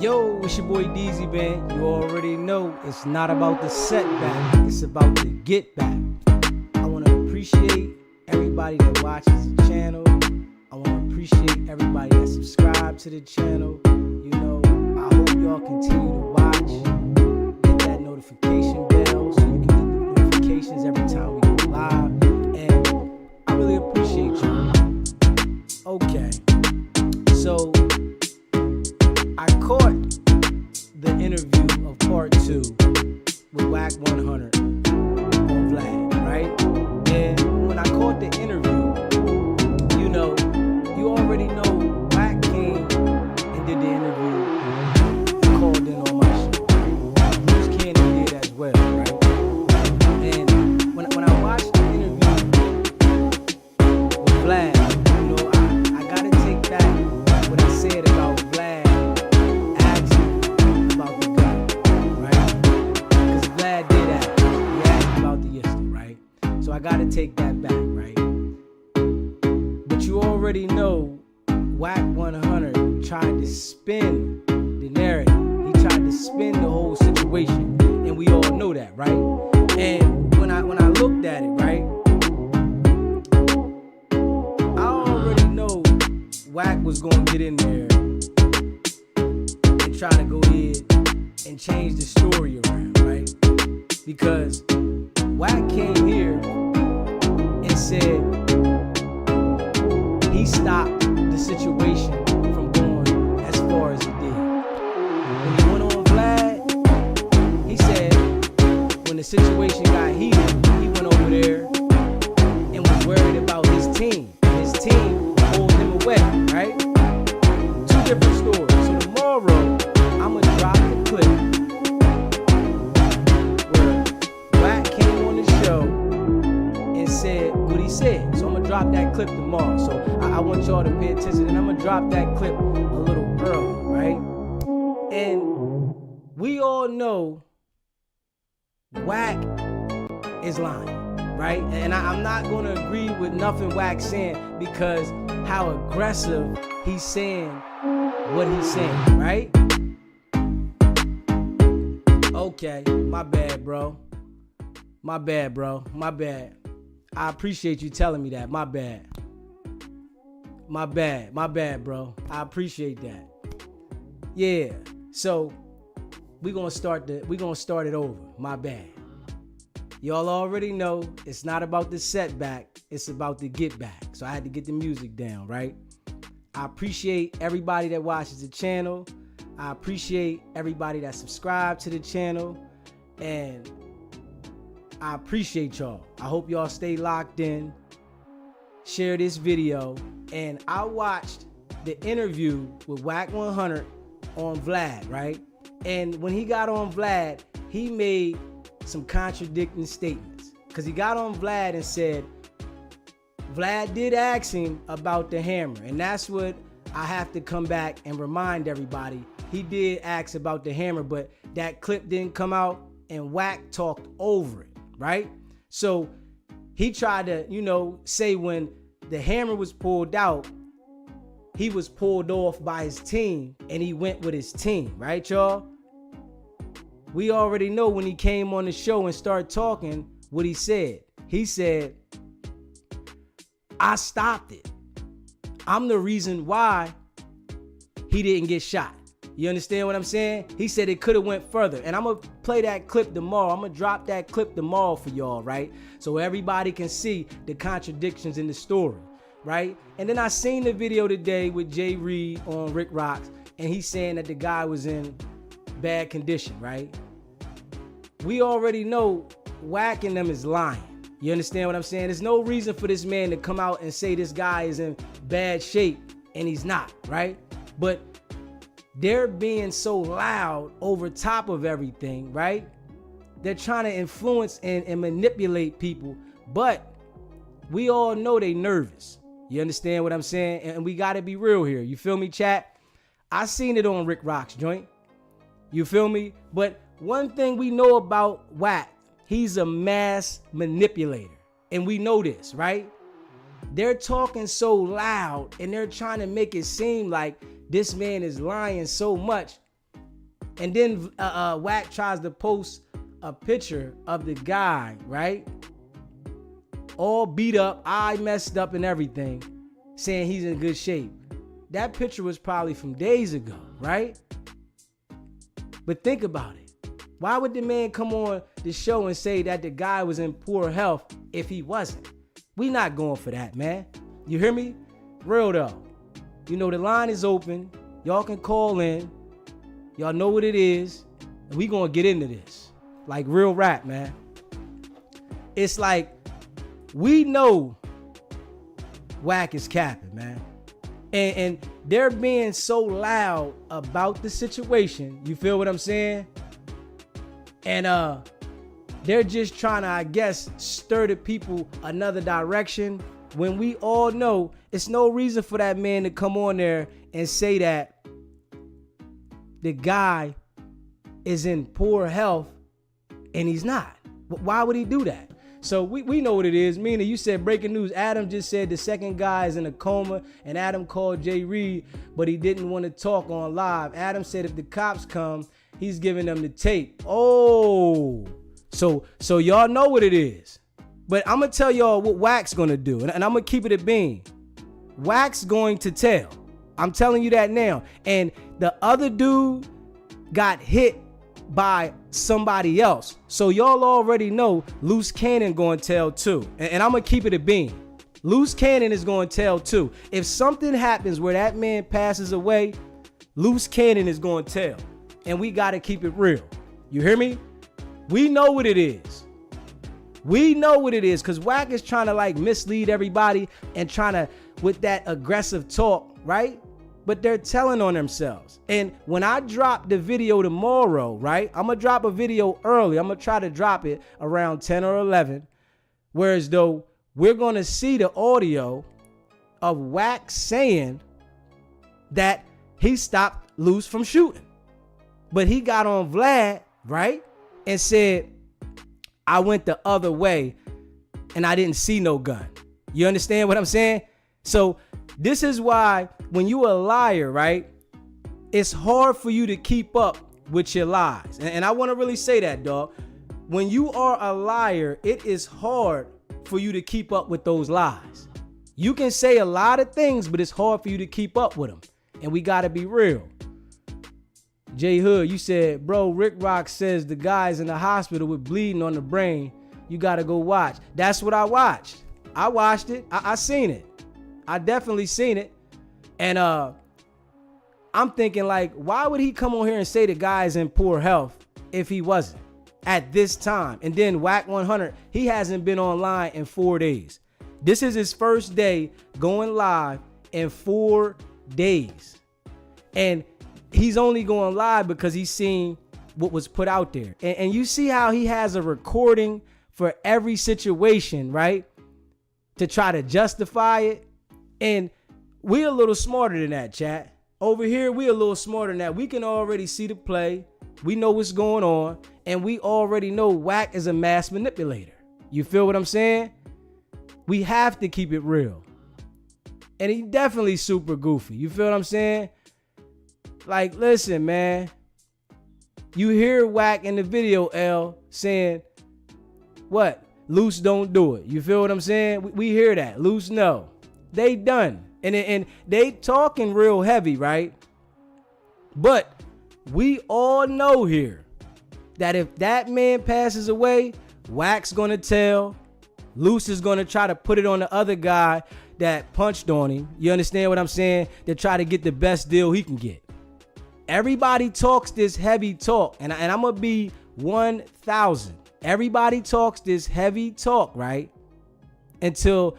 Yo, it's your boy DZ, man. You already know it's not about the setback, it's about the get back. I want to appreciate everybody that watches the channel. I want to appreciate everybody that subscribed to the channel. You know, I hope y'all continue to watch. Hit that notification bell so you can get the notifications every time we go live. And I really appreciate you. Okay, so I caught the interview of part 2 with Wack 100 on Vlad, right? And when I caught the interview, you know, you already know Wack came and did the interview and called in on my show, right? Bruce Cannon did as well, right? And when I watched the interview with Vlad, you know, I gotta take back what I said about Vlad. So I gotta take that back, right? But you already know Wack 100 tried to spin the narrative. He tried to spin the whole situation, and we all know that, right? And when I looked at it, right, I already know Wack was gonna get in there and try to go ahead and change the story around, right? Because Wack came here and said he stopped the situation from going as far as it did. When he went on Vlad, he said when the situation got heated, he went over there and was worried about his team. His team pulled him away, right? Two different stories. So tomorrow, I'm gonna drop the clip said what he said. So I'm gonna drop that clip tomorrow. So I want y'all to pay attention, and I'm gonna drop that clip a little early, right? And we all know Wack is lying, right? And I'm not gonna agree with nothing Wack's saying because how aggressive he's saying what he's saying, right? Okay, my bad, bro. My bad, bro. My bad. I appreciate you telling me that. My bad. My bad, bro. I appreciate that. Yeah. So we're gonna start it over. My bad. Y'all already know it's not about the setback, it's about the get back. So I had to get the music down, right? I appreciate everybody that watches the channel. I appreciate everybody that subscribed to the channel. And I appreciate y'all. I hope y'all stay locked in. Share this video. And I watched the interview with Wack 100 on Vlad, right? And when he got on Vlad, he made some contradicting statements. Because he got on Vlad and said, Vlad did ask him about the hammer. And that's what I have to come back and remind everybody. He did ask about the hammer, but that clip didn't come out and Wack talked over it. Right? So he tried to, you know, say when the hammer was pulled out, he was pulled off by his team and he went with his team, right, y'all? We already know when he came on the show and started talking what he said. He said, I stopped it. I'm the reason why he didn't get shot. You understand what I'm saying? He said it could have went further. And I'm going to play that clip tomorrow. I'm going to drop that clip tomorrow for y'all, right? So everybody can see the contradictions in the story, right? And then I seen the video today with Jay Reed on Rick Rocks, and he's saying that the guy was in bad condition, right? We already know Wack and them is lying. You understand what I'm saying? There's no reason for this man to come out and say this guy is in bad shape, and he's not, right? But they're being so loud over top of everything, right? They're trying to influence and manipulate people, but we all know they nervous. You understand what I'm saying? And we got to be real here. You feel me, chat? I seen it on Rick Rock's joint. You feel me? But one thing we know about Wack, he's a mass manipulator. And we know this, right? They're talking so loud and they're trying to make it seem like this man is lying so much And then Wack tries to post a picture of the guy, right? All beat up, eye messed up and everything, saying he's in good shape. That picture was probably from days ago, right? But think about it. Why would the man come on the show and say that the guy was in poor health if he wasn't? We not going for that, man. You hear me? Real though. You know, the line is open. Y'all can call in. Y'all know what it is. And we gonna get into this. Like real rap, man. It's like, we know Wack is capping, man. And they're being so loud about the situation. You feel what I'm saying? And they're just trying to, I guess, stir the people another direction, when we all know it's no reason for that man to come on there and say that the guy is in poor health and he's not. Why would he do that? So we know what it is. Mina, you said breaking news. Adam just said the second guy is in a coma, and Adam called Jay Reed, but he didn't want to talk on live. Adam said if the cops come, he's giving them the tape. Oh, so y'all know what it is. But I'm going to tell y'all what Wack's going to do, and I'm going to keep it a bean. Wack's going to tell. I'm telling you that now. And the other dude got hit by somebody else. So y'all already know Loose Cannon going to tell too. And I'm going to keep it a bean. Loose Cannon is going to tell too. If something happens where that man passes away, Loose Cannon is going to tell. And we got to keep it real. You hear me? We know what it is. We know what it is, because Wack is trying to like mislead everybody and trying to, with that aggressive talk, right? But they're telling on themselves. And when I drop the video tomorrow, right, I'm going to drop a video early. I'm going to try to drop it around 10 or 11. Whereas though we're going to see the audio of Wack saying that he stopped Loose from shooting. But he got on Vlad, right, and said, I went the other way and I didn't see no gun. You understand what I'm saying? So this is why when you a liar, right, it's hard for you to keep up with your lies. And I want to really say that, dog. When you are a liar, it is hard for you to keep up with those lies. You can say a lot of things, but it's hard for you to keep up with them. And we got to be real. Jay Hood, you said, bro, Rick Rock says the guy's in the hospital with bleeding on the brain. You got to go watch. That's what I watched. I watched it. I seen it. I definitely seen it. And I'm thinking, like, why would he come on here and say the guy's in poor health if he wasn't at this time? And then Wack 100, he hasn't been online in 4 days. This is his first day going live in 4 days. And he's only going live because he's seen what was put out there. And you see how he has a recording for every situation, right? To try to justify it. And we're a little smarter than that, chat. Over here, we're a little smarter than that. We can already see the play. We know what's going on. And we already know Wack is a mass manipulator. You feel what I'm saying? We have to keep it real. And he definitely super goofy. You feel what I'm saying? Like, listen, man. You hear Wack in the video, L, saying, what? Loose don't do it. You feel what I'm saying? We hear that. Loose no. They done. And they talking real heavy, right? But we all know here that if that man passes away, Wack's gonna tell. Loose is gonna try to put it on the other guy that punched on him. You understand what I'm saying? To try to get the best deal he can get. Everybody talks this heavy talk, and I'm gonna be 1,000. Everybody talks this heavy talk, right? Until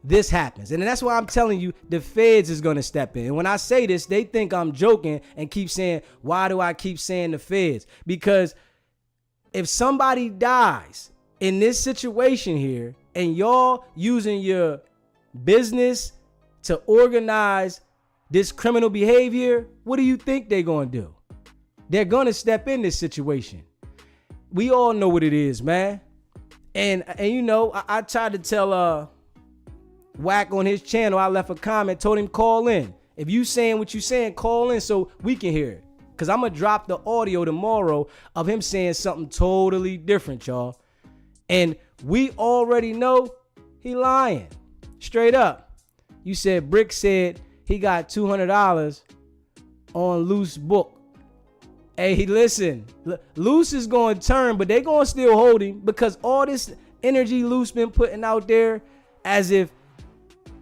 this happens. And that's why I'm telling you, the feds is gonna step in. And when I say this, they think I'm joking and keep saying, why do I keep saying the feds? Because if somebody dies in this situation here, and y'all using your business to organize this criminal behavior, what do you think they're going to do? They're going to step in this situation. We all know what it is, man. And you know, I tried to tell Wack on his channel, I left a comment, told him call in. If you saying what you saying, call in so we can hear it. Because I'm going to drop the audio tomorrow of him saying something totally different, y'all. And we already know he lying. Straight up. You said Brick said he got $200 on Loose book. Hey, listen. Loose is going to turn, but they going to still hold him because all this energy Loose been putting out there as if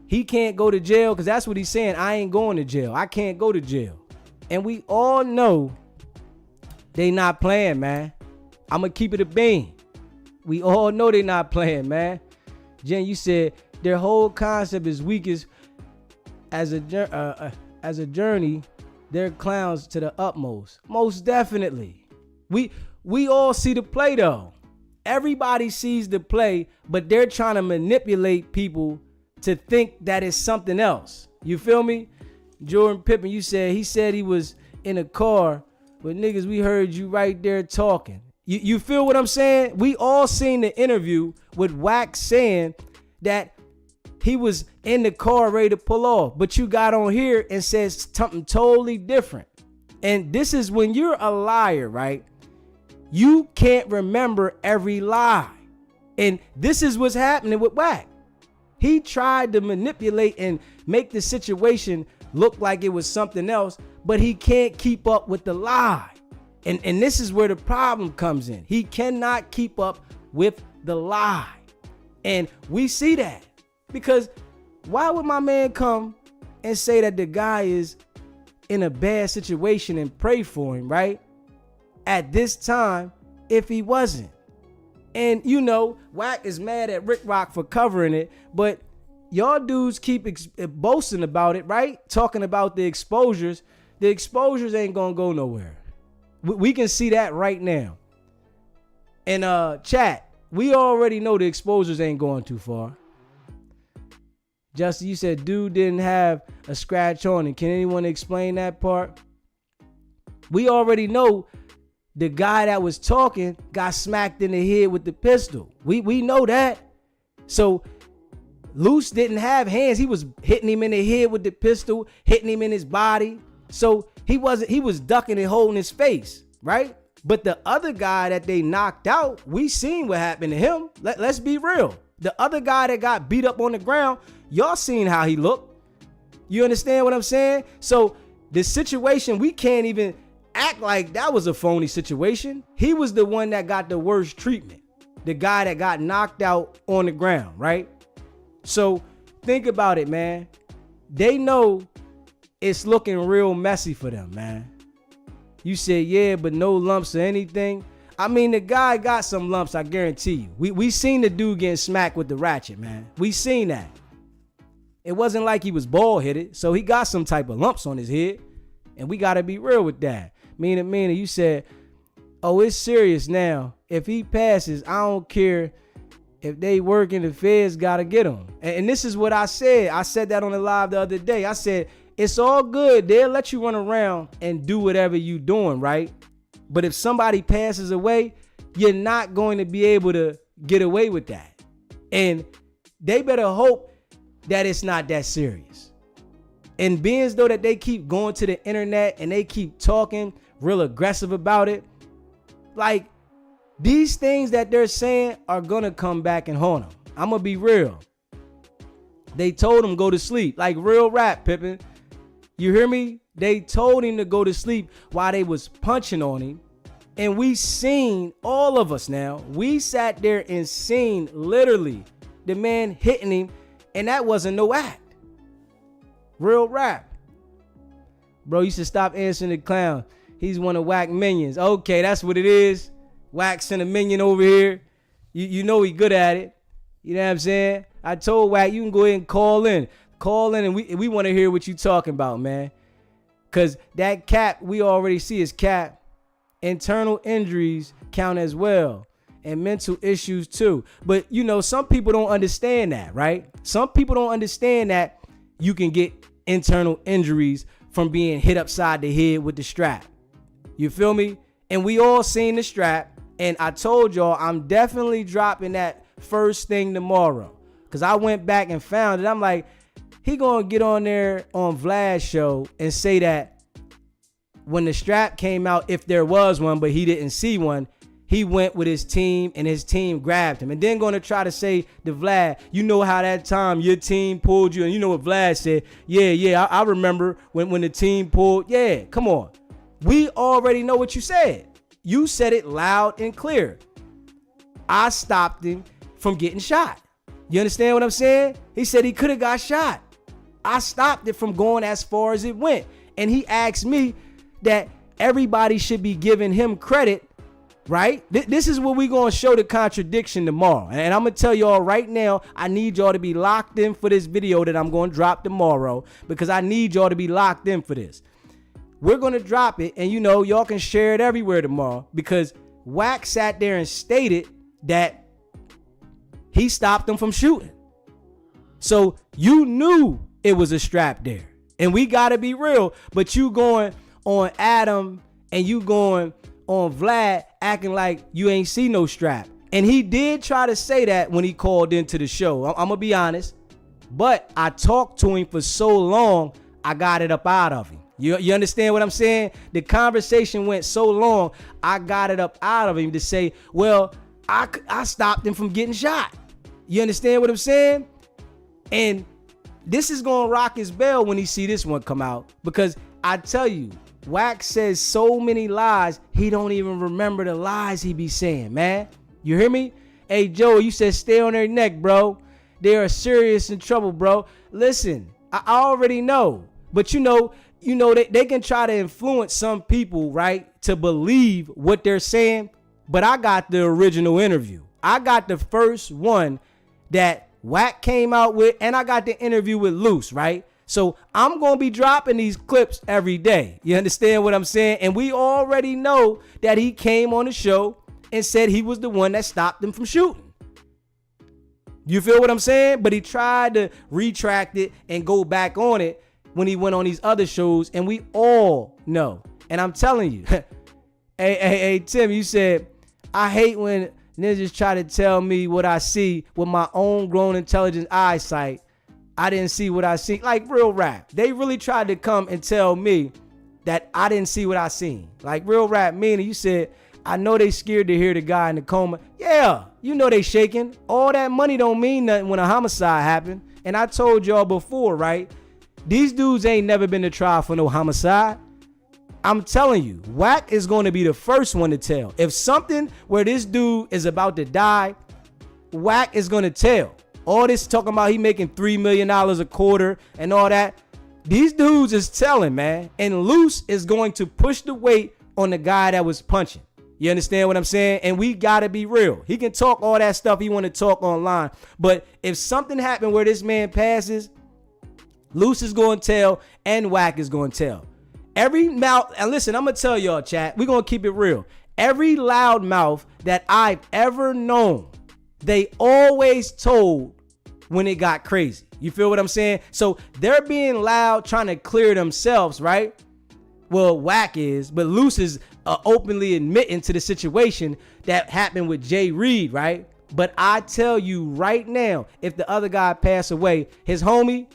he can't go to jail, because that's what he's saying. I ain't going to jail. I can't go to jail. And we all know they not playing, man. I'm going to keep it a bean. We all know they not playing, man. Jen, you said their whole concept is weakest as a journey. They're clowns to the utmost. Most definitely. We all see the play, though. Everybody sees the play, but they're trying to manipulate people to think that it's something else. You feel me? Jordan Pippen, he said he was in a car with niggas. We heard you right there talking. You feel what I'm saying? We all seen the interview with Wack saying that he was in the car ready to pull off, but you got on here and says something totally different. And this is when you're a liar, right? You can't remember every lie. And this is what's happening with Wack. He tried to manipulate and make the situation look like it was something else, but he can't keep up with the lie. And this is where the problem comes in. He cannot keep up with the lie. And we see that because why would my man come and say that the guy is in a bad situation and pray for him, right? At this time, if he wasn't. And you know, Wack is mad at Rick Rock for covering it, but y'all dudes keep boasting about it, right? Talking about the exposures. The exposures ain't gonna go nowhere. We can see that right now. And chat, we already know the exposures ain't going too far. Justin, you said dude didn't have a scratch on it. Can anyone explain that part? We already know the guy that was talking got smacked in the head with the pistol. We know that. So Loose didn't have hands. He was hitting him in the head with the pistol, hitting him in his body. So he was ducking and holding his face, right? But the other guy that they knocked out, we seen what happened to him. Let's be real. The other guy that got beat up on the ground, y'all seen how he looked. You understand what I'm saying? So the situation, we can't even act like that was a phony situation. He was the one that got the worst treatment. The guy that got knocked out on the ground, right? So think about it, man. They know it's looking real messy for them, man. You said, yeah, but no lumps or anything. I mean, the guy got some lumps, I guarantee you. We seen the dude getting smacked with the ratchet, man. We seen that. It wasn't like he was bald headed, so he got some type of lumps on his head. And we got to be real with that. Mina, you said, oh, it's serious now. If he passes, I don't care if they working, the feds got to get him. And this is what I said. I said that on the live the other day. I said, it's all good. They'll let you run around and do whatever you doing, right? But if somebody passes away, you're not going to be able to get away with that. And they better hope that it's not that serious. And being as though that they keep going to the internet and they keep talking real aggressive about it, like these things that they're saying are going to come back and haunt them. I'm going to be real. They told him go to sleep, like real rap, Pippin. You hear me? They told him to go to sleep while they was punching on him. And we seen, all of us now, we sat there and seen literally the man hitting him, and that wasn't no act. Real rap. Bro, you should stop answering the clown. He's one of Wack minions. Okay, that's what it is. Wack sent a minion over here. You know he good at it. You know what I'm saying? I told Wack, you can go ahead and call in. Call in and we want to hear what you talking about, man. Because that cap, we already see is cap. Internal injuries count as well. And mental issues too. But, you know, some people don't understand that, right? Some people don't understand that you can get internal injuries from being hit upside the head with the strap. You feel me? And we all seen the strap. And I told y'all I'm definitely dropping that first thing tomorrow. Because I went back and found it. I'm like, he gonna get on there on Vlad's show and say that when the strap came out, if there was one, but he didn't see one, he went with his team and his team grabbed him. And then going to try to say to Vlad, you know how that time your team pulled you, and you know what Vlad said? Yeah, I remember when the team pulled. Yeah, come on. We already know what you said. You said it loud and clear. I stopped him from getting shot. You understand what I'm saying? He said he could have got shot. I stopped it from going as far as it went. And he asked me that everybody should be giving him credit, right? This is what we're going to show the contradiction tomorrow. And I'm going to tell y'all right now, I need y'all to be locked in for this video that I'm going to drop tomorrow, because I need y'all to be locked in for this. We're going to drop it, and y'all can share it everywhere tomorrow, because Wack sat there and stated that he stopped them from shooting. So you knew it was a strap there. And we got to be real. But you going on Adam and you going on Vlad acting like you ain't see no strap. And he did try to say that when he called into the show. I'm going to be honest. But I talked to him for so long, I got it up out of him. You understand what I'm saying? The conversation went so long, I got it up out of him to say, well, I stopped him from getting shot. You understand what I'm saying? And this is going to rock his bell when he see this one come out, because I tell you, Wack says so many lies, he don't even remember the lies he be saying, man. You hear me? Hey, Joe, you said stay on their neck, bro. They are serious in trouble, bro. Listen, I already know, but they can try to influence some people, right, to believe what they're saying. But I got the original interview. I got the first one that Wack came out with, and I got the interview with Luce, right? So I'm going to be dropping these clips every day. You understand what I'm saying? And we already know that he came on the show and said he was the one that stopped them from shooting. You feel what I'm saying? But he tried to retract it and go back on it when he went on these other shows, and we all know. And I'm telling you, hey, Tim, you said, I hate when niggas try to tell me what I see with my own grown intelligent eyesight. I didn't see what I see. Like real rap. They really tried to come and tell me that I didn't see what I seen. Like real rap, meaning you said, I know they scared to hear the guy in the coma. Yeah, they shaking. All that money don't mean nothing when a homicide happened. And I told y'all before, right? These dudes ain't never been to trial for no homicide. I'm telling you, Wack is going to be the first one to tell. If something where this dude is about to die, Wack is going to tell. All this talking about he making $3 million a quarter and all that. These dudes is telling, man. And Luce is going to push the weight on the guy that was punching. You understand what I'm saying? And we got to be real. He can talk all that stuff he want to talk online. But if something happened where this man passes, Luce is going to tell and Wack is going to tell. Every mouth, and listen, I'm going to tell y'all, chat, we're going to keep it real. Every loud mouth that I've ever known, they always told when it got crazy. You feel what I'm saying? So they're being loud, trying to clear themselves, right? Well, Wack is, but Luce is openly admitting to the situation that happened with Jay Reed, right? But I tell you right now, if the other guy passed away, his homie,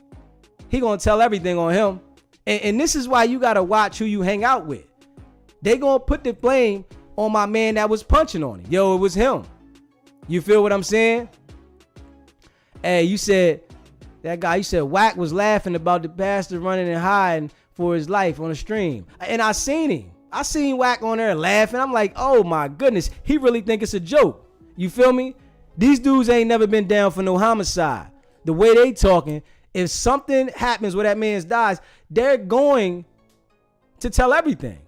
he going to tell everything on him. And this is why you got to watch who you hang out with. They going to put the blame on my man that was punching on him. Yo, it was him. You feel what I'm saying? Hey, you said, that guy, you said Wack was laughing about the pastor running and hiding for his life on the stream. And I seen him. I seen Wack on there laughing. I'm like, oh my goodness. He really think it's a joke. You feel me? These dudes ain't never been down for no homicide. The way they talking, if something happens where that man dies, they're going to tell everything.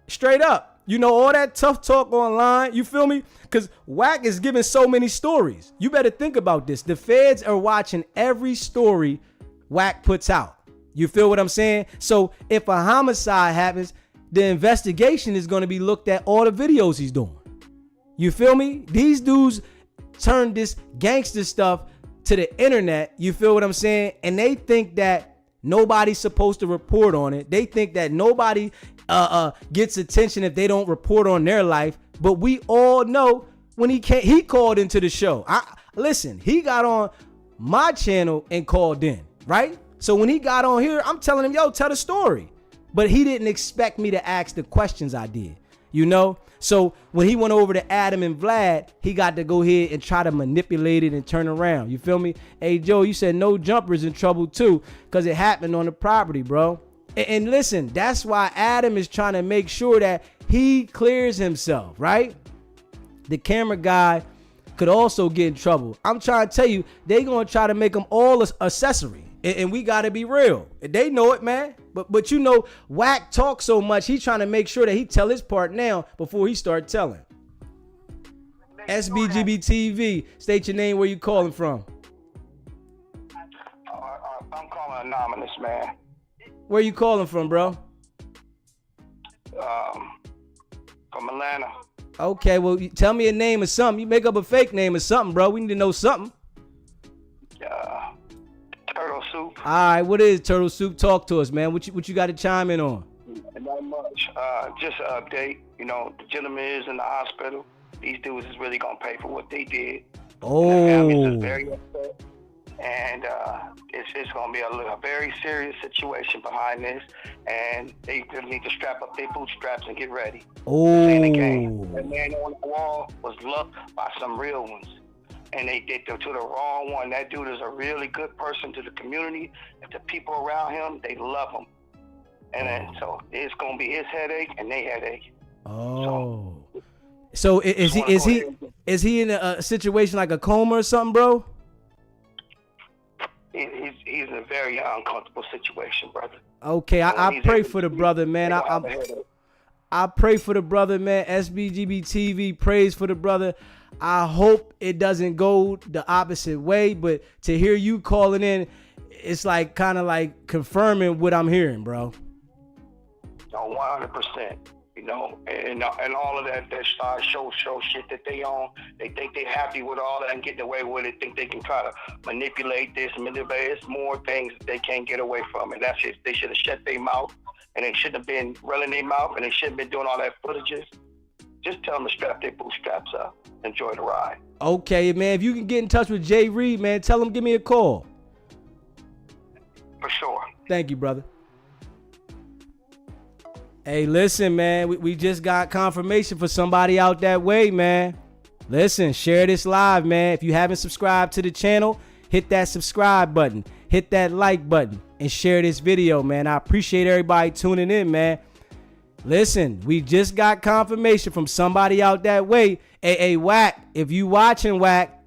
Straight up. All that tough talk online. You feel me? Because Wack is giving so many stories. You better think about this. The feds are watching every story Wack puts out. You feel what I'm saying? So if a homicide happens, the investigation is going to be looked at all the videos he's doing. You feel me? These dudes turned this gangster stuff to the internet. You feel what I'm saying? And they think that nobody's supposed to report on it. They think that nobody gets attention if they don't report on their life. But we all know when he called into the show. Listen, he got on my channel and called in, right? So when he got on here, I'm telling him, yo, tell the story. but he didn't expect me to ask the questions I did, you know? So when he went over to Adam and Vlad, he got to go ahead and try to manipulate it and turn around. You feel me? Hey, Joe, you said no jumpers in trouble too, because it happened on the property, bro. And listen, that's why Adam is trying to make sure that he clears himself, right? The camera guy could also get in trouble. I'm trying to tell you, they going to try to make them all accessory. And we got to be real. They know it, man. But you know, Wack talks so much, he's trying to make sure that he tell his part now before he start telling. SBGB TV, state your name, where you calling from. I'm calling anonymous, man. Where you calling from, bro? From Atlanta. Okay, well, tell me a name or something. You make up a fake name or something, bro. We need to know something. Turtle Soup. All right, what is Turtle Soup? Talk to us, man. What you got to chime in on? Not much. Just an update. You know, the gentleman is in the hospital. These dudes is really gonna pay for what they did. Oh. And the family is very upset. And it's going to be a very serious situation behind this, and they need to strap up their bootstraps and get ready. Oh. This ain't a game. That man on the wall was loved by some real ones, and they did to the wrong one. That dude is a really good person to the community, and the people around him, they love him. And then, so it's going to be his headache and their headache. Oh. So is he in a situation like a coma or something, bro? He's in a very uncomfortable situation, brother. Okay, I pray for the brother, man. I pray for the brother, man. SBGB TV prays for the brother. I hope it doesn't go the opposite way, but to hear you calling in, it's like kind of like confirming what I'm hearing, bro. No, 100%. You know, and all of that show shit that they own. They think they're happy with all that and getting away with it. Think they can try to manipulate this, manipulate. It's more things that they can't get away from, and that's it. They should have shut their mouth, and they shouldn't have been running their mouth, and they shouldn't have been doing all that footages. Just tell them to strap their bootstraps up. Enjoy the ride. Okay, man. If you can get in touch with Jay Reed, man, tell him give me a call. For sure. Thank you, brother. Hey, listen, man, we just got confirmation for somebody out that way, man. Listen, share this live, man. If you haven't subscribed to the channel, hit that subscribe button, hit that like button, and share this video, man. I appreciate everybody tuning in, man. Listen, we just got confirmation from somebody out that way. Hey, Wack, if you watching, Wack,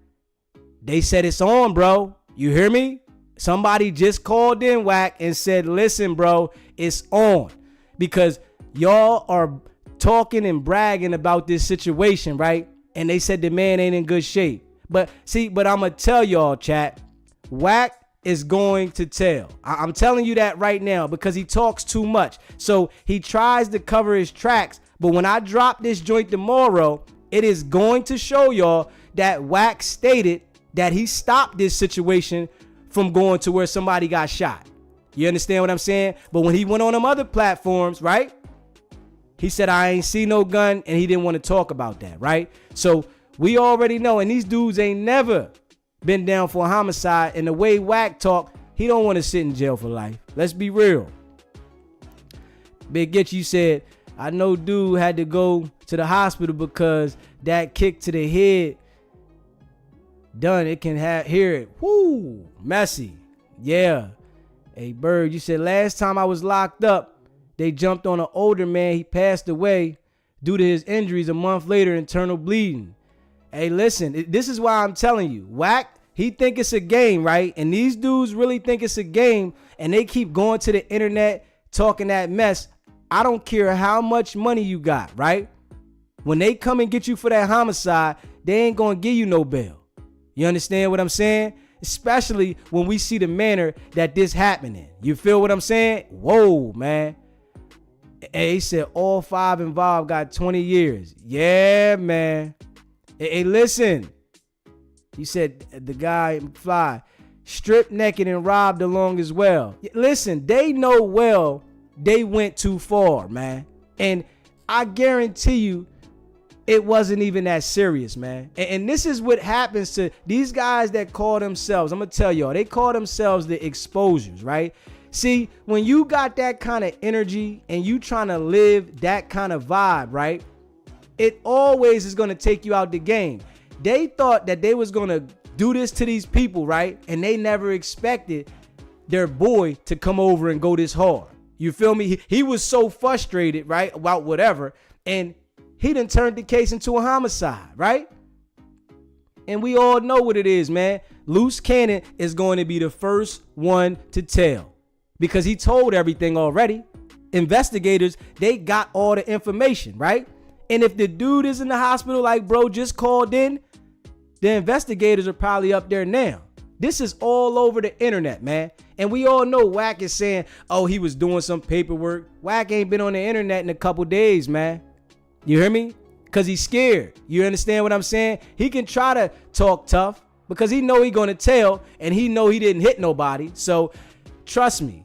they said it's on, bro. You hear me? Somebody just called in, Wack, and said, listen, bro, it's on. Because y'all are talking and bragging about this situation, right? And they said the man ain't in good shape. But I'm going to tell y'all, chat, Wack is going to tell. I'm telling you that right now because he talks too much. So he tries to cover his tracks. But when I drop this joint tomorrow, it is going to show y'all that Wack stated that he stopped this situation from going to where somebody got shot. You understand what I'm saying? But when he went on them other platforms, right? He said, I ain't see no gun, and he didn't want to talk about that, right? So we already know, and these dudes ain't never been down for a homicide. And the way Wack talk, he don't want to sit in jail for life. Let's be real. Big Getch, you said, I know dude had to go to the hospital because that kick to the head done. It can hear it. Whoo, messy. Yeah. Hey, Bird, you said last time I was locked up, they jumped on an older man. He passed away due to his injuries a month later, internal bleeding. Hey, listen, this is why I'm telling you. Wack, he think it's a game, right? And these dudes really think it's a game, and they keep going to the internet talking that mess. I don't care how much money you got, right? When they come and get you for that homicide, they ain't going to give you no bail. You understand what I'm saying? Especially when we see the manner that this happening. You feel what I'm saying? Whoa, man. Hey, he said all 5 involved got 20 years. Yeah, man. Hey, listen. He said the guy Fly stripped naked and robbed along as well. Listen, they know well they went too far, man. And I guarantee you it wasn't even that serious, man. And this is what happens to these guys that call themselves, I'm going to tell y'all, they call themselves the exposures, right? See, when you got that kind of energy and you trying to live that kind of vibe, right? It always is going to take you out the game. They thought that they was going to do this to these people, right? And they never expected their boy to come over and go this hard. You feel me? He was so frustrated, right, about whatever. And he done turned the case into a homicide, right? And we all know what it is, man. Loose Cannon is going to be the first one to tell because he told everything already. Investigators, they got all the information, right? And if the dude is in the hospital like bro just called in, the investigators are probably up there now. This is all over the internet, man. And we all know Wack is saying, oh, he was doing some paperwork. Wack ain't been on the internet in a couple days, man. You hear me? Because he's scared. You understand what I'm saying? He can try to talk tough because he know he going to tell and he know he didn't hit nobody. So trust me,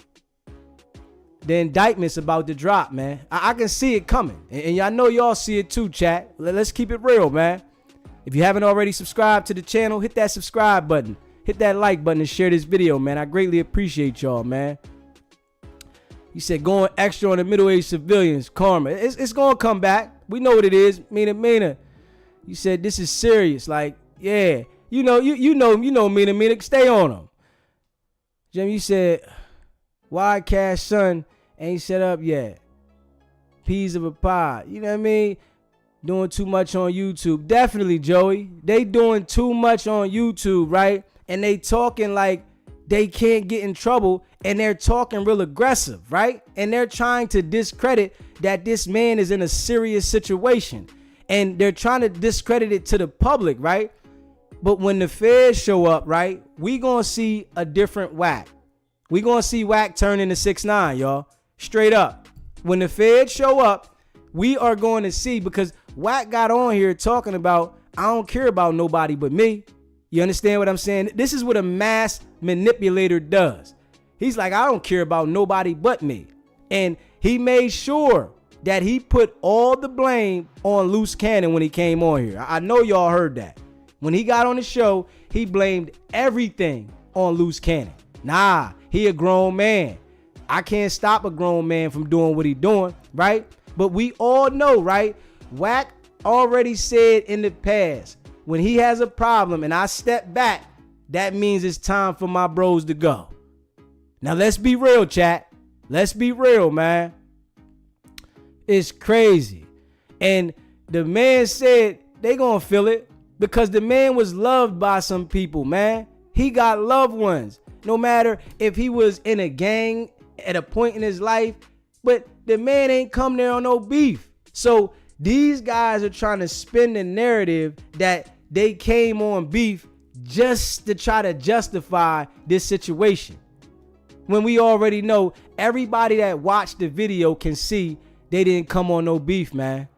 the indictment's about to drop, man. I can see it coming. And I know y'all see it too, chat. Let's keep it real, man. If you haven't already subscribed to the channel, hit that subscribe button. Hit that like button and share this video, man. I greatly appreciate y'all, man. You said going extra on the middle-aged civilians, karma. It's going to come back. We know what it is. Mina. You said this is serious. Like, yeah. You know, Mina. Stay on them. Jim, you said, why Cash Son ain't set up yet? Peas of a pod. You know what I mean? Doing too much on YouTube. Definitely, Joey. They doing too much on YouTube, right? And they talking like they can't get in trouble. And they're talking real aggressive, right? And they're trying to discredit that this man is in a serious situation. And they're trying to discredit it to the public, right? But when the feds show up, right, we gonna see a different Wack. We gonna see Wack turn into 6ix9ine, y'all. Straight up. When the feds show up, we are going to see, because Wack got on here talking about, I don't care about nobody but me. You understand what I'm saying? This is what a mass manipulator does. He's like, I don't care about nobody but me. And he made sure that he put all the blame on Loose Cannon when he came on here. I know y'all heard that. When he got on the show, he blamed everything on Loose Cannon. Nah, he a grown man. I can't stop a grown man from doing what he doing, right? But we all know, right? Wack already said in the past, when he has a problem and I step back, that means it's time for my bros to go. Now, let's be real, chat. Let's be real, man. It's crazy. And the man said they gonna feel it because the man was loved by some people, man. He got loved ones. No matter if he was in a gang at a point in his life, but the man ain't come there on no beef. So these guys are trying to spin the narrative that they came on beef just to try to justify this situation. When we already know everybody that watched the video can see they didn't come on no beef, man.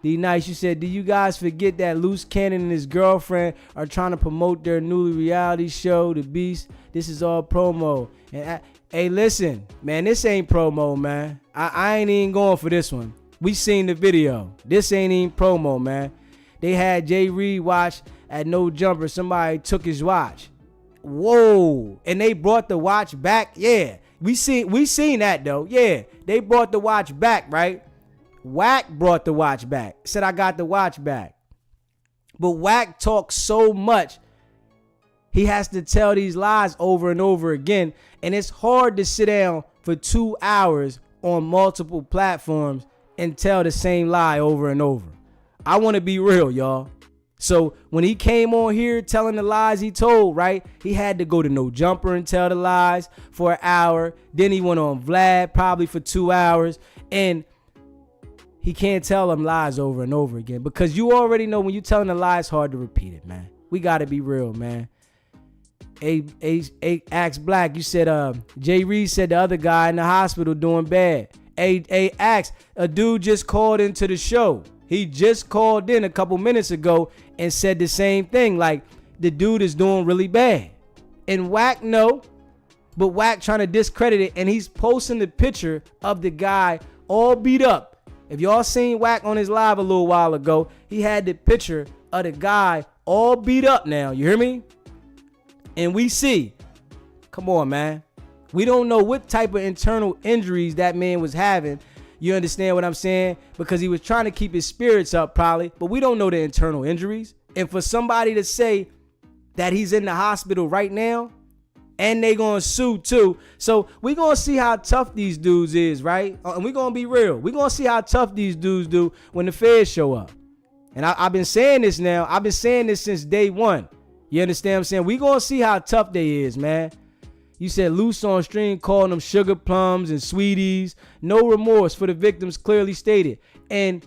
D Nice, you said, do you guys forget that Loose Cannon and his girlfriend are trying to promote their new reality show, The Beast? This is all promo. And hey, listen, man, this ain't promo, man. I ain't even going for this one. We seen the video. This ain't even promo, man. They had Jay Reed watch at No Jumper. Somebody took his watch. Whoa. And they brought the watch back. Yeah. We seen that though. Yeah. They brought the watch back, right? Wack brought the watch back. Said I got the watch back. But Wack talks so much. He has to tell these lies over and over again. And it's hard to sit down for 2 hours on multiple platforms and tell the same lie over and over. I want to be real, y'all. So when he came on here telling the lies he told, right, he had to go to No Jumper and tell the lies for an hour. Then he went on Vlad probably for 2 hours. And he can't tell them lies over and over again because you already know when you're telling a lie, it's hard to repeat it, man. We got to be real, man. Axe Black, you said Jay Reed said the other guy in the hospital doing bad. Axe, a dude just called into the show. He just called in a couple minutes ago and said the same thing. Like, the dude is doing really bad. And Wack, no. But Wack trying to discredit it. And he's posting the picture of the guy all beat up. If y'all seen Wack on his live a little while ago, he had the picture of the guy all beat up now. You hear me? And we see. Come on, man. We don't know what type of internal injuries that man was having. You understand what I'm saying? Because he was trying to keep his spirits up probably, but we don't know the internal injuries. And for somebody to say that he's in the hospital right now, and they gonna sue too. So we gonna see how tough these dudes is, right? And we gonna be real. We gonna see how tough these dudes do when the feds show up. And I've been saying this now. I've been saying this since day one. You understand what I'm saying? We gonna see how tough they is, man. You said Loose on stream calling them sugar plums and sweeties. No remorse for the victims clearly stated. And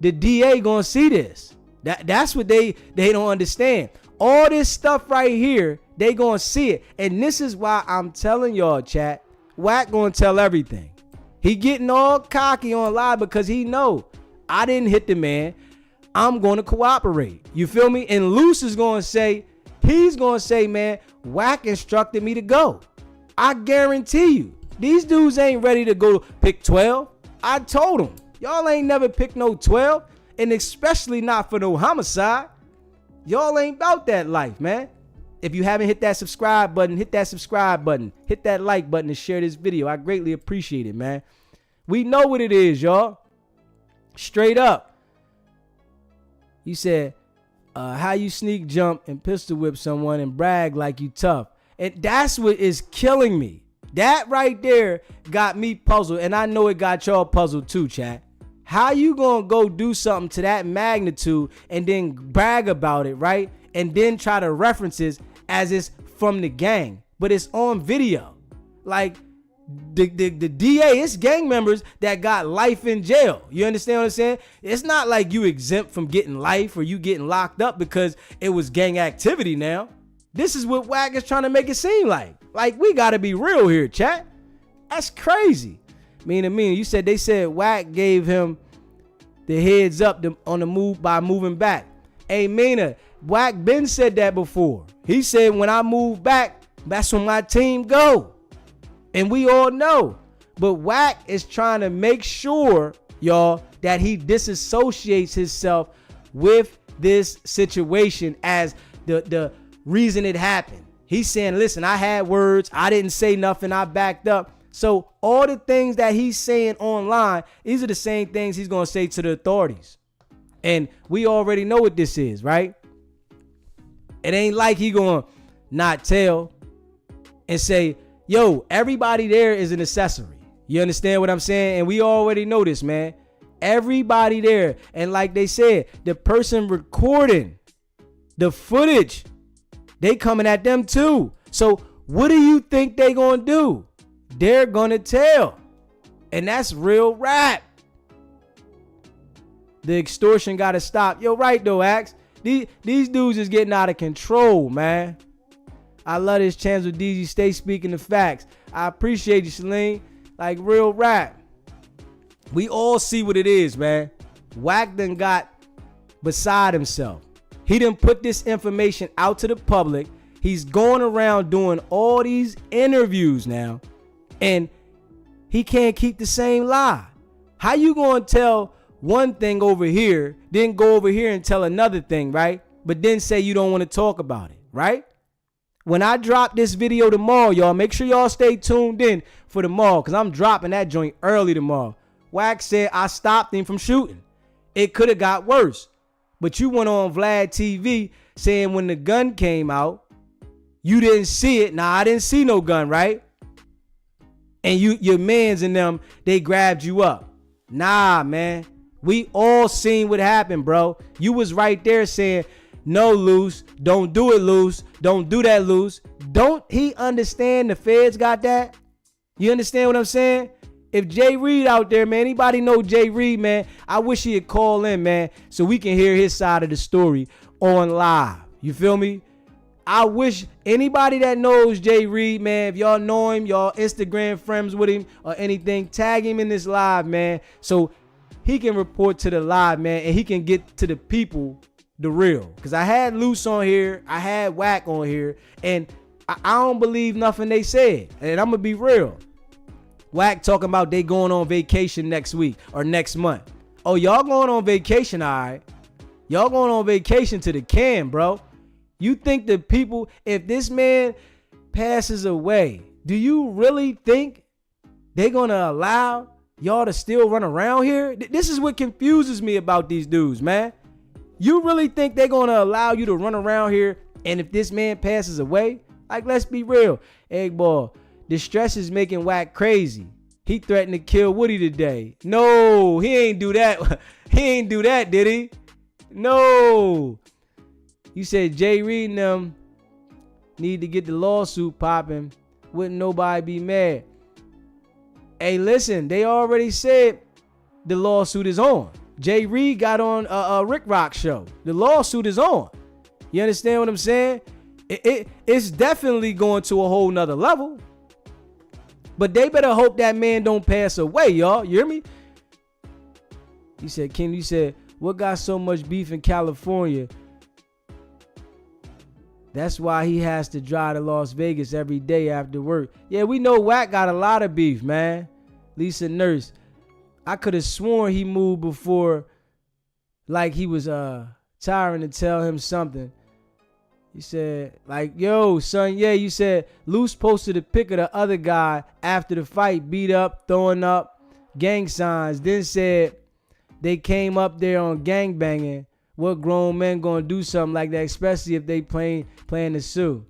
the DA gonna see this. That's what they don't understand. All this stuff right here, they gonna see it. And this is why I'm telling y'all, chat, Wack gonna tell everything. He getting all cocky on live because he know I didn't hit the man. I'm gonna cooperate. You feel me? And Loose is gonna say, he's gonna say, man, Wack instructed me to go. I guarantee you, these dudes ain't ready to go pick 12. I told them, y'all ain't never picked no 12, and especially not for no homicide. Y'all ain't about that life, man. If you haven't hit that subscribe button, hit that subscribe button. Hit that like button and share this video. I greatly appreciate it, man. We know what it is, y'all. Straight up. You said, how you sneak jump and pistol whip someone and brag like you tough. And that's what is killing me. That right there got me puzzled. And I know it got y'all puzzled too, chat. How you gonna go do something to that magnitude and then brag about it, right? And then try to reference it as it's from the gang, but it's on video. Like the DA, it's gang members that got life in jail. You understand what I'm saying? It's not like you exempt from getting life or you getting locked up because it was gang activity now. This is what Wack is trying to make it seem like. Like, we gotta be real here, chat. That's crazy. Mina, you said they said Wack gave him the heads up on the move by moving back. Hey, Mina, Wack Ben said that before. He said, when I move back, that's when my team go. And we all know. But Wack is trying to make sure, y'all, that he disassociates himself with this situation as the reason it happened. He's saying, listen, I had words. I didn't say nothing. I backed up. So all the things that he's saying online, these are the same things he's going to say to the authorities. And we already know what this is, right? It ain't like he going to not tell and say, yo, everybody there is an accessory. You understand what I'm saying? And we already know this, man. Everybody there. And like they said, the person recording the footage, they coming at them too. So what do you think they going to do? They're going to tell. And that's real rap. The extortion got to stop. Yo, right though, Axe. These dudes is getting out of control, man. I love this chance with DZ. Stay speaking the facts. I appreciate you, Shalene. Like, real rap. We all see what it is, man. Wack done got beside himself. He done put this information out to the public. He's going around doing all these interviews now. And he can't keep the same lie. How you going to tell one thing over here, then go over here and tell another thing, right? But then say you don't want to talk about it, right? When I drop this video tomorrow, y'all, make sure y'all stay tuned in for tomorrow because I'm dropping that joint early tomorrow. Wack said I stopped him from shooting. It could have got worse. But you went on Vlad TV saying when the gun came out, you didn't see it. Nah, I didn't see no gun, right? And your mans and them, they grabbed you up. Nah, man. We all seen what happened, bro. You was right there saying, no, Loose. Don't do it, Loose. Don't do that, Loose. Don't he understand the feds got that? You understand what I'm saying? If Jay Reed out there, man, anybody know Jay Reed, man, I wish he'd call in, man, so we can hear his side of the story on live. You feel me? I wish anybody that knows Jay Reed, man, if y'all know him, y'all Instagram friends with him or anything, tag him in this live, man, so he can report to the live, man, and he can get to the people the real. Because I had Loose on here, I had Wack on here, and I don't believe nothing they said. And I'm going to be real. Wack talking about they going on vacation next week or next month. Oh, y'all going on vacation, all right. Y'all going on vacation to the can, bro. You think the people, if this man passes away, do you really think they're going to allow y'all to still run around here? This is what confuses me about these dudes, man. You really think they're going to allow you to run around here, and if this man passes away? Like, let's be real. Egg Ball, the stress is making Wack crazy. He threatened to kill Woody today. No, he ain't do that. He ain't do that, did he? No. You said Jay Reed and them need to get the lawsuit popping. Wouldn't nobody be mad? Hey, listen, they already said the lawsuit is on. Jay Reed got on a Rick Rock show. The lawsuit is on. You understand what I'm saying? It's definitely going to a whole nother level. But they better hope that man don't pass away, y'all. You hear me? He said, King, you said, what got so much beef in California? That's why he has to drive to Las Vegas every day after work. Yeah, we know Wack got a lot of beef, man. Lisa Nurse. I could have sworn he moved before, like he was tiring to tell him something. He said, like, yo, son, yeah, you said Luce posted a pic of the other guy after the fight, beat up, throwing up gang signs, then said they came up there on gang banging. What grown men gonna do something like that, especially if they plan to sue?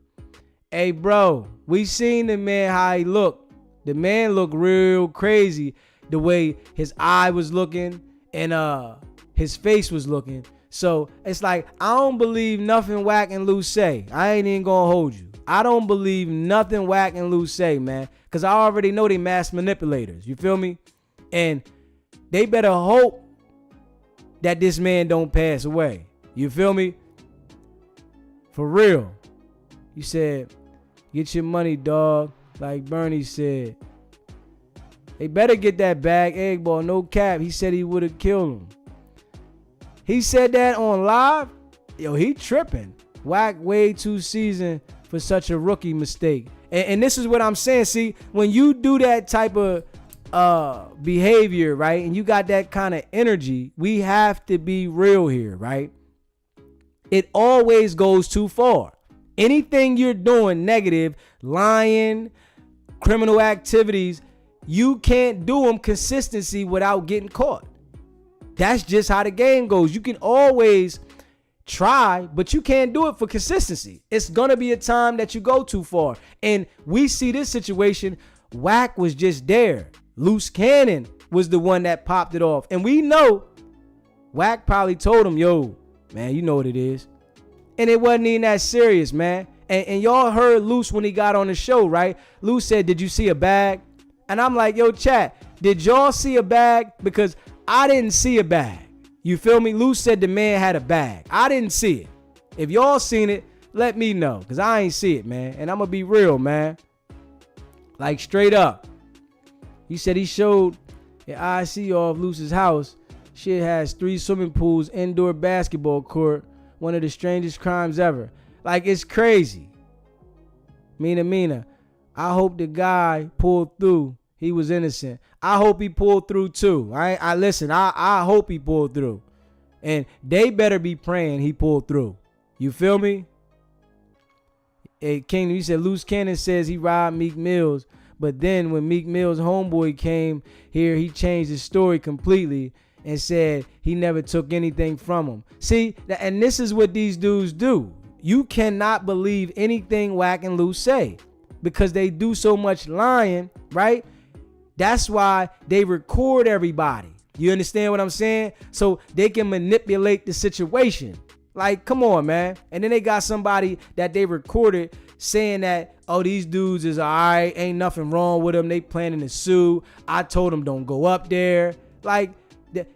Hey, bro, we seen the man how he looked. The man looked real crazy, the way his eye was looking and his face was looking. So it's like, I don't believe nothing Wack and Luce say. I ain't even gonna hold you. I don't believe nothing Wack and Luce say, man, because I already know they mass manipulators. You feel me? And they better hope that this man don't pass away. You feel me? For real. You said, get your money, dog. Like Bernie said. They better get that bag, Egg Ball. No cap. He said he would have killed him. He said that on live. Yo, he tripping. Wack way too seasoned for such a rookie mistake. And this is what I'm saying. See, when you do that type of behavior, right, and you got that kind of energy, we have to be real here, right? It always goes too far. Anything you're doing negative, lying, criminal activities, you can't do them consistency without getting caught. That's just how the game goes. You can always try, but you can't do it for consistency. It's gonna be a time that you go too far. And we see this situation. Wack was just there. Loose Cannon was the one that popped it off. And we know Wack probably told him, yo, man, you know what it is. And it wasn't even that serious, man. And y'all heard Luce when he got on the show, right? Luce said, did you see a bag? And I'm like, yo, chat, did y'all see a bag? Because I didn't see a bag. You feel me? Luce said the man had a bag. I didn't see it. If y'all seen it, let me know. Because I ain't see it, man. And I'm going to be real, man. Like, straight up. He said he showed an IC of Luce's house. Shit has 3 swimming pools, indoor basketball court. One of the strangest crimes ever. Like, it's crazy. Mina. I hope the guy pulled through. He was innocent. I hope he pulled through too. I hope he pulled through. And they better be praying he pulled through. You feel me? Hey, King, he said Loose Cannon says he robbed Meek Mills. But then when Meek Mill's homeboy came here, he changed his story completely and said he never took anything from him. See, and this is what these dudes do. You cannot believe anything Wack and Luce say because they do so much lying, right? That's why they record everybody. You understand what I'm saying? So they can manipulate the situation. Like, come on, man. And then they got somebody that they recorded saying that, oh, these dudes is all right. Ain't nothing wrong with them. They planning to sue. I told them don't go up there. Like,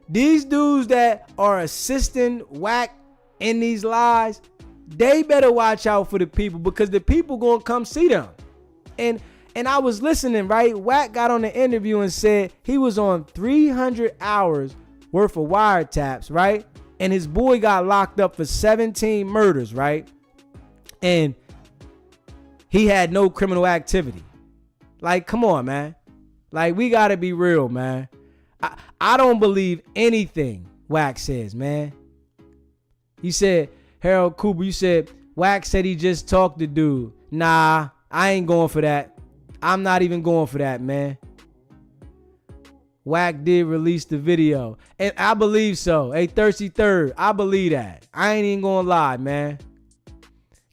these dudes that are assisting Wack in these lies, they better watch out for the people because the people gonna come see them. And I was listening, right? Wack got on the interview and said he was on 300 hours worth of wiretaps, right? And his boy got locked up for 17 murders, right? And he had no criminal activity. Like, come on, man. Like, we gotta be real, man. I don't believe anything Wack says, man. You said, Harold Cooper, you said, Wack said he just talked to dude. Nah, I ain't going for that. I'm not even going for that, man. Wack did release the video. And I believe so. Hey, Thirsty Third, I believe that. I ain't even gonna lie, man.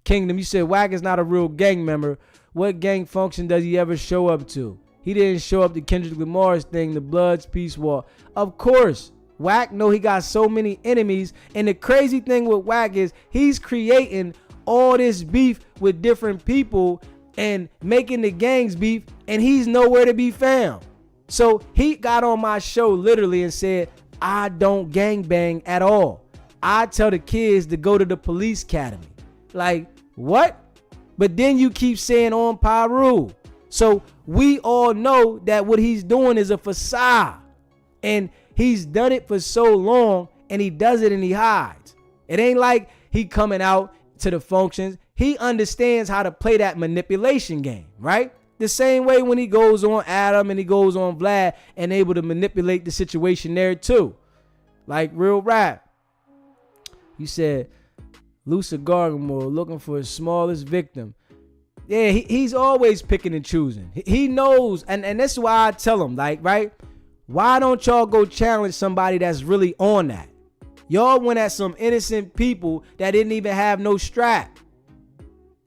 Kingdom, you said Wack is not a real gang member. What gang function does he ever show up to? He didn't show up to Kendrick Lamar's thing, the Bloods Peace Walk. Of course, Wack know he got so many enemies. And the crazy thing with Wack is he's creating all this beef with different people and making the gangs beef, and he's nowhere to be found. So he got on my show literally and said, I don't gangbang at all. I tell the kids to go to the police academy. Like, what? But then you keep saying on Pyru. So we all know that what he's doing is a facade. And he's done it for so long, and he does it and he hides. It ain't like he coming out to the functions. He understands how to play that manipulation game, right? The same way when he goes on Adam and he goes on Vlad and able to manipulate the situation there too. Like real rap. You said Lusa Gargamore looking for his smallest victim. Yeah, he's always picking and choosing. He knows, and that's why I tell him, like, right? Why don't y'all go challenge somebody that's really on that? Y'all went at some innocent people that didn't even have no strap.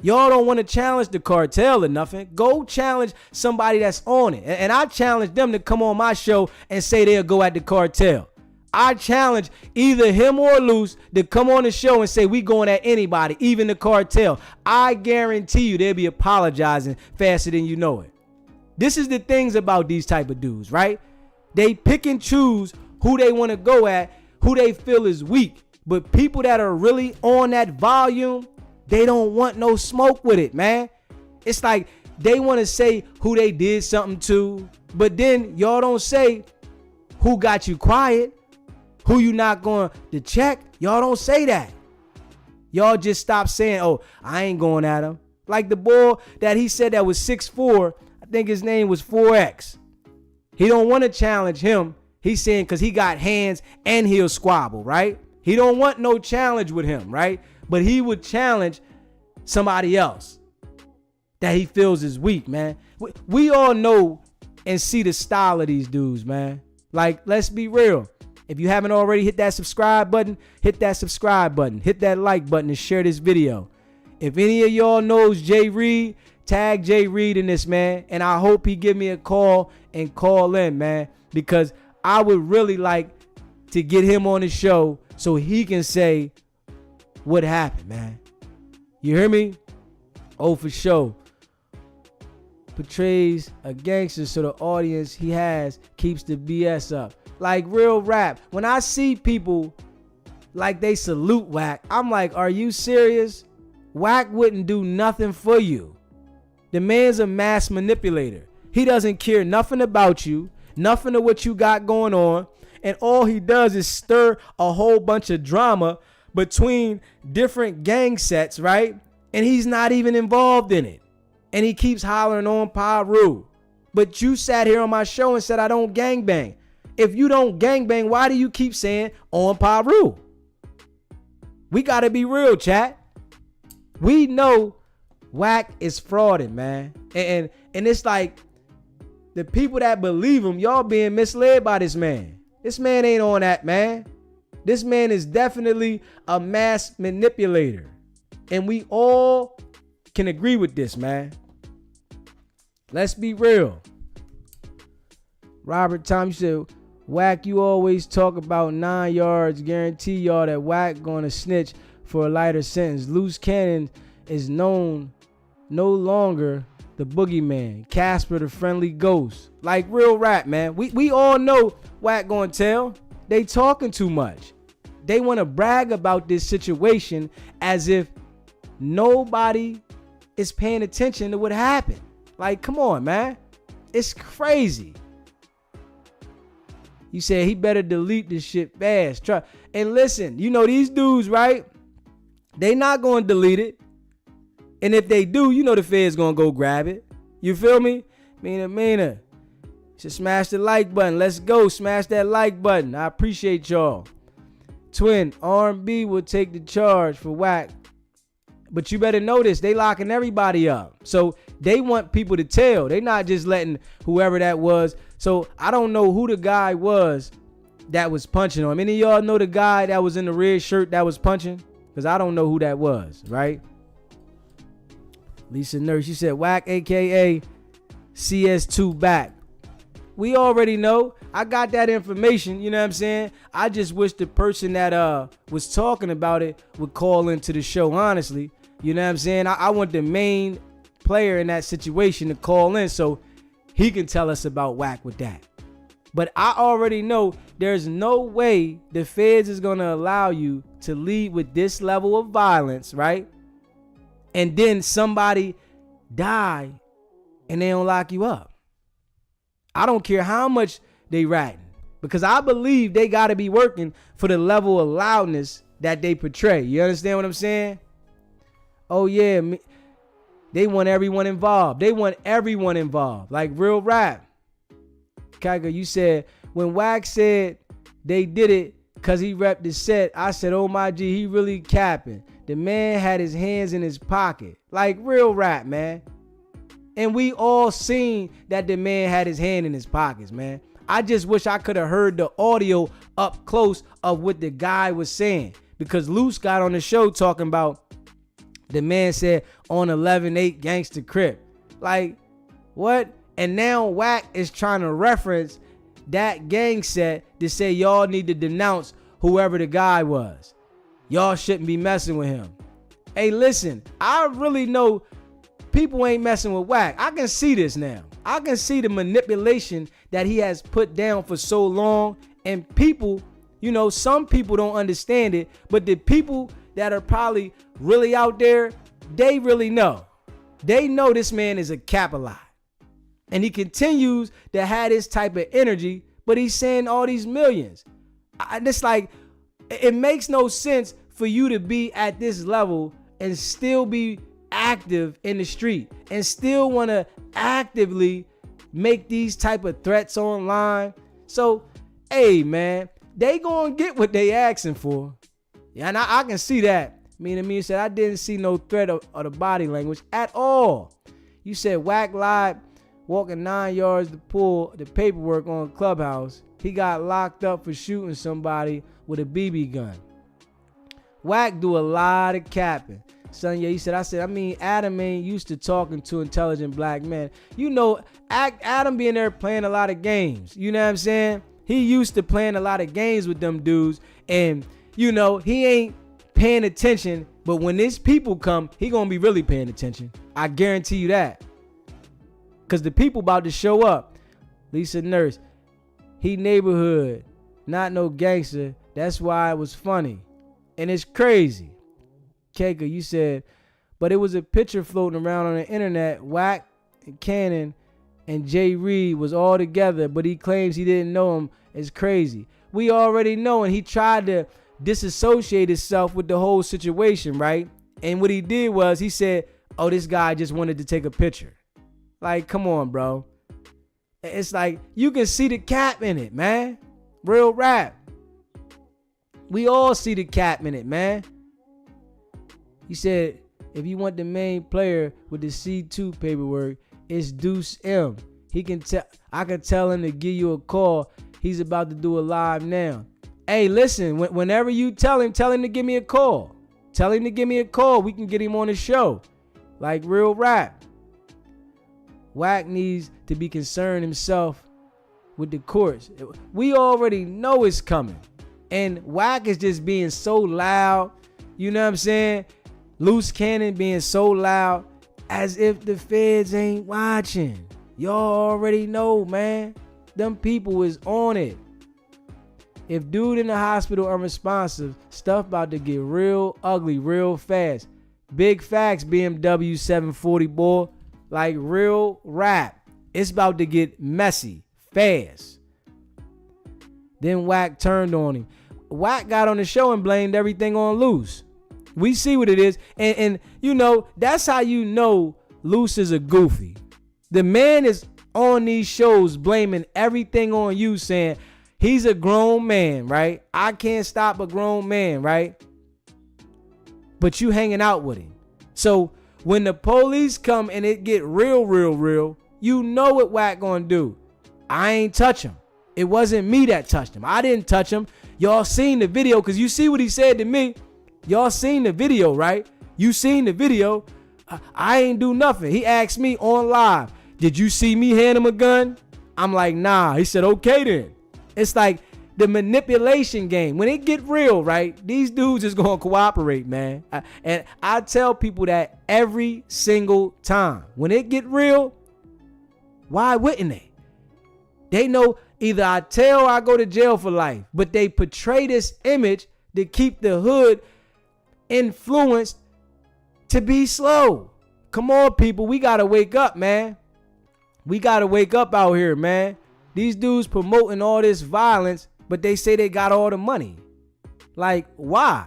Y'all don't want to challenge the cartel or nothing. Go challenge somebody that's on it. And I challenge them to come on my show and say they'll go at the cartel. I challenge either him or Luce to come on the show and say we going at anybody, even the cartel. I guarantee you they'll be apologizing faster than you know it. This is the things about these type of dudes, right? They pick and choose who they want to go at, who they feel is weak. But people that are really on that volume, they don't want no smoke with it, man. It's like they want to say who they did something to, but then y'all don't say who got you quiet, who you not going to check. Y'all don't say that. Y'all just stop saying, oh, I ain't going at him. Like the boy that he said that was 6'4", I think his name was 4X. He don't want to challenge him. He's saying because he got hands and he'll squabble, right? He don't want no challenge with him, right? But he would challenge somebody else that he feels is weak, man. We all know and see the style of these dudes, man. Like, let's be real. If you haven't already hit that subscribe button, hit that subscribe button. Hit that like button and share this video. If any of y'all knows Jay Reed, tag Jay Reed in this, man. And I hope he give me a call and call in, man. Because I would really like to get him on the show so he can say what happened, man. You hear me? Oh, for sure. Portrays a gangster so the audience he has keeps the BS up. Like real rap. When I see people like they salute Wack, I'm like, are you serious? Wack wouldn't do nothing for you. The man's a mass manipulator. He doesn't care nothing about you, nothing of what you got going on. And all he does is stir a whole bunch of drama between different gang sets, right? And he's not even involved in it. And he keeps hollering on Pyru. But you sat here on my show and said I don't gangbang. If you don't gangbang, why do you keep saying on Pyru? We got to be real, chat. We know Wack is frauding, man. And it's like the people that believe him, y'all being misled by this man. This man ain't on that, man. This man is definitely a mass manipulator. And we all can agree with this, man. Let's be real. Robert Tom, you said, Wack, you always talk about 9 yards. Guarantee y'all that Wack gonna snitch for a lighter sentence. Loose Cannon is known no longer the boogeyman. Casper the friendly ghost. Like real rap, man. We all know Wack gonna tell. They talking too much. They want to brag about this situation as if nobody is paying attention to what happened. Like, come on, man. It's crazy. You said he better delete this shit fast. Try. And listen, you know these dudes, right? They not going to delete it. And if they do, you know the Fed's going to go grab it. You feel me? Mina. Just smash the like button. Let's go. Smash that like button. I appreciate y'all. Twin, R&B will take the charge for Wack. But you better know this. They locking everybody up. So they want people to tell. They not just letting whoever that was. So I don't know who the guy was that was punching on him. Any of y'all know the guy that was in the red shirt that was punching? Because I don't know who that was, right? Lisa Nurse, she said, Wack, a.k.a. CS2 back. We already know. I got that information, you know what I'm saying? I just wish the person that was talking about it would call into the show, honestly. You know what I'm saying? I want the main player in that situation to call in so he can tell us about Wack with that. But I already know there's no way the feds is going to allow you to lead with this level of violence, right? And then somebody die and they don't lock you up. I don't care how much they ratting, because I believe they got to be working for the level of loudness that they portray. You understand what I'm saying? Oh yeah, they want everyone involved. They want everyone involved, like real rap. Kaka, you said when Wack said they did it because he repped the set, I said, oh my G, he really capping. The man had his hands in his pocket, like real rap, man. And we all seen that the man had his hand in his pockets, man. I just wish I could have heard the audio up close of what the guy was saying, because Luce got on the show talking about the man said on 11-8 Gangsta Crip. Like, what? And now Wack is trying to reference that gang set to say y'all need to denounce whoever the guy was. Y'all shouldn't be messing with him. Hey, listen, I really know people ain't messing with Wack. I can see this now. I can see the manipulation that he has put down for so long. And people, you know, some people don't understand it, but the people that are probably really out there, they really know. They know this man is a Capalot. And he continues to have this type of energy, but he's saying all these millions. It's like, it makes no sense for you to be at this level and still be active in the street and still want to actively make these type of threats online. So, hey, man, they gonna get what they asking for. Yeah, and I can see that. Me said, I didn't see no threat of the body language at all. You said Wack lied walking 9 yards to pull the paperwork on Clubhouse. He got locked up for shooting somebody with a BB gun. Wack do a lot of capping. Son, yeah, he said, Adam ain't used to talking to intelligent black men. You know, Adam being there playing a lot of games. You know what I'm saying? He used to playing a lot of games with them dudes. And, you know, he ain't paying attention. But when these people come, he gonna be really paying attention. I guarantee you that. Because the people about to show up. Lisa Nurse, he neighborhood, not no gangster. That's why it was funny. And it's crazy. Keika, you said, but it was a picture floating around on the internet. Wack and Cannon and Jay Reed was all together, but he claims he didn't know him. It's crazy. We already know, and he tried to disassociate himself with the whole situation, right? And what he did was he said, oh, this guy just wanted to take a picture. Like, come on, bro. It's like, you can see the cap in it, man. Real rap. We all see the cap in it, man. He said, if you want the main player with the C2 paperwork, it's Deuce M. I can tell him to give you a call. He's about to do a live now. Hey, listen, whenever you tell him to give me a call. Tell him to give me a call. We can get him on the show. Like real rap. Wack needs to be concerned himself with the courts. We already know it's coming. And Wack is just being so loud. You know what I'm saying? Loose Cannon being so loud as if the feds ain't watching. Y'all already know, man. Them people is on it. If dude in the hospital unresponsive, stuff about to get real ugly real fast. Big facts, BMW 740 boy. Like real rap. It's about to get messy fast. Then Wack turned on him. Wack got on the show and blamed everything on Loose. We see what it is. And you know, that's how you know Loose is a goofy. The man is on these shows blaming everything on you, saying he's a grown man, right? I can't stop a grown man, right? But you hanging out with him. So when the police come and it get real, you know what Wack gonna do. I ain't touch him. It wasn't me that touched him. I didn't touch him. Y'all seen the video, because you see what he said to me. Y'all seen the video, right? You seen the video. I ain't do nothing. He asked me on live, did you see me hand him a gun? I'm like, nah. He said, okay then. It's like the manipulation game. When it get real, right, these dudes is going to cooperate, man. And I tell people that every single time. When it get real, why wouldn't they? They know either I tell or I go to jail for life. But they portray this image to keep the hood influenced to be slow. Come on, people. We got to wake up, man. We got to wake up out here, man. These dudes promoting all this violence, but they say they got all the money. Like, why?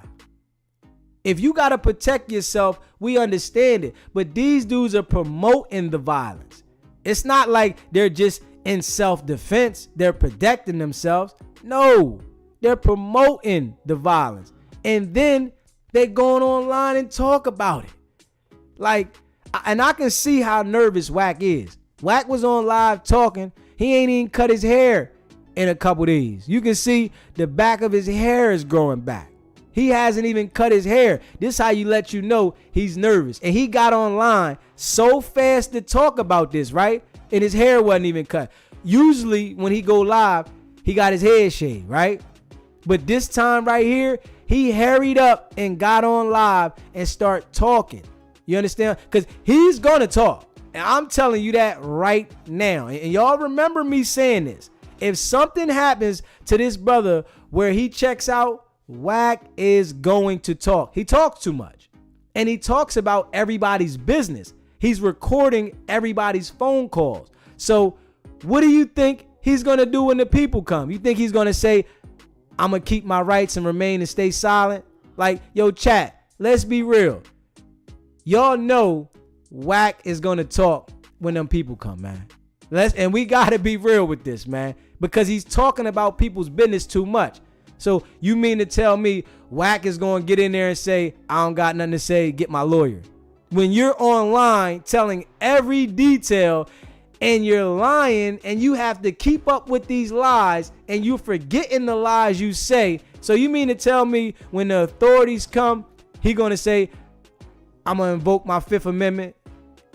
If you got to protect yourself, we understand it. But these dudes are promoting the violence. It's not like they're just in self-defense. They're protecting themselves. No, they're promoting the violence. And then they're going online and talk about it. Like, and I can see how nervous Wack is. Wack was on live talking. He ain't even cut his hair in a couple days. You can see the back of his hair is growing back. He hasn't even cut his hair. This how you let you know he's nervous. And he got online so fast to talk about this, right? And his hair wasn't even cut. Usually when he go live, he got his head shaved, right? But this time right here, he hurried up and got on live and start talking. You understand? Because he's going to talk. And I'm telling you that right now. And y'all remember me saying this. If something happens to this brother where he checks out, Wack is going to talk. He talks too much. And he talks about everybody's business. He's recording everybody's phone calls. So what do you think he's going to do when the people come? You think he's going to say, I'm going to keep my rights and remain and stay silent? Like, yo, chat, let's be real. Y'all know Wack is going to talk when them people come, man. And we got to be real with this, man, because he's talking about people's business too much. So you mean to tell me Wack is going to get in there and say, I don't got nothing to say, get my lawyer? When you're online telling every detail and you're lying and you have to keep up with these lies and you're forgetting the lies you say. So you mean to tell me when the authorities come, he going to say, I'm going to invoke my Fifth Amendment?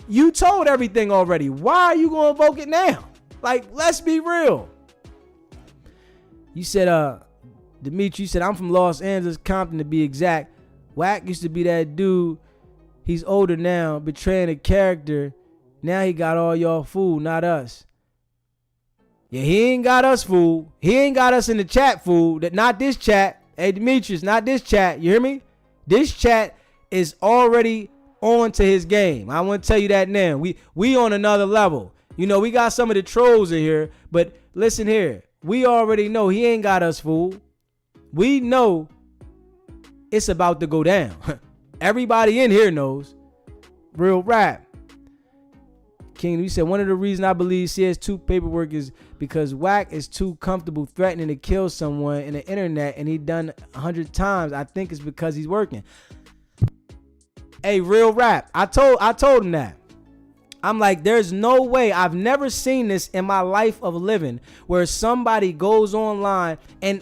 You told everything already. Why are you going to invoke it now? Like, let's be real. You said, Dimitri, you said, I'm from Los Angeles, Compton to be exact. Wack used to be that dude. He's older now, betraying a character. Now he got all y'all fooled, not us. Yeah, he ain't got us fooled. He ain't got us in the chat fooled. Not this chat. Hey, Demetrius, not this chat. You hear me? This chat is already on to his game. I want to tell you that now. We on another level. You know, we got some of the trolls in here, but listen here. We already know he ain't got us fooled. We know it's about to go down. Everybody in here knows. Real rap. King, you said one of the reasons I believe CS2 paperwork is because Wack is too comfortable threatening to kill someone in the internet, and he done 100 times. I think it's because he's working. Hey, real rap. I told him that. I'm like, there's no way. I've never seen this in my life of living where somebody goes online and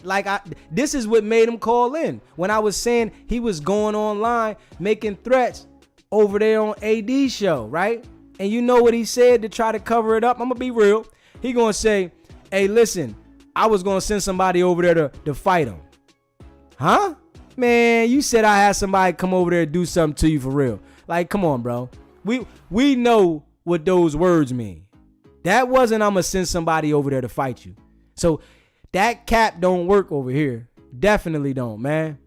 this is what made him call in. When I was saying he was going online making threats over there on AD show, right? And you know what he said to try to cover it up? I'm going to be real. He going to say, hey, listen, I was going to send somebody over there to fight him. Huh? Man, you said I had somebody come over there and do something to you for real. Like, come on, bro. We know what those words mean. That wasn't I'm going to send somebody over there to fight you. So that cap don't work over here. Definitely don't, man.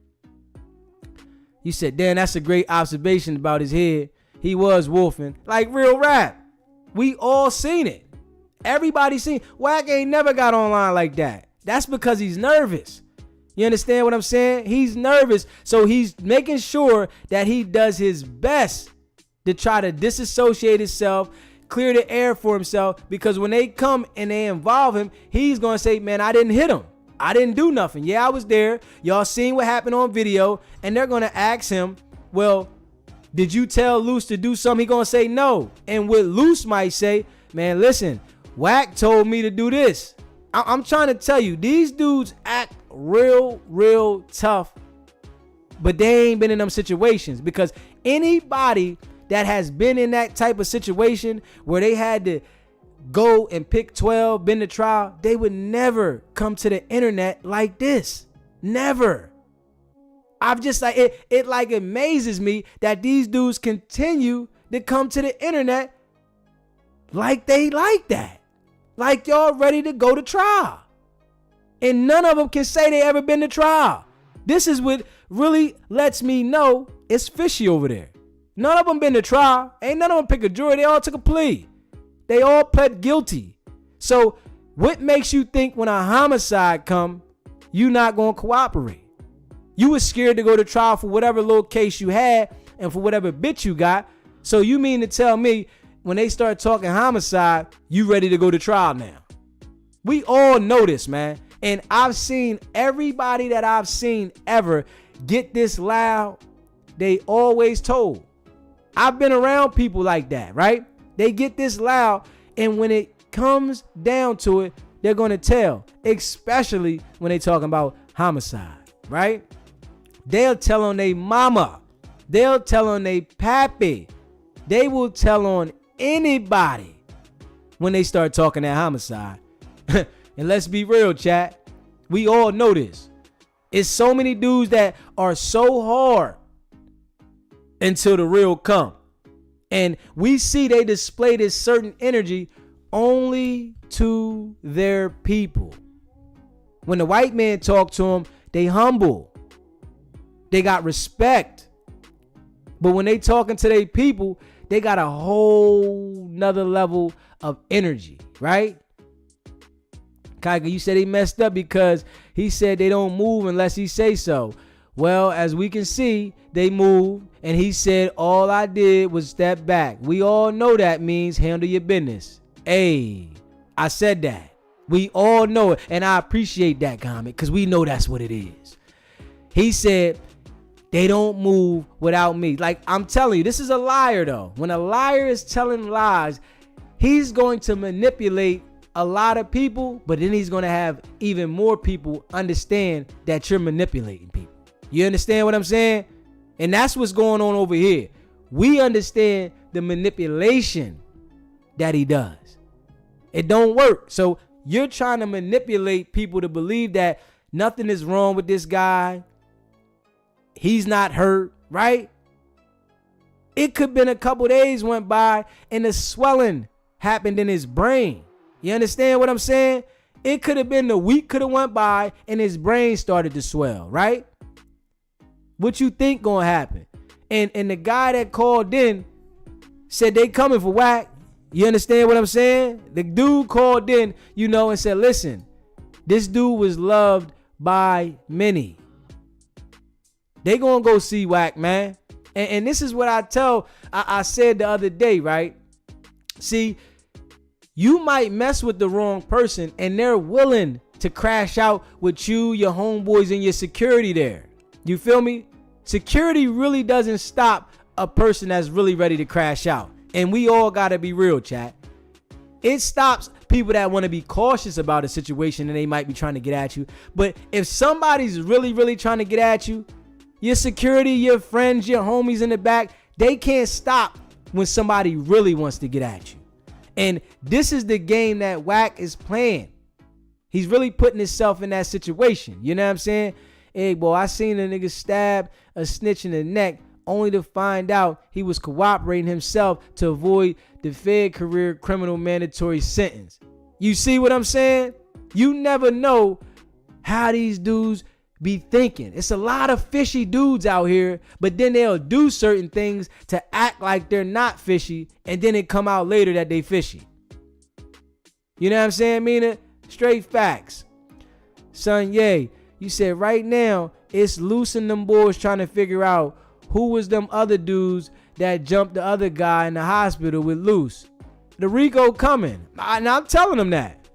You said, Dan, that's a great observation about his head. He was wolfing. Like, real rap. We all seen it. Everybody seen. Wack ain't never got online like that. That's because he's nervous. You understand what I'm saying? He's nervous. So he's making sure that he does his best to try to disassociate himself, clear the air for himself, because when they come and they involve him, he's going to say, man, I didn't hit him. I didn't do nothing. Yeah, I was there. Y'all seen what happened on video, and they're going to ask him, well, Did you tell Luce to do something? He gonna say no. And what Luce might say, man, listen, Wack told me to do this. I'm trying to tell you, these dudes act real tough, but they ain't been in them situations, because anybody that has been in that type of situation where they had to go and pick 12, been to trial, they would never come to the internet like this. Never. I've just like it like amazes me that these dudes continue to come to the internet like they like that. Like y'all ready to go to trial. And none of them can say they ever been to trial. This is what really lets me know it's fishy over there. None of them been to trial. Ain't none of them pick a jury. They all took a plea. They all pled guilty. So what makes you think when a homicide come, you not going to cooperate? You was scared to go to trial for whatever little case you had and for whatever bit you got. So you mean to tell me when they start talking homicide, you ready to go to trial now? We all know this, man. And I've seen everybody that I've seen ever get this loud. They always told. I've been around people like that, right? They get this loud, and when it comes down to it, they're going to tell, especially when they talking about homicide, right? They'll tell on their mama. They'll tell on their pappy. They will tell on anybody when they start talking that homicide. And let's be real, chat. We all know this. It's so many dudes that are so hard until the real come. And we see they display this certain energy only to their people. When the white man talk to them, they humble. They got respect. But when they talking to their people, they got a whole nother level of energy, right? Kaika, you said he messed up because he said they don't move unless he say so. Well, as we can see, they moved, and he said all I did was step back. We all know that means handle your business. Hey, I said that. We all know it, and I appreciate that comment because we know that's what it is. He said they don't move without me. Like, I'm telling you, this is a liar, though. When a liar is telling lies, he's going to manipulate a lot of people, but then he's going to have even more people understand that you're manipulating people. You understand what I'm saying? And that's what's going on over here. We understand the manipulation that he does. It don't work. So you're trying to manipulate people to believe that nothing is wrong with this guy. He's not hurt, right? It could have been a couple days went by and the swelling happened in his brain. You understand what I'm saying? It could have been the week could have went by and his brain started to swell, right? What you think gonna happen? And the guy that called in said they coming for Wack. You understand what I'm saying? The dude called in, and said, listen, this dude was loved by many. They gonna go see Wack, man. And this is what I said the other day, right? See, you might mess with the wrong person and they're willing to crash out with you, your homeboys, and your security there. You feel me? Security really doesn't stop a person that's really ready to crash out. And we all got to be real, chat. It stops people that want to be cautious about a situation and they might be trying to get at you. But if somebody's really trying to get at you, your security, your friends, your homies in the back, they can't stop when somebody really wants to get at you. And this is the game that Wack is playing. He's really putting himself in that situation. You know what I'm saying? Hey, boy, I seen a nigga stab a snitch in the neck only to find out he was cooperating himself to avoid the Fed career criminal mandatory sentence. You see what I'm saying? You never know how these dudes be thinking. It's a lot of fishy dudes out here, but then they'll do certain things to act like they're not fishy, and then it come out later that they fishy. You know what I'm saying, Mina? Straight facts. Son, yay. You said right now, it's Luce and them boys trying to figure out who was them other dudes that jumped the other guy in the hospital with Luce. The Rico coming. And I'm telling them that.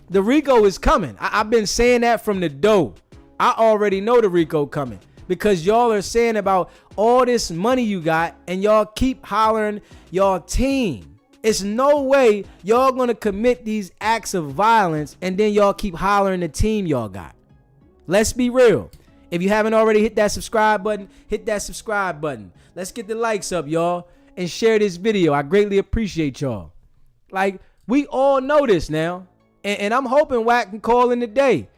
The Rico is coming. I've been saying that from the dough. I already know the Rico coming. because y'all are saying about all this money you got and y'all keep hollering y'all team. It's no way y'all gonna commit these acts of violence and then y'all keep hollering the team y'all got. Let's be real. If you haven't already hit that subscribe button, hit that subscribe button. Let's get the likes up, y'all, and share this video. I greatly appreciate y'all. Like, we all know this now. And I'm hoping Wack can call in today.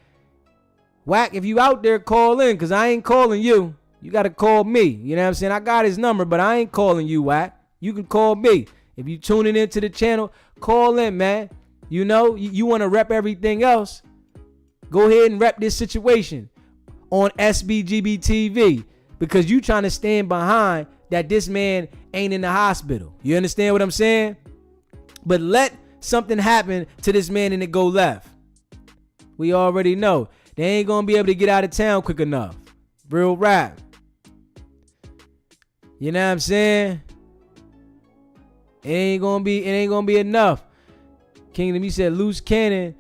Wack, if you out there, call in, because I ain't calling you. You got to call me. You know what I'm saying? I got his number, but I ain't calling you, Wack. You can call me. If you tuning into the channel, call in, man. You know, you want to rep everything else. Go ahead and rep this situation on SBGB TV, because you trying to stand behind that this man ain't in the hospital. You understand what I'm saying? But let something happen to this man and it go left. We already know they ain't gonna be able to get out of town quick enough. Real rap. You know what I'm saying? It ain't gonna be enough. Kingdom, he said loose cannon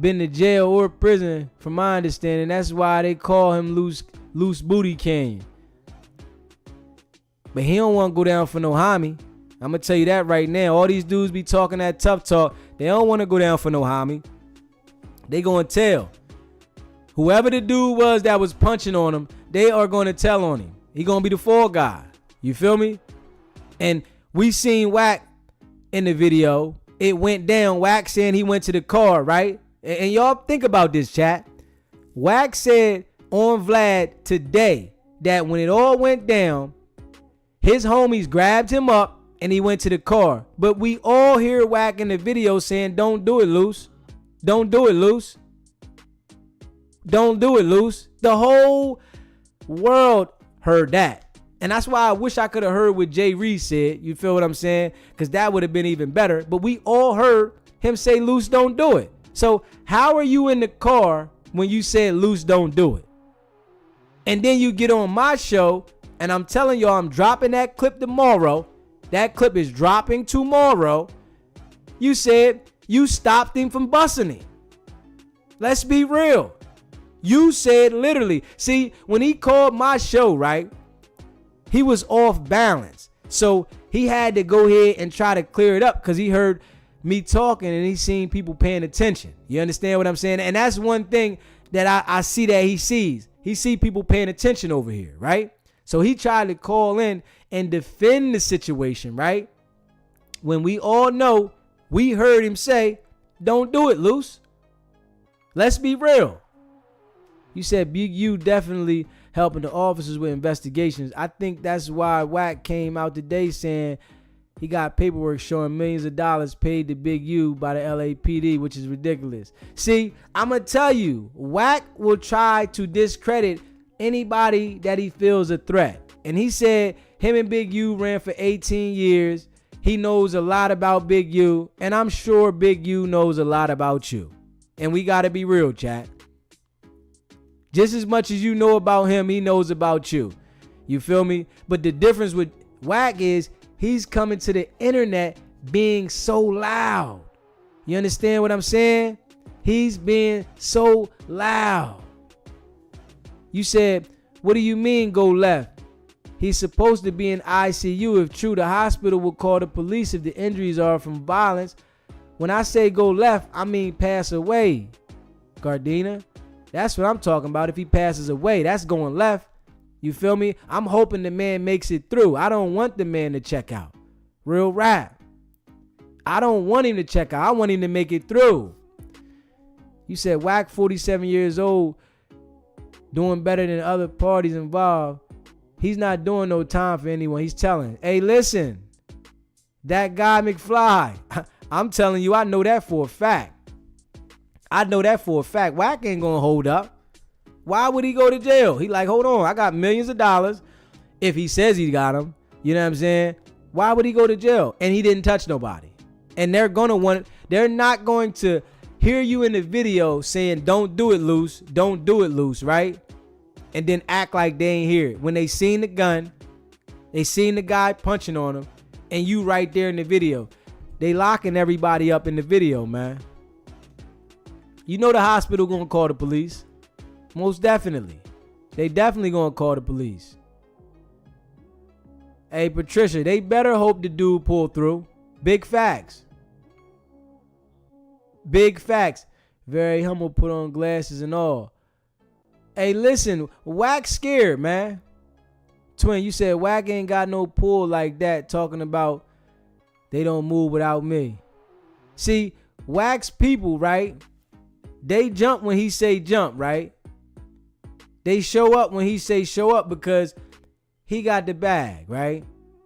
been to jail or prison, from my understanding. That's why they call him loose booty canyon. But he don't want to go down for no homie. I'm going to tell you that right now. All these dudes be talking that tough talk. They don't want to go down for no homie. They going to tell. Whoever the dude was that was punching on him, they are going to tell on him. He going to be the fall guy. You feel me? And we seen Wack in the video. It went down. Wack saying he went to the car, right? And y'all think about this, chat. Wack said on Vlad today that when it all went down, his homies grabbed him up and he went to the car. But we all hear Wack in the video saying, don't do it, Loose. Don't do it, Loose. Don't do it, Loose. The whole world heard that. And that's why I wish I could have heard what Jay Reed said. You feel what I'm saying? Because that would have been even better. But we all heard him say, Loose, don't do it. So how are you in the car when you said, Loose, don't do it? And then you get on my show and I'm telling y'all I'm dropping that clip tomorrow. That clip is dropping tomorrow. You said you stopped him from busting him. Let's be real. You said literally. See, when he called my show, right, he was off balance. So he had to go ahead and try to clear it up because he heard me talking and he seen people paying attention. You understand what I'm saying? And that's one thing that I see that he sees. He see people paying attention over here, right? So he tried to call in and defend the situation, right? When we all know, we heard him say, don't do it, Loose. Let's be real. You said Big U definitely helping the officers with investigations. I think that's why Wack came out today saying he got paperwork showing millions of dollars paid to Big U by the LAPD, which is ridiculous. See, I'm going to tell you, Wack will try to discredit anybody that he feels a threat. And he said him and Big U ran for 18 years. He knows a lot about Big U. And I'm sure Big U knows a lot about you. And we got to be real, chat. Just as much as you know about him, he knows about you. You feel me? But the difference with Wack is he's coming to the internet being so loud. You understand what I'm saying? He's being so loud. You said, what do you mean go left? He's supposed to be in ICU. If true, the hospital will call the police if the injuries are from violence. When I say go left, I mean pass away, Gardena. That's what I'm talking about. If he passes away, that's going left. You feel me? I'm hoping the man makes it through. I don't want the man to check out. Real rap. I don't want him to check out. I want him to make it through. You said Wack 47 years old, doing better than other parties involved. He's not doing no time for anyone. He's telling, hey, listen, that guy McFly, I'm telling you, I know that for a fact. I know that for a fact. Wack ain't gonna hold up. Why would he go to jail? He like, hold on, I got millions of dollars. If he says he got them, you know what I'm saying? Why would he go to jail? And he didn't touch nobody. And they're not going to hear you in the video saying, don't do it, Loose. Don't do it, Loose, right? And then act like they ain't hear it. When they seen the gun, they seen the guy punching on him, and you right there in the video. They locking everybody up in the video, man. You know the hospital gonna call the police. Most definitely. They definitely gonna call the police. Hey, Patricia, they better hope the dude pull through. Big facts. Big facts. Very humble, put on glasses and all. Hey, listen, Wack scared, man. Twin, you said Wack ain't got no pull like that, talking about they don't move without me. See, Wack's people, right? They jump when he say jump, right? They show up when he say show up because he got the bag, right?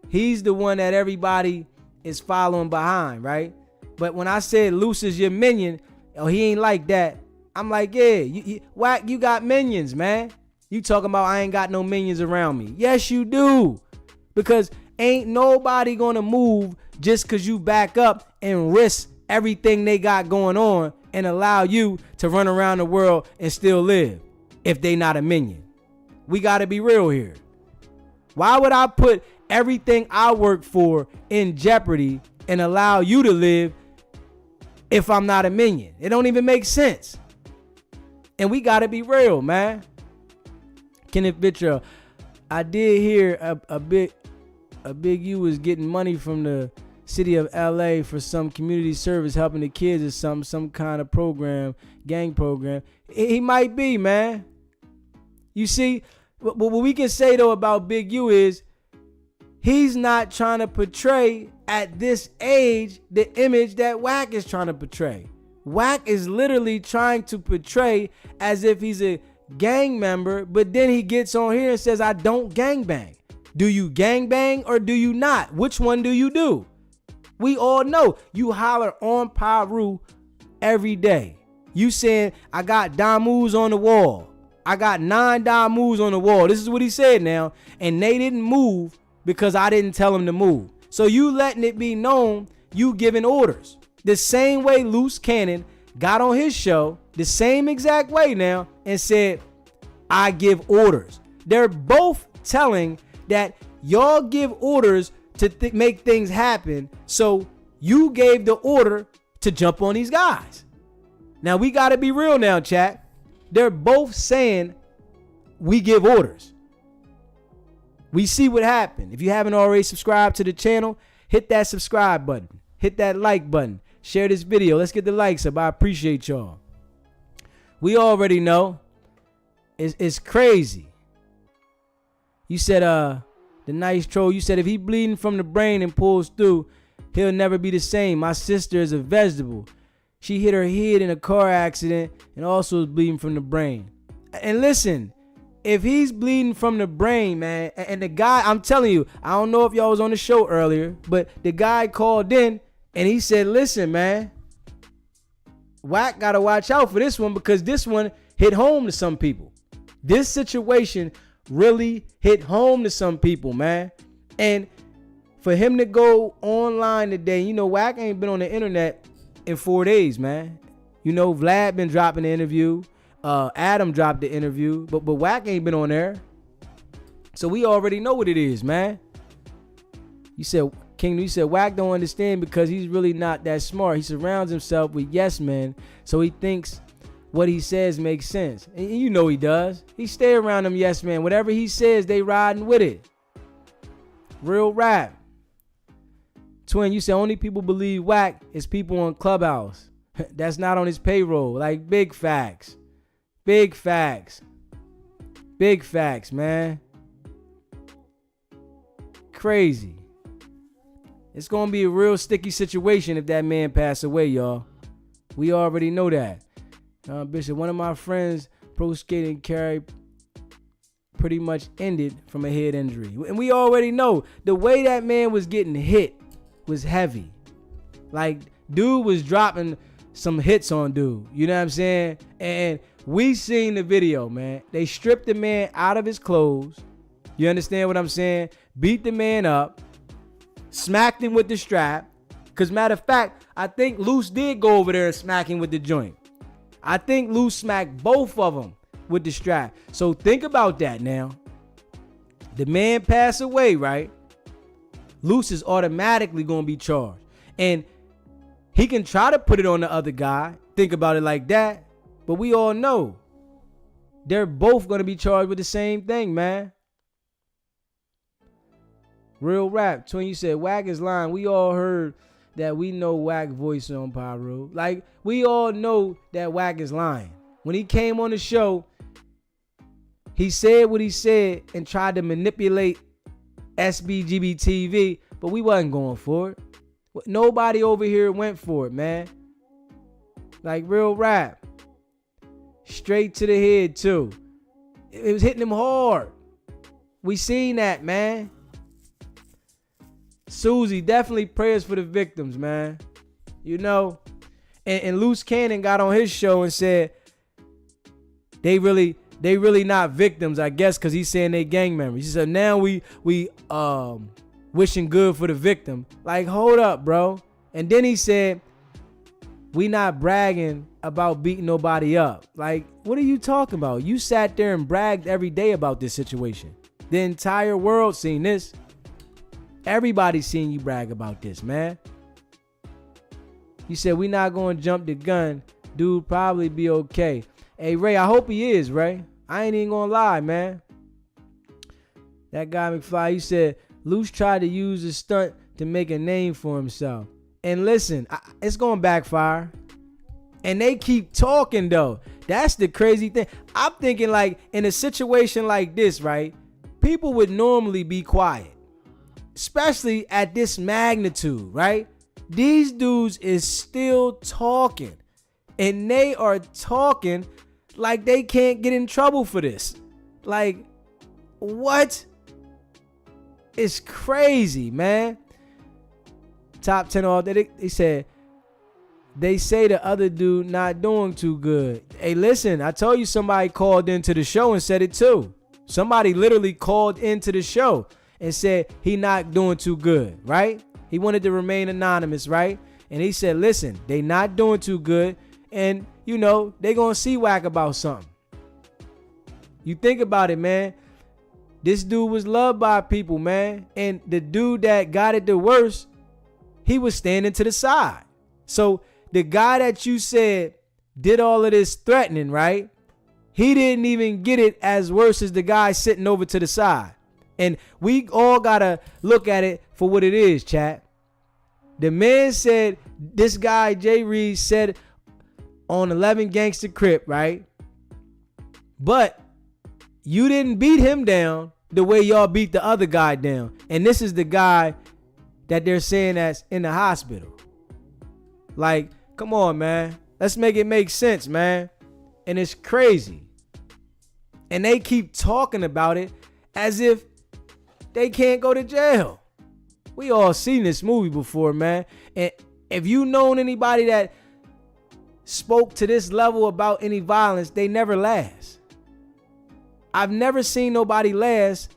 He's the one that everybody is following behind, right? But when I said Luce is your minion, oh, he ain't like that. I'm like, yeah, Wack, you got minions, man. You talking about I ain't got no minions around me. Yes, you do. Because ain't nobody gonna move just because you back up and risk everything they got going on and allow you to run around the world and still live if they not a minion. We gotta be real here. Why would I put everything I work for in jeopardy and allow you to live if I'm not a minion? It don't even make sense. And we gotta be real, man. Kenneth Vitro, I did hear a big U was getting money from the city of LA for some community service, helping the kids or some kind of program, gang program. He might be, man. You see, what we can say though about Big U is he's not trying to portray at this age the image that Wack is trying to portray. Wack is literally trying to portray as if he's a gang member, but then he gets on here and says, I don't gangbang. Do you gangbang or do you not? Which one do you do? We all know you holler on Pyru every day. You saying, I got Damus on the wall. I got 9 Damus on the wall. This is what he said now. And they didn't move because I didn't tell them to move. So you letting it be known you giving orders. The same way Loose Cannon got on his show, the same exact way now, and said, I give orders. They're both telling that y'all give orders to make things happen. So you gave the order to jump on these guys. Now we got to be real now, chat. They're both saying we give orders. We see what happened. If you haven't already subscribed to the channel, hit that subscribe button. Hit that like button. Share this video. Let's get the likes up. I appreciate y'all. We already know it's crazy. You said, the nice troll, you said if he bleeding from the brain and pulls through, he'll never be the same. My sister is a vegetable. She hit her head in a car accident and also is bleeding from the brain. And listen, if he's bleeding from the brain, man, and the guy, I'm telling you, I don't know if y'all was on the show earlier, but the guy called in and he said, listen, man, Wack got to watch out for this one because this one hit home to some people. This situation really hit home to some people, man. And for him to go online today, you know, Wack ain't been on the internet in 4 days, man. You know, Vlad been dropping the interview. Adam dropped the interview, but Wack ain't been on there. So we already know what it is, man. You said, King, you said Wack don't understand because he's really not that smart. He surrounds himself with yes men, so he thinks what he says makes sense. And you know he does. He stay around them yes men. Whatever he says, they riding with it. Real rap. Twin, you said only people believe Wack is people on Clubhouse. That's not on his payroll. Like, big facts. Big facts. Big facts, man. Crazy. It's going to be a real sticky situation if that man pass away, y'all. We already know that. Bishop, one of my friends, pro skating carry, pretty much ended from a head injury. And we already know the way that man was getting hit was heavy. Like, dude was dropping some hits on dude. You know what I'm saying? And we seen the video, man. They stripped the man out of his clothes. You understand what I'm saying? Beat the man up. Smacked him with the strap. Because matter of fact, I think Luce did go over there and smack him with the joint. I think Luce smacked both of them with the strap. So think about that now. The man passed away, right? Luce is automatically going to be charged. And he can try to put it on the other guy. Think about it like that. But we all know they're both going to be charged with the same thing, man. Real rap. Twin, you said Wack is lying. We all heard that we know Wack voice on Pyro. Like, we all know that Wack is lying. When he came on the show, he said what he said and tried to manipulate SBGB TV, but we wasn't going for it. Nobody over here went for it, man. Like, real rap. Straight to the head, too. It was hitting him hard. We seen that, man. Susie, definitely prayers for the victims, man. You know, and Loose Cannon got on his show and said they really not victims, I guess, because he's saying they gang members. He said now we wishing good for the victim. Like, hold up, bro. And then he said we not bragging about beating nobody up. Like, what are you talking about? You sat there and bragged every day about this situation. The entire world seen this. Everybody seen you brag about this, man. You said we not going to jump the gun. Dude probably be okay. Hey, Ray, I hope he is, Ray. I ain't even going to lie, man. That guy McFly, you said Luce tried to use a stunt to make a name for himself. And listen, it's going to backfire. And they keep talking, though. That's the crazy thing. I'm thinking, like, in a situation like this, right, people would normally be quiet. Especially at this magnitude, right? These dudes is still talking. And they are talking like they can't get in trouble for this. Like, what? It's crazy, man. Top 10 all day. They said, they say the other dude not doing too good. Hey, listen, I told you somebody called into the show and said it too. Somebody literally called into the show and said he not doing too good, right? He wanted to remain anonymous, right? And he said, listen, they not doing too good. And, you know, they going to see Wack about something. You think about it, man. This dude was loved by people, man. And the dude that got it the worst, he was standing to the side. So the guy that you said did all of this threatening, right? He didn't even get it as worse as the guy sitting over to the side. And we all got to look at it for what it is, chat. The man said, this guy, Jay Reed, said on 11 Gangsta Crip, right? But you didn't beat him down the way y'all beat the other guy down. And this is the guy that they're saying that's in the hospital. Like, come on, man. Let's make it make sense, man. And it's crazy. And they keep talking about it as if they can't go to jail. We all seen this movie before, man. And if you known anybody that spoke to this level about any violence, they never last. I've never seen nobody last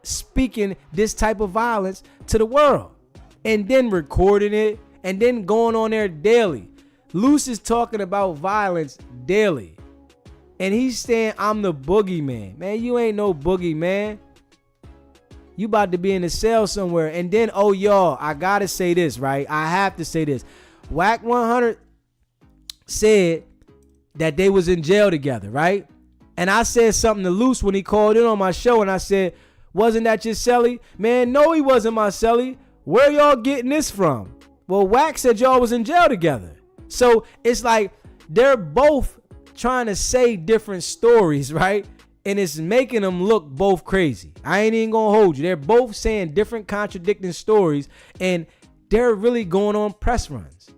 speaking this type of violence to the world. And then recording it and then going on there daily. Luce is talking about violence daily. And he's saying, I'm the boogeyman. Man, you ain't no boogeyman. You about to be in a cell somewhere. And then, oh, y'all, I got to say this, right? I have to say this. Wack 100 said that they was in jail together, right? And I said something to Luce when he called in on my show. And I said, wasn't that your celly? Man, no, he wasn't my celly. Where y'all getting this from? Well, Wack said y'all was in jail together. So it's like they're both trying to say different stories, right? And it's making them look both crazy. I ain't even gonna hold you. They're both saying different contradicting stories, and they're really going on press runs.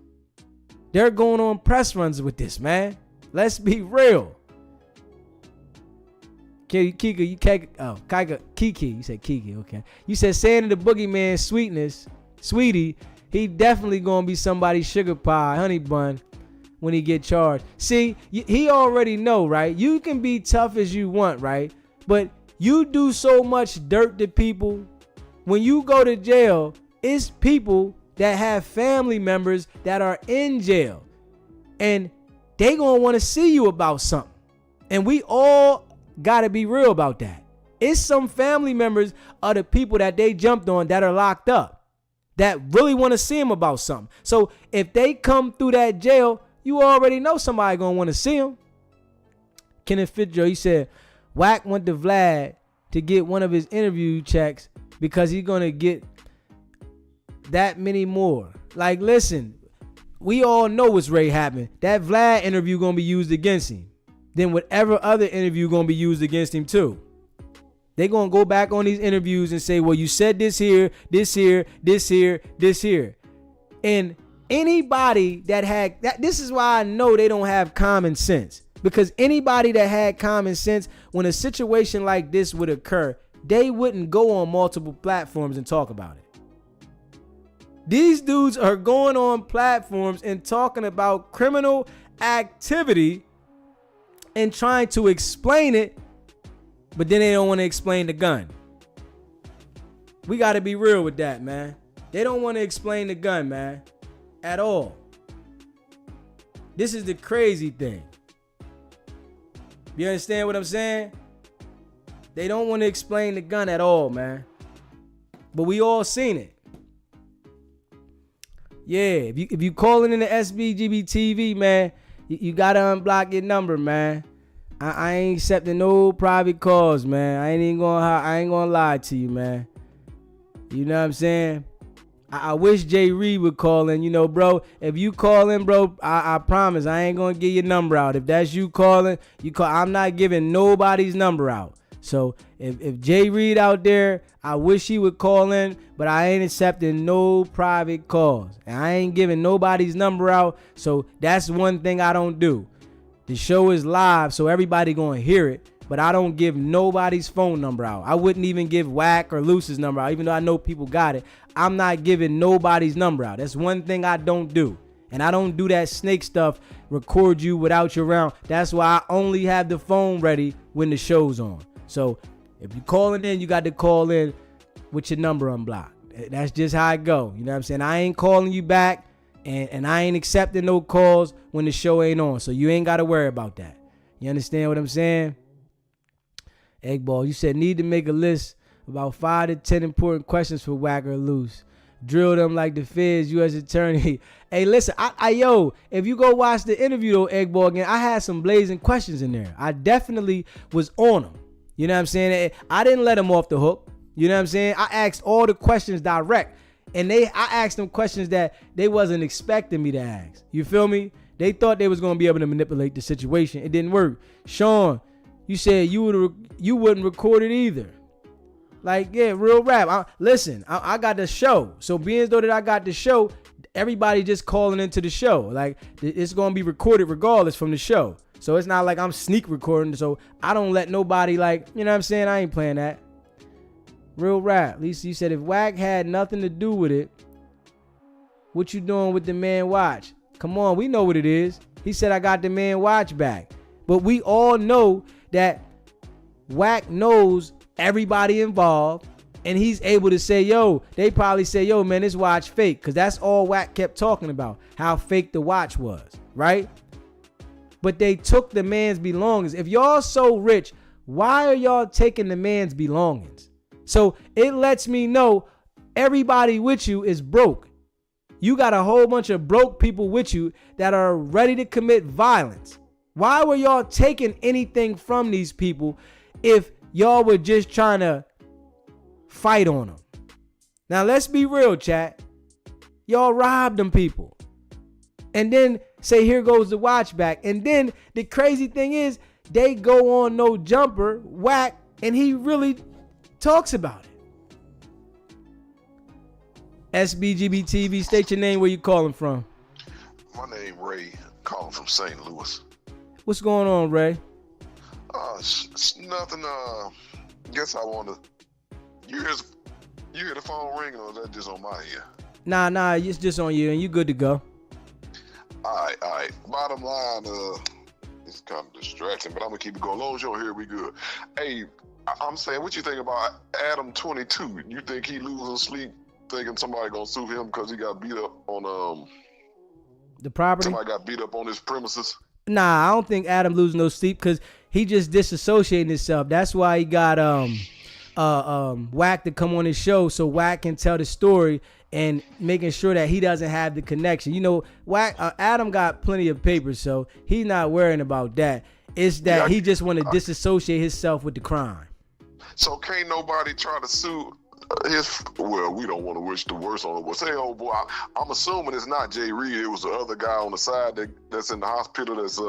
They're going on press runs with this, man. Let's be real. Kiki, you can't. Oh, Kiki. You said Kiki. Okay. You said saying to the boogeyman sweetie, he definitely gonna be somebody's sugar pie, honey bun when he get charged. See, he already know, right? You can be tough as you want, right? But you do so much dirt to people. When you go to jail, it's people that have family members that are in jail, and they gonna want to see you about something. And we all gotta be real about that. It's some family members of the people that they jumped on that are locked up that really want to see them about something. So if they come through that jail, you already know somebody gonna want to see them. Kenneth Fitzgerald, he said, Wack went to Vlad to get one of his interview checks because he's going to get that many more. Like, listen, we all know what's ready to happen. That Vlad interview going to be used against him. Then whatever other interview going to be used against him too. They're going to go back on these interviews and say, well, you said this here, this here, this here, this here. And anybody that had that, this is why I know they don't have common sense. Because anybody that had common sense, when a situation like this would occur, they wouldn't go on multiple platforms and talk about it. These dudes are going on platforms and talking about criminal activity and trying to explain it, but then they don't want to explain the gun. We got to be real with that, man. They don't want to explain the gun, man, at all. This is the crazy thing. You understand what I'm saying? They don't want to explain the gun at all, man. But we all seen it. Yeah, if you calling in the SBGB TV, man, you gotta unblock your number, man. I ain't accepting no private calls, man. I ain't gonna lie to you, man. You know what I'm saying? I wish Jay Reed would call in. You know, bro, if you call in, bro, I promise I ain't gonna give your number out. If that's you calling, you call. I'm not giving nobody's number out. So if Jay Reed out there, I wish he would call in, but I ain't accepting no private calls. And I ain't giving nobody's number out. So that's one thing I don't do. The show is live, so everybody gonna hear it, but I don't give nobody's phone number out. I wouldn't even give Wack or Luce's number out, even though I know people got it. I'm not giving nobody's number out. That's one thing I don't do. And I don't do that snake stuff, record you without you around. That's why I only have the phone ready when the show's on. So if you calling in, you got to call in with your number unblocked. That's just how it go. You know what I'm saying? I ain't calling you back, and I ain't accepting no calls when the show ain't on. So you ain't got to worry about that. You understand what I'm saying? Eggball, you said need to make a list about 5 to 10 important questions for Wack or Loose. Drill them like the feds, U.S. attorney. Hey, listen, yo, if you go watch the interview though, Eggball, again, I had some blazing questions in there. I definitely was on them. You know what I'm saying? I didn't let them off the hook. You know what I'm saying? I asked all the questions direct. And I asked them questions that they wasn't expecting me to ask. You feel me? They thought they was going to be able to manipulate the situation. It didn't work. Sean, you said you wouldn't record it either. Like, yeah, real rap. I got the show. So being as though that I got the show, everybody just calling into the show. Like, it's going to be recorded regardless from the show. So it's not like I'm sneak recording. So I don't let nobody, like, you know what I'm saying? I ain't playing that. Real rap. Lisa, you said if Wack had nothing to do with it, what you doing with the man watch? Come on, we know what it is. He said I got the man watch back. But we all know that Wack knows everybody involved, and he's able to say, yo, they probably say, yo, man, this watch fake. Because that's all Wack kept talking about, how fake the watch was, right? But they took the man's belongings. If y'all so rich, why are y'all taking the man's belongings? So it lets me know everybody with you is broke. You got a whole bunch of broke people with you that are ready to commit violence. Why were y'all taking anything from these people if y'all were just trying to fight on them? Now let's be real, chat. Y'all robbed them people. And then say, here goes the watch back. And then the crazy thing is they go on No Jumper, Wack, and he really talks about it. SBGB TV, state your name, where you calling from. My name Ray, calling from St. Louis. What's going on, Ray? It's nothing. Guess I want to. You hear the phone ringing, or is that just on my ear? Nah, it's just on you, and you good to go. All right. Bottom line, it's kind of distracting, but I'm gonna keep it going. As long as you're here, we good. Hey, I'm saying, what you think about Adam 22? You think he losing sleep, thinking somebody gonna sue him because he got beat up on the property? Somebody got beat up on his premises? Nah, I don't think Adam losing no sleep because he just disassociating himself. That's why he got Wack to come on his show so Wack can tell the story and making sure that he doesn't have the connection. You know, Wack, Adam got plenty of papers, so he's not worrying about that. It's that he just want to disassociate himself with the crime. So can't nobody try to sue well, we don't want to wish the worst on it. Well, say, oh boy, I'm assuming it's not Jay Reed. It was the other guy on the side that's in the hospital that's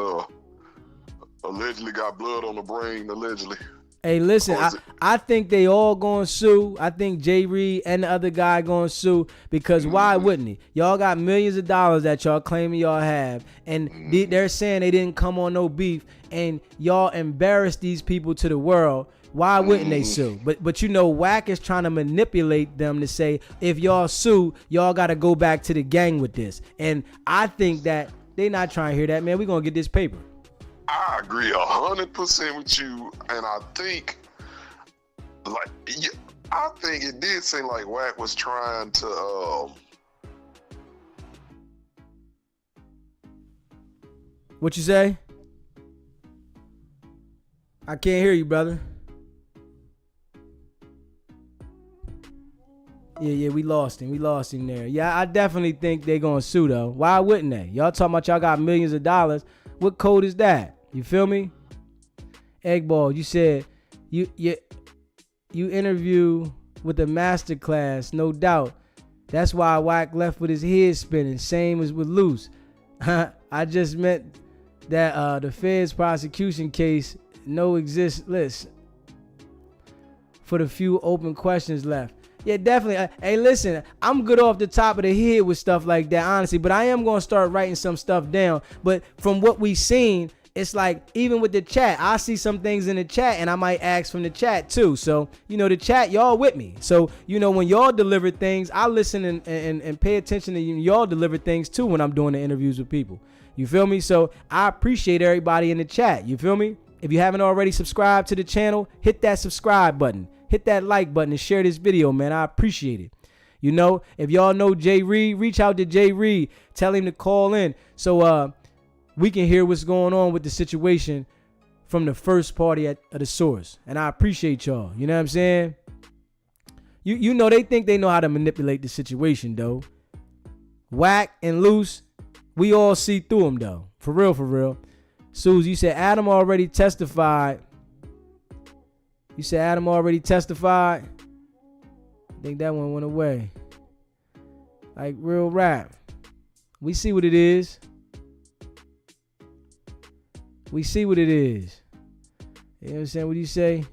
allegedly got blood on the brain, allegedly. Hey, listen, I think they all gonna sue. I think Jay Reed and the other guy gonna sue because why wouldn't he? Y'all got millions of dollars that y'all claiming y'all have, and they're saying they didn't come on no beef, and y'all embarrassed these people to the world. Why wouldn't they sue? But you know, Wack is trying to manipulate them to say, if y'all sue, y'all got to go back to the gang with this. And I think that they not trying to hear that, man. We going to get this paper. I agree 100% with you. And I think, I think it did seem like Wack was trying to... What you say? I can't hear you, brother. Yeah, we lost him. We lost him there. Yeah, I definitely think they gonna sue though. Why wouldn't they? Y'all talking about y'all got millions of dollars. What code is that? You feel me? Eggball, you said you interview with a masterclass, no doubt. That's why Wack left with his head spinning. Same as with Loose. I just meant that the Fed's prosecution case no exist list for the few open questions left. Yeah, definitely. Hey, listen, I'm good off the top of the head with stuff like that, honestly, but I am going to start writing some stuff down. But from what we've seen, it's like, even with the chat, I see some things in the chat and I might ask from the chat too. So, you know, the chat, y'all with me. So, you know, when y'all deliver things, I listen and pay attention to y'all deliver things too when I'm doing the interviews with people. You feel me? So I appreciate everybody in the chat. You feel me? If you haven't already subscribed to the channel, hit that subscribe button. Hit that like button and share this video, man. I appreciate it. You know, if y'all know Jay Reed, reach out to Jay Reed. Tell him to call in so we can hear what's going on with the situation from the first party at the source. And I appreciate y'all. You know what I'm saying? You know, they think they know how to manipulate the situation, though. Wack and Loose, we all see through them, though. For real, for real. Suze, you said Adam already testified. You said Adam already testified. I think that one went away. Like real rap. We see what it is. We see what it is. You know what I'm saying? What do you say?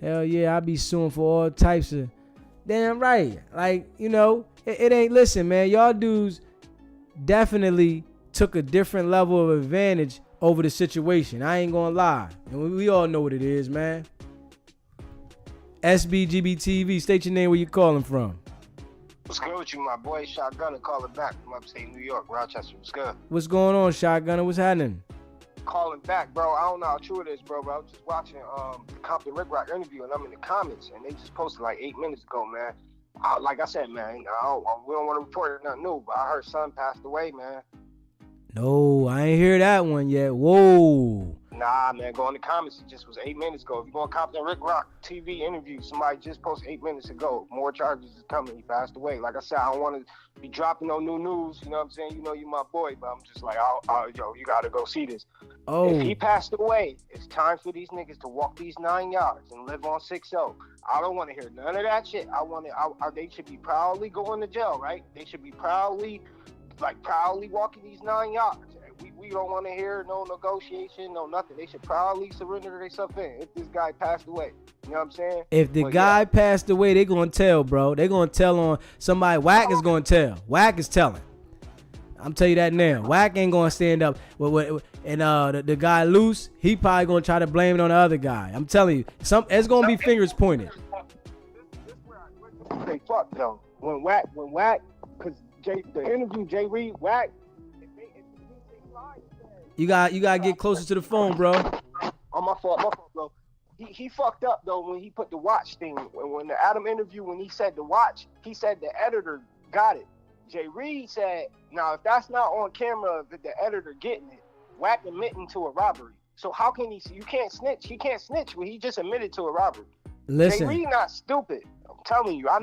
Hell yeah, I be suing for all types of... Damn right. Like, you know, it ain't... Listen, man, y'all dudes definitely took a different level of advantage over the situation. I ain't gonna lie. And we all know what it is, man. SBGBTV, state your name, where you calling from. What's good with you, my boy? Shotgunner calling back from upstate New York, Rochester. What's good? What's going on, Shotgunner? What's happening? Calling back, bro. I don't know how true it is, bro, but I was just watching the Compton Rick Rock interview, and I'm in the comments, and they just posted like 8 minutes ago, man. Like I said, man, we don't want to report nothing new, but I heard son passed away, man. No, I ain't hear that one yet. Whoa. Nah, man, go in the comments. It just was 8 minutes ago. If you go on Compton Rick Rock TV interview, somebody just posted 8 minutes ago. More charges is coming. He passed away. Like I said, I don't want to be dropping no new news. You know what I'm saying? You know you my boy, but I'm just like, yo, you got to go see this. Oh. If he passed away, it's time for these niggas to walk these 9 yards and live on 6-0. I don't want to hear none of that shit. They should be proudly going to jail, right? They should be proudly walking these 9 yards. We don't want to hear no negotiation, no nothing. They should proudly surrender themselves in if this guy passed away. You know what I'm saying? If the guy passed away, they going to tell, bro. They going to tell on somebody. Wack is going to tell. Wack is telling. I'm tell you that now. Wack ain't going to stand up. And the guy Loose, he probably going to try to blame it on the other guy. I'm telling you. It's going to be fingers pointed. Say fuck, though. When Wack, because the interview, Jay Reed, Wack, You got to get closer to the phone, bro. Oh, my fault, bro. He fucked up, though, when he put the watch thing. When the Adam interview, when he said the watch, he said the editor got it. Jay Reed said, now, if that's not on camera, the editor getting it, Wack admitting to a robbery. So how can you can't snitch. He can't snitch when he just admitted to a robbery. Listen. Jay Reed not stupid. I'm telling you. I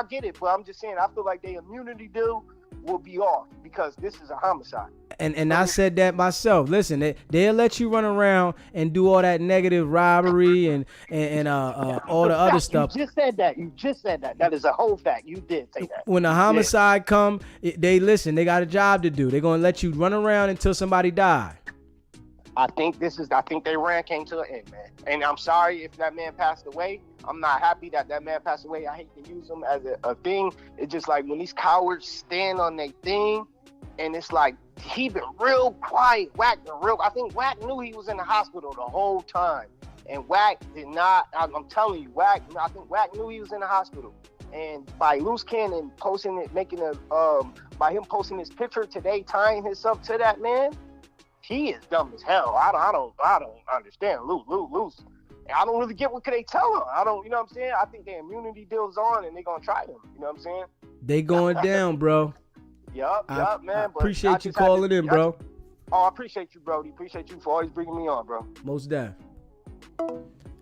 get it, but I'm just saying, I feel like their immunity deal will be off because this is a homicide. And I said that myself. Listen, they'll let you run around and do all that negative robbery and all the other stuff. You just said that. That is a whole fact. You did say that. When the homicide come, they listen. They got a job to do. They're gonna let you run around until somebody die. I think their rant came to an end, man. And I'm sorry if that man passed away. I'm not happy that man passed away. I hate to use him as a thing. It's just like when these cowards stand on their thing, and it's like he been real quiet. Wack been real. I think Wack knew he was in the hospital the whole time, and Wack did not. I'm telling you, I think Wack knew he was in the hospital. And by loose cannon posting it, by him posting his picture today, tying himself to that man, he is dumb as hell. I don't understand. Loose. I don't really get what could they tell him. I don't, you know what I'm saying? I think their immunity deal's on and they're gonna try them. You know what I'm saying? They going down, bro. Yup, man. I appreciate you calling in, bro. I appreciate you, Brody. Appreciate you for always bringing me on, bro. Most def.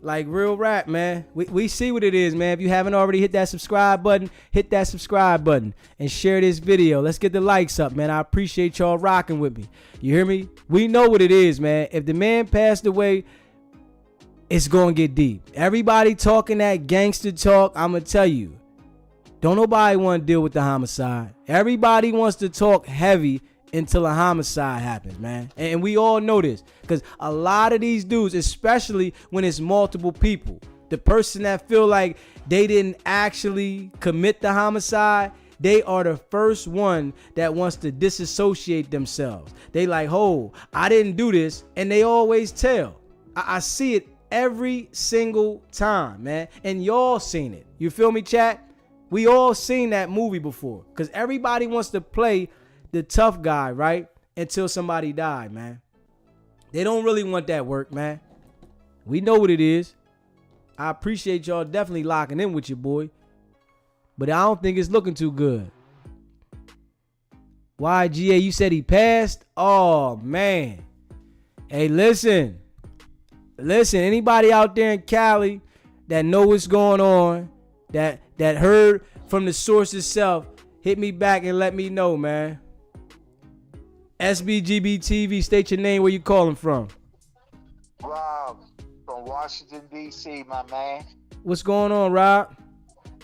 Like real rap, man. We see what it is, man. If you haven't already hit that subscribe button, hit that subscribe button and share this video. Let's get the likes up, man. I appreciate y'all rocking with me. You hear me? We know what it is, man. If the man passed away, it's gonna get deep. Everybody talking that gangster talk, I'ma tell you. Don't nobody want to deal with the homicide. Everybody wants to talk heavy until a homicide happens, man. And we all know this because a lot of these dudes, especially when it's multiple people, the person that feel like they didn't actually commit the homicide, they are the first one that wants to disassociate themselves. They like, oh, I didn't do this. And they always tell. I see it every single time, man. And y'all seen it. You feel me, chat? We all seen that movie before because everybody wants to play the tough guy, right? Until somebody died, man. They don't really want that work, man. We know what it is. I appreciate y'all definitely locking in with your boy. But I don't think it's looking too good. YGA, you said he passed? Oh, man. Hey, listen. Listen, anybody out there in Cali that know what's going on, that heard from the source itself, hit me back and let me know, man. SBGB TV, state your name, where you calling from. Rob, from Washington, D.C., my man. What's going on, Rob?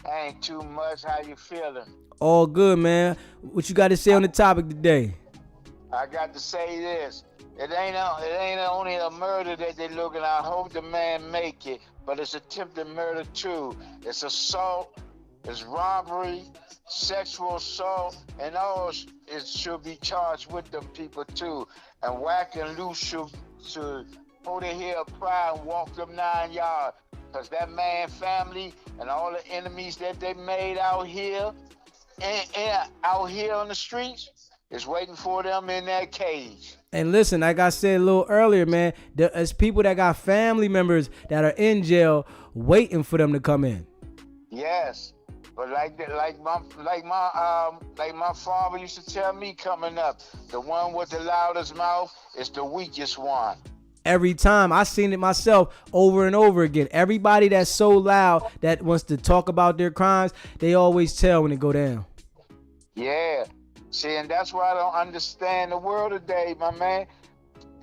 Ain't too much. How you feeling? All good, man. What you got to say on the topic today? I got to say this. It ain't only a murder that they looking at. I hope the man make it, but it's attempted murder too. It's assault, it's robbery, sexual assault, and all it should be charged with them people too. And Wack and Loose should hold their head up pride and walk them 9 yards. Cause that man family and all the enemies that they made out here and out here on the streets is waiting for them in that cage. And listen, like I said a little earlier, man, there's people that got family members that are in jail waiting for them to come in. Yes, but like my father used to tell me coming up, the one with the loudest mouth is the weakest one. Every time. I seen it myself over and over again. Everybody that's so loud that wants to talk about their crimes, they always tell when it go down. Yeah. See, and that's why I don't understand the world today, my man.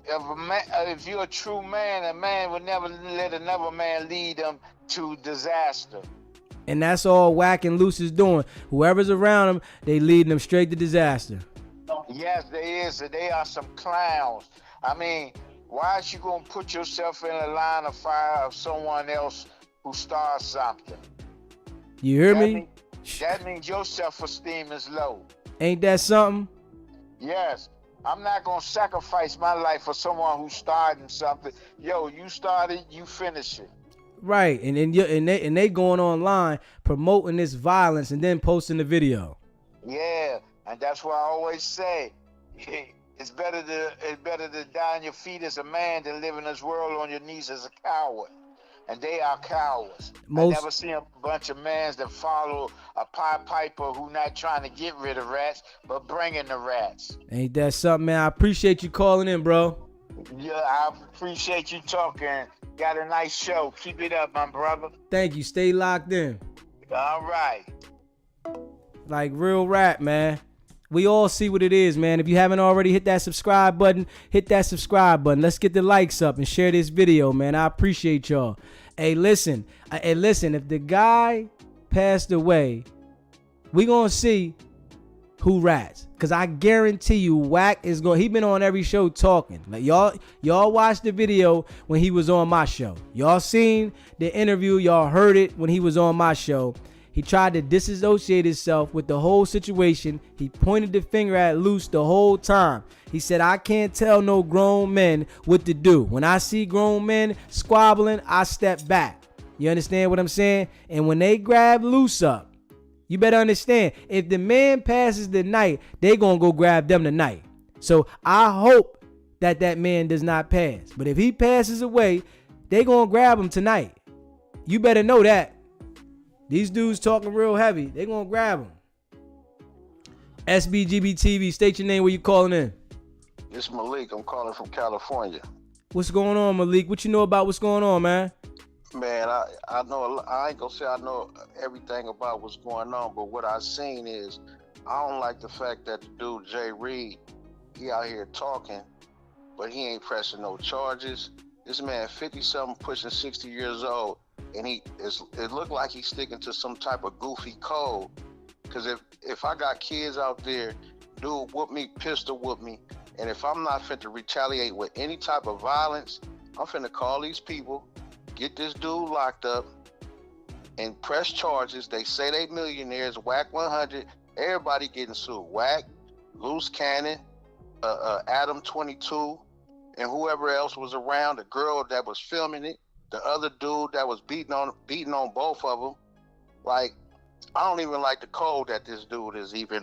If you're a true man, a man would never let another man lead them to disaster. And that's all Wack and Loose is doing. Whoever's around them, they leading them straight to disaster. Yes, they is. They are some clowns. I mean, why is you going to put yourself in a line of fire of someone else who starts something? You hear me? That means your self-esteem is low. Ain't that something? Yes. I'm not going to sacrifice my life for someone who's starting something. Yo, you started, you finish it. Right. And then they going online promoting this violence and then posting the video. Yeah. And that's why I always say, it's better to die on your feet as a man than live in this world on your knees as a coward. And they are cowards. I never seen a bunch of men that follow a Pied Piper who not trying to get rid of rats, but bringing the rats. Ain't that something, man? I appreciate you calling in, bro. Yeah, I appreciate you talking. Got a nice show. Keep it up, my brother. Thank you. Stay locked in. All right. Like real rap, man. We all see what it is, man. If you haven't already, hit that subscribe button. Hit that subscribe button. Let's get the likes up and share this video, man. I appreciate y'all. Hey, listen. If the guy passed away, we gonna see who rats. Cause I guarantee you, Wack is going. He been on every show talking. Like y'all watched the video when he was on my show. Y'all seen the interview. Y'all heard it when he was on my show. He tried to disassociate himself with the whole situation. He pointed the finger at Luce the whole time. He said, I can't tell no grown men what to do. When I see grown men squabbling, I step back. You understand what I'm saying? And when they grab Luce up, you better understand, if the man passes the night, they gonna go grab them tonight. So I hope that man does not pass. But if he passes away, they gonna grab him tonight. You better know that. These dudes talking real heavy. They gonna grab him. SBGB TV, state your name, where you calling in. It's Malik. I'm calling from California. What's going on, Malik? What you know about what's going on, man? Man, I know, I ain't gonna say I know everything about what's going on, but what I seen is, I don't like the fact that the dude, Jay Reed, he out here talking, but he ain't pressing no charges. This man 50-something, pushing 60 years old, and it looked like he's sticking to some type of goofy code. Because if I got kids out there, dude whoop me, pistol whoop me, and if I'm not fit to retaliate with any type of violence, I'm finna call these people, get this dude locked up, and press charges. They say they millionaires, Wack 100, everybody getting sued. Wack, Loose Cannon, Adam 22, and whoever else was around, the girl that was filming it, the other dude that was beating on both of them. Like, I don't even like the code that this dude is even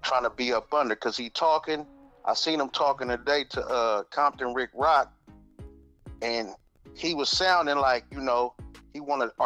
trying to be up under, because he talking. I seen him talking today to Compton Rick Rock, and he was sounding like, you know, he wanted to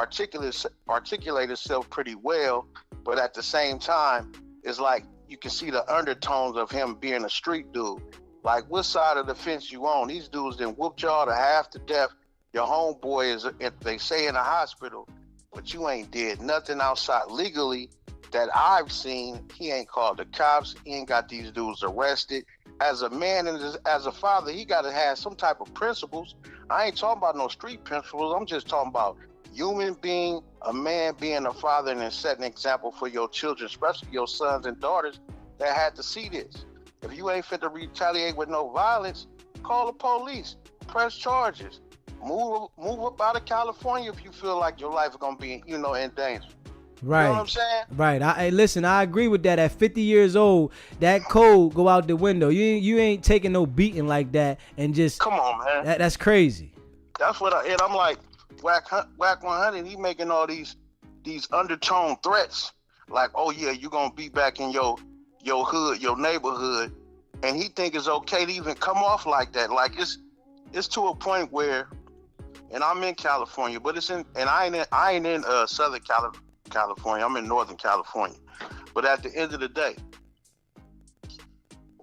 articulate himself pretty well, but at the same time, it's like you can see the undertones of him being a street dude. Like, what side of the fence you on? These dudes done whooped y'all to half to death. Your homeboy is, they say, in the hospital, but you ain't did nothing outside legally that I've seen. He ain't called the cops. He ain't got these dudes arrested. As a man and as a father, he got to have some type of principles. I ain't talking about no street principles. I'm just talking about human being, a man being a father, and then setting an example for your children, especially your sons and daughters that had to see this. If you ain't fit to retaliate with no violence, call the police, press charges, move up out of California if you feel like your life is gonna be, you know, in danger. Right. You know what I'm saying? Right. Listen, I agree with that. At 50 years old, that code go out the window. You ain't taking no beating like that and just. Come on, man. That's crazy. That's what I'm like. Wack 100. He making all these undertone threats, like, oh yeah, you gonna be back in your hood, your neighborhood, and he think it's okay to even come off like that. Like, it's to a point where, and I'm in California, but I ain't in Southern California. I'm in Northern California. But at the end of the day,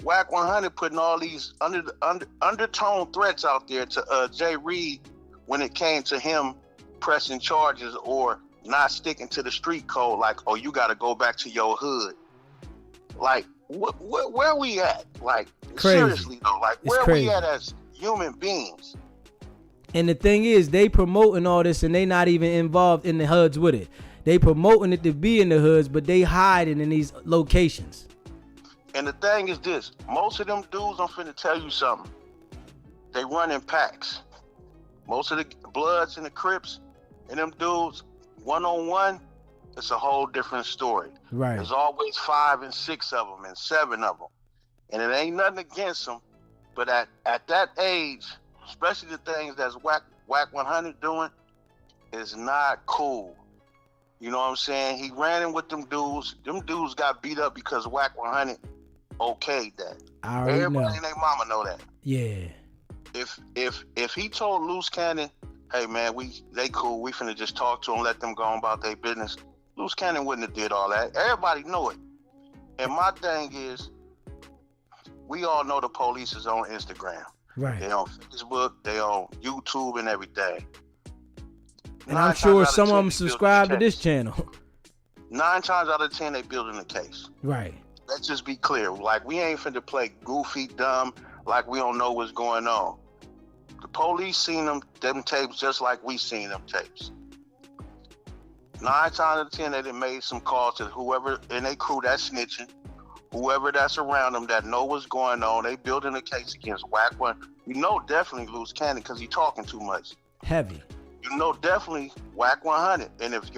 Wack 100 putting all these undertone threats out there to Jay Reed when it came to him pressing charges or not sticking to the street code, like, oh, you got to go back to your hood. Like, where we at? Like, crazy. Seriously though, like, where we at as human beings? And the thing is, they promoting all this and they not even involved in the hoods with it. They promoting it to be in the hoods, but they hiding in these locations. And the thing is this, most of them dudes, I'm finna tell you something, they run in packs. Most of the Bloods and the Crips and them dudes, one-on-one, it's a whole different story. Right. There's always 5 and 6 of them and 7 of them. And it ain't nothing against them, but at that age, especially the things that's Wack 100 doing, is not cool. You know what I'm saying? He ran in with them dudes. Them dudes got beat up because Wack 100 okayed that. I already Everybody know. and their mama know that. Yeah. If he told Loose Cannon, hey man, they cool, we finna just talk to them, let them go on about their business, Loose Cannon wouldn't have did all that. Everybody know it. And my thing is, we all know the police is on Instagram. Right. They on Facebook, they on YouTube and everything. And I'm sure some of them subscribe to this channel. 9 times out of 10, they building a case. Right. let's just be clear. Like, we ain't finna play goofy, dumb, like we don't know what's going on. The police seen them tapes just like we seen them tapes. 9 times out of 10, they done made some calls to whoever in their crew that's snitching, whoever that's around them that know what's going on. They building a case against Wack 1. You know definitely Loose Cannon because he talking too much. Heavy. You know definitely Wack 100. And if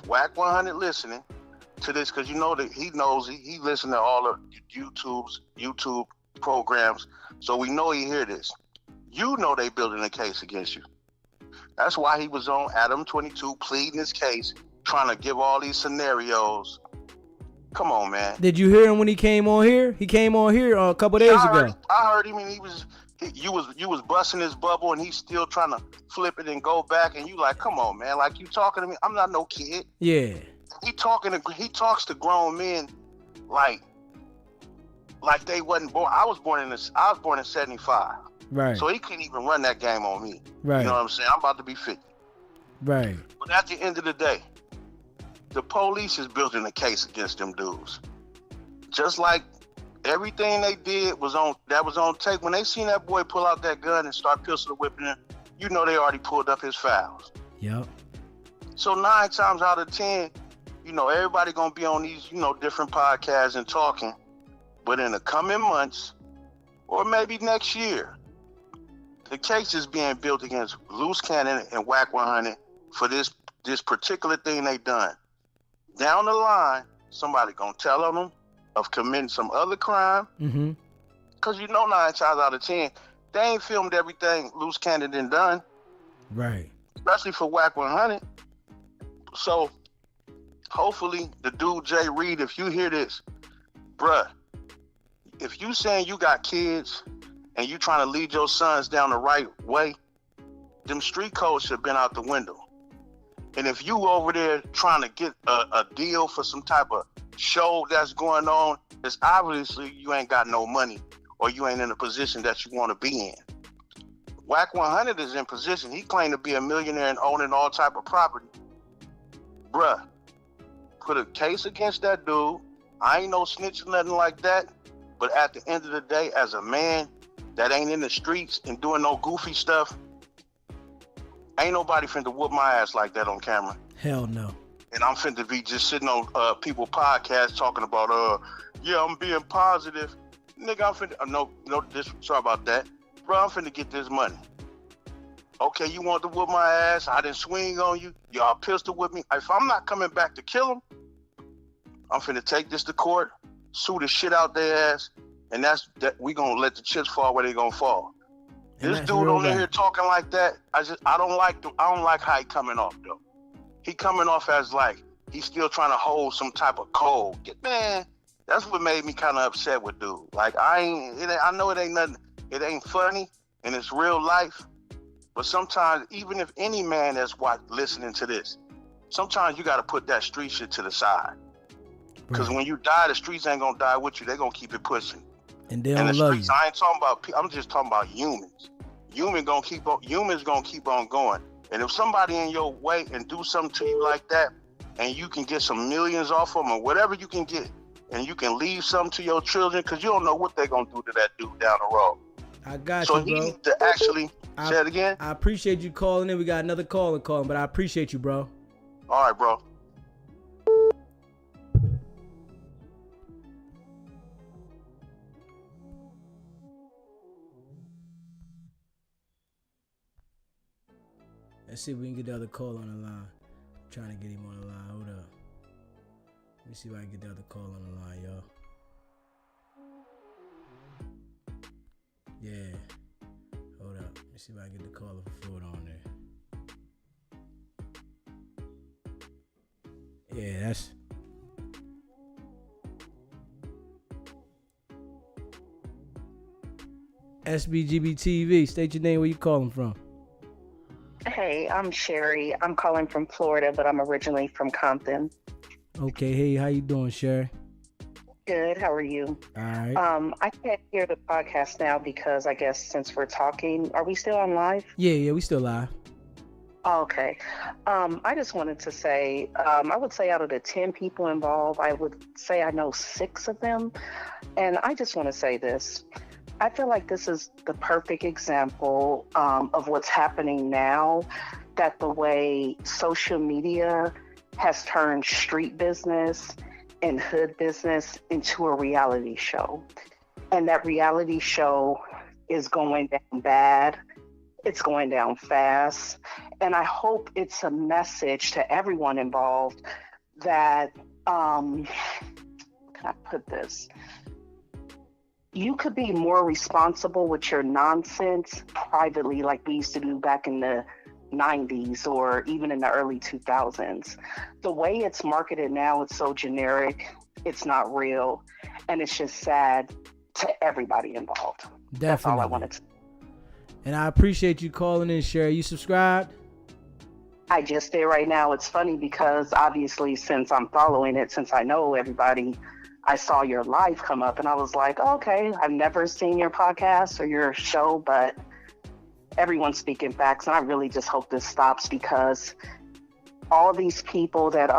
Wack 100 listening to this, because you know that he knows he listen to all the YouTube programs, so we know he hear this. You know they building a case against you. That's why he was on Adam 22 pleading his case, trying to give all these scenarios. Come on, man. Did you hear him when he came on here? He came on here a couple days ago. I heard him, and you was busting his bubble, and he's still trying to flip it and go back, and you like, come on, man. Like, you talking to me? I'm not no kid. Yeah. He talks to grown men like they wasn't born. I was born in 75. Right. So he couldn't even run that game on me. Right. You know what I'm saying? I'm about to be 50. Right. But at the end of the day, the police is building a case against them dudes. Just like everything they did was on tape. When they seen that boy pull out that gun and start pistol whipping him, you know they already pulled up his files. Yep. So 9 times out of 10, you know, everybody gonna be on these, you know, different podcasts and talking. But in the coming months, or maybe next year, the case is being built against Loose Cannon and Wack 100 for this particular thing they done. Down the line, somebody gonna tell on them of committing some other crime. Mm-hmm. Cause you know 9 times out of 10, they ain't filmed everything Loose Cannon done. Right. Especially for Wack 100. So hopefully the dude Jay Reed, if you hear this, bruh, if you saying you got kids and you trying to lead your sons down the right way, them street codes should have been out the window. And if you over there trying to get a deal for some type of show that's going on, it's obviously you ain't got no money or you ain't in a position that you want to be in. Wack 100 is in position. He claimed to be a millionaire and owning all type of property. Bruh, put a case against that dude. I ain't no snitch or nothing like that. But at the end of the day, as a man that ain't in the streets and doing no goofy stuff, ain't nobody finna whoop my ass like that on camera. Hell no. And I'm finna be just sitting on people podcasts talking about, yeah, I'm being positive. Nigga, I'm finna, sorry about that. Bro, I'm finna get this money. Okay, you want to whoop my ass? I didn't swing on you. Y'all pistol with me. If I'm not coming back to kill him, I'm finna take this to court, sue the shit out their ass, and we gonna let the chips fall where they gonna fall. And this dude on here talking like that, I don't like how he coming off though. He coming off as like he's still trying to hold some type of code. Man, that's what made me kind of upset with dude. Like I know it ain't nothing. It ain't funny and it's real life. But sometimes, even if any man that's listening to this, sometimes you got to put that street shit to the side. Because when you die, the streets ain't gonna die with you. They gonna keep it pushing. And they don't love you. I ain't talking about. I'm just talking about humans. Humans gonna keep on going. And if somebody in your way and do something to you like that, and you can get some millions off of them or whatever you can get, and you can leave something to your children, because you don't know what they're gonna do to that dude down the road. I got so you, bro. So he needs to actually say it again. I appreciate you calling in. We got another caller calling, but I appreciate you, bro. All right, bro. Let's see if we can get the other call on the line. I'm trying to get him on the line. Hold up. Let me see if I can get the other call on the line, y'all. Yeah. Hold up. Let me see if I can get the caller for Florida on there. Yeah, that's... SBGB TV. State your name, where you calling from. Hey, I'm Sherry. I'm calling from Florida, but I'm originally from Compton. Okay, hey, how you doing, Sherry? Good, how are you? All right. I can't hear the podcast now because I guess since we're talking, are we still on live? Yeah, we still live. Okay. I just wanted to say, I would say out of the 10 people involved, I would say I know 6 of them. And I just want to say this. I feel like this is the perfect example of what's happening now, that the way social media has turned street business and hood business into a reality show. And that reality show is going down bad. It's going down fast. And I hope it's a message to everyone involved that, how can I put this? You could be more responsible with your nonsense privately, like we used to do back in the 90s or even in the early 2000s. The way it's marketed now, it's so generic, it's not real, and it's just sad to everybody involved. Definitely. That's all I wanted to say. And I appreciate you calling in, Sherry. You subscribed? I just did right now. It's funny because obviously since I'm following it, since I know everybody, I saw your live come up and I was like, okay, I've never seen your podcast or your show, but everyone's speaking facts. And I really just hope this stops, because all these people that,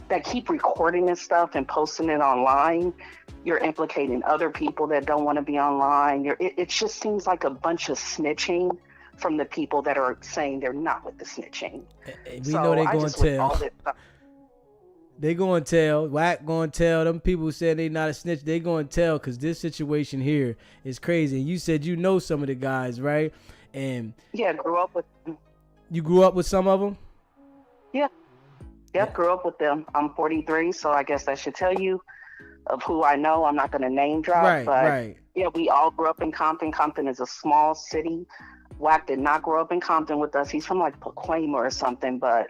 that keep recording this stuff and posting it online, you're implicating other people that don't want to be online. It just seems like a bunch of snitching from the people that are saying they're not with the snitching. We know they're going to tell. They going to tell. Wack going to tell. Them people who said they not a snitch, they going to tell, because this situation here is crazy. And you said you know some of the guys, right? And yeah, grew up with them. You grew up with some of them? Yeah. Yep, grew up with them. I'm 43, so I guess that should tell you of who I know. I'm not going to name drop, but yeah, we all grew up in Compton. Compton is a small city. Wack did not grow up in Compton with us. He's from like Pacoima or something, but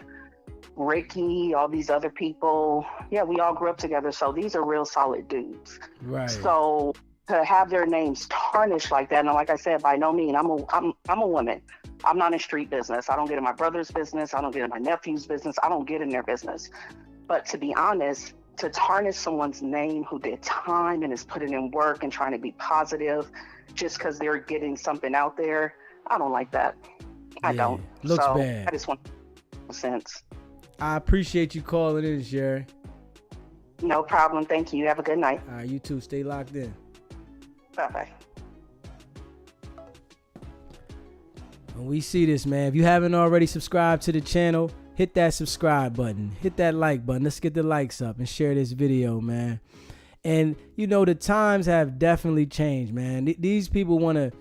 Ricky, all these other people, yeah, we all grew up together. So these are real solid dudes. Right. So to have their names tarnished like that, and like I said, by no means, I'm a woman. I'm not in street business. I don't get in my brother's business. I don't get in my nephew's business. I don't get in their business. But to be honest, to tarnish someone's name who did time and is putting in work and trying to be positive just because they're getting something out there, I don't like that. I don't. Looks bad. I just want sense. I appreciate you calling in, Sherry. No problem. Thank you. Have a good night. All right, you too. Stay locked in. Bye-bye. When we see this, man, if you haven't already subscribed to the channel, hit that subscribe button. Hit that like button. Let's get the likes up and share this video, man. And, you know, the times have definitely changed, man. These people want to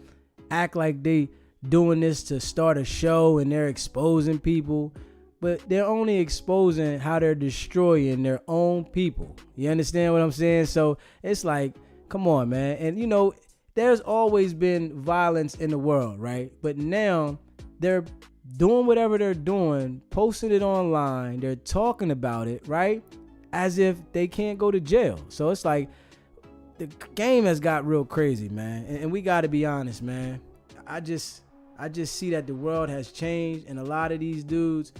act like they doing this to start a show and they're exposing people. But they're only exposing how they're destroying their own people. You understand what I'm saying? So it's like, come on, man. And, you know, there's always been violence in the world, right? But now they're doing whatever they're doing, posting it online. They're talking about it, right? As if they can't go to jail. So it's like the game has got real crazy, man. And we got to be honest, man. I just see that the world has changed, and a lot of these dudes